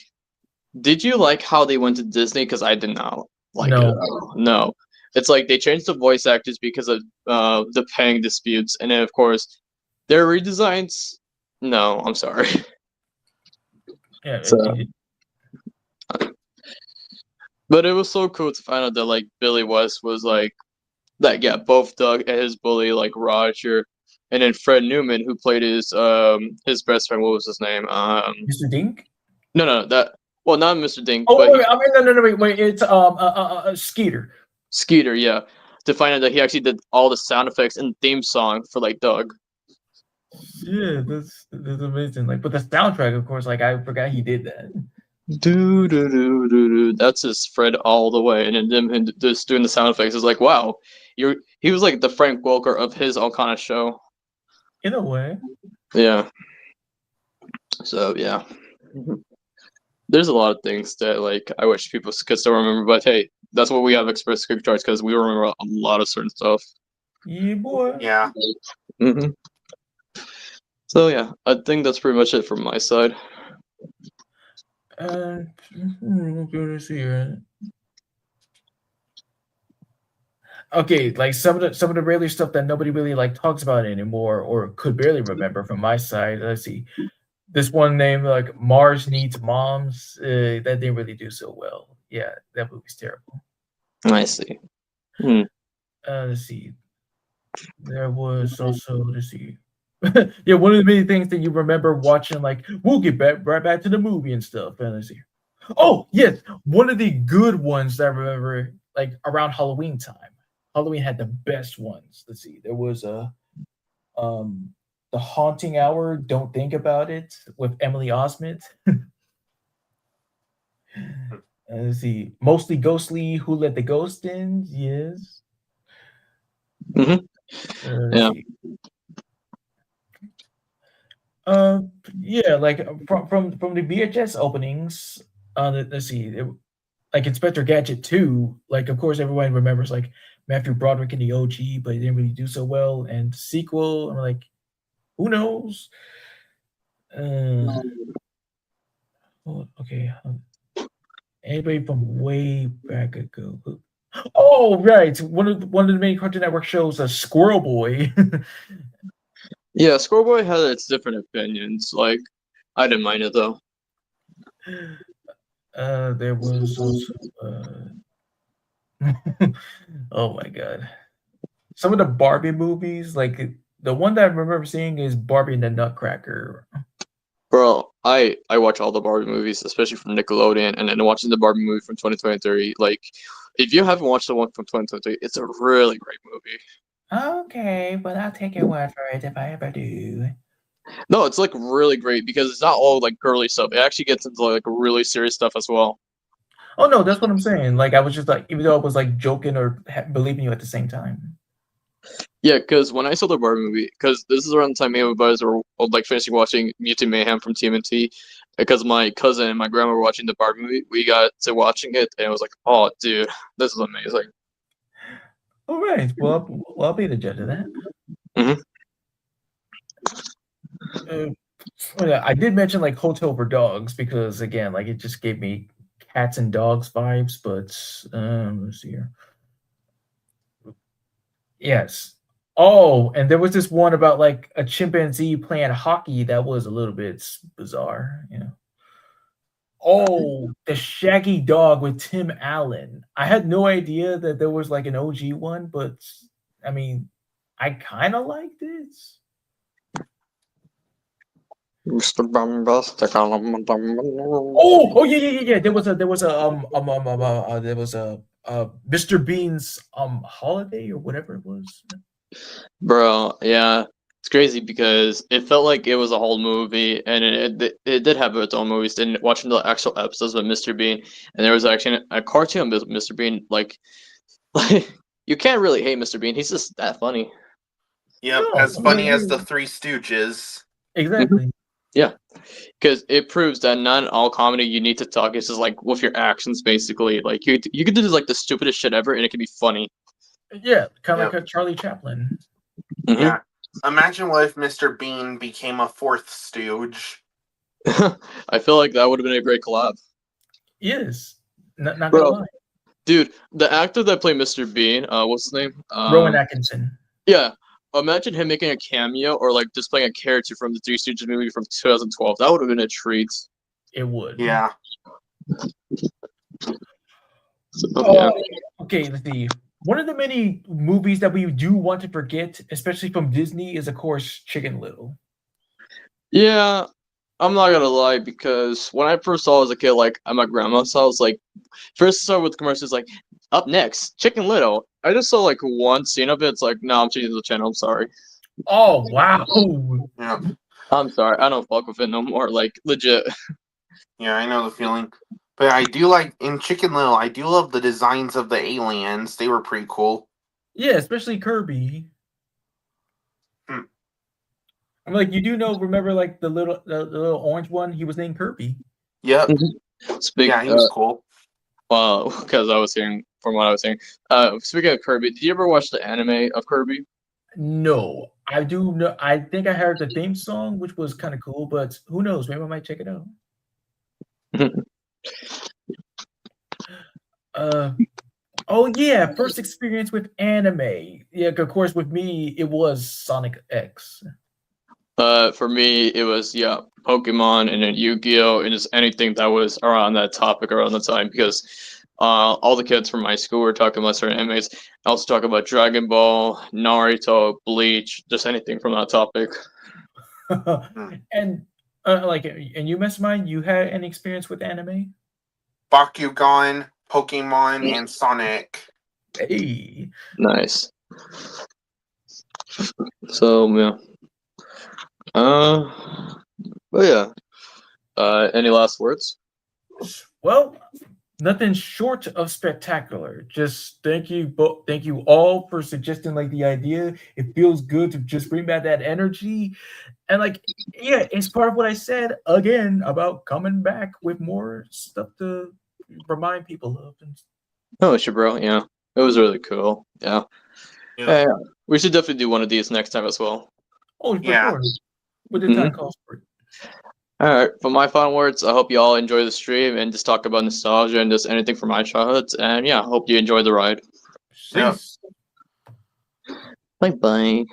did you like how they went to Disney? Because I did not like No. it. No, it's like they changed the voice actors because of the paying disputes, and then of course their redesigns. No, I'm sorry. Yeah. So- But it was so cool to find out that like Billy West was like that. Yeah, both Doug and his bully, like Roger, and then Fred Newman, who played his best friend. What was his name? Mr. Dink. No, that Well, not Mr. Ding, Oh but wait, I mean no, wait. It's Skeeter. Skeeter, yeah. To find out that he actually did all the sound effects and theme song for like Doug. Yeah, that's amazing. Like, but the soundtrack, of course, like I forgot he did that. Do do do do do. That's his Fred all the way, and then him just doing the sound effects is like, wow, he was like the Frank Welker of his own kind of show. In a way. Yeah. So yeah, there's a lot of things that like I wish people could still remember, but hey, that's what we have Express Script Charts because we remember a lot of certain stuff. Yeah, boy. Yeah. hmm So yeah, I think that's pretty much it from my side. Let's see here. Okay, like some of the really stuff that nobody really like talks about anymore or could barely remember from my side. Let's see. This one named like Mars Needs Moms. That didn't really do so well. Yeah, that movie's terrible. I see. Hmm. Let's see. There was also let's see. Yeah, one of the many things that you remember watching, like we'll get back right back to the movie and stuff. And let's see. Oh yes, one of the good ones that I remember, like around Halloween time. Halloween had the best ones. Let's see. There was a The Haunting Hour, Don't Think About It with Emily Osment. Let's see. Mostly Ghostly, Who Let the Ghost In? Yes. Mhm. Let's Yeah. see. Yeah, like from the VHS openings. Let's see. Like Inspector Gadget 2, like of course everyone remembers like Matthew Broderick in the OG, but he didn't really do so well. And the sequel, I'm like, who knows? Okay. Anybody from way back ago? Oh, right. One of the main Cartoon Network shows, Squirrel Boy. Yeah, Scoreboy had its different opinions. Like, I didn't mind it though. There was also, oh my god, some of the Barbie movies. Like the one that I remember seeing is Barbie and the Nutcracker. Bro, I watch all the Barbie movies, especially from Nickelodeon, and then watching the Barbie movie from 2023. Like, if you haven't watched the one from 2023, it's a really great movie. Okay, but I'll take your word for it if I ever do. No, it's like really great because it's not all like girly stuff. It actually gets into like really serious stuff as well. Oh no, that's what I'm saying. Like I was just like, even though I was like joking or believing you at the same time. Yeah, because when I saw the Barbie movie, because this is around the time me and my buddies were like finishing watching Mutant Mayhem from TMNT, because my cousin and my grandma were watching the Barbie movie, we got to watching it and it was like, oh, dude, this is amazing. All right, well, I'll be the judge of that. Mhm. I did mention like Hotel for Dogs because again, like it just gave me cats and dogs vibes. But let's see here. Yes. Oh, and there was this one about like a chimpanzee playing hockey that was a little bit bizarre. You know. Oh, the Shaggy Dog with Tim Allen. I had no idea that there was like an OG one, but I mean, I kind of liked it. Mr. Bombastic. Oh, yeah. There was a Mr. Bean's holiday or whatever it was. Bro, yeah. It's crazy because it felt like it was a whole movie, and it did have its own movies. And watching the actual episodes with Mr. Bean, and there was actually a cartoon with Mr. Bean. Like you can't really hate Mr. Bean. He's just that funny. Yep, No, as I funny mean, as the Three Stooges. Exactly. Yeah, because it proves that not all comedy you need to talk. It's just like with your actions, basically. Like you could do like the stupidest shit ever, and it can be funny. Yeah, kind of Yep. like a Charlie Chaplin. Mhm. Yeah. Imagine what if Mr. Bean became a fourth Stooge. I feel like that would have been a great collab. Yes, not gonna Bro. lie. Dude, the actor that played Mr. Bean, what's his name? Rowan Atkinson. Yeah. Imagine him making a cameo or like just playing a character from the Three Stooges movie from 2012. That would have been a treat. It would. Yeah. So, yeah. Okay, let's see. One of the many movies that we do want to forget, especially from Disney, is of course Chicken Little. Yeah. I'm not gonna lie, because when I first saw it as a kid, like at my grandma's house, like first started with commercials like up next, Chicken Little. I just saw like one scene of it. It's like, no, I'm changing the channel. I'm sorry. Oh wow. Yeah, I'm sorry. I don't fuck with it no more. Like legit. yeah, I know the feeling. But I do like in Chicken Little. I do love the designs of the aliens. They were pretty cool. Yeah, especially Kirby. Hmm. I'm like, you do know, remember like the little orange one? He was named Kirby. Yep. Speak. Yeah, he was cool. Well, because I was hearing from what I was hearing. Speaking of Kirby, did you ever watch the anime of Kirby? No, I do know. I think I heard the theme song, which was kind of cool, but who knows? Maybe I might check it out. Oh yeah, first experience with anime. Yeah, of course, with me it was Sonic X. For me, it was Pokemon and then Yu-Gi-Oh! And just anything that was around that topic around the time because all the kids from my school were talking about certain animes. I also talk about Dragon Ball, Naruto, Bleach, just anything from that topic. And and you, Miss Mine, you had any experience with anime? Bakugan, Pokemon, and Sonic. Hey, Nice. So yeah. But yeah. Any last words? well, nothing short of spectacular. Just thank you, thank you all for suggesting like the idea. It feels good to just bring back that energy, and like yeah, it's part of what I said again about coming back with more stuff to remind people of. And Oh, sure, bro. Yeah, it was really cool. Yeah. Yeah. Yeah. We should definitely do one of these next time as well. oh, for Yeah. sure, with the Mhm. time calls for it. All right. For my final words, I hope you all enjoy the stream and just talk about nostalgia and just anything from my childhood. And yeah, hope you enjoy the ride. Yeah. Cease. Bye bye.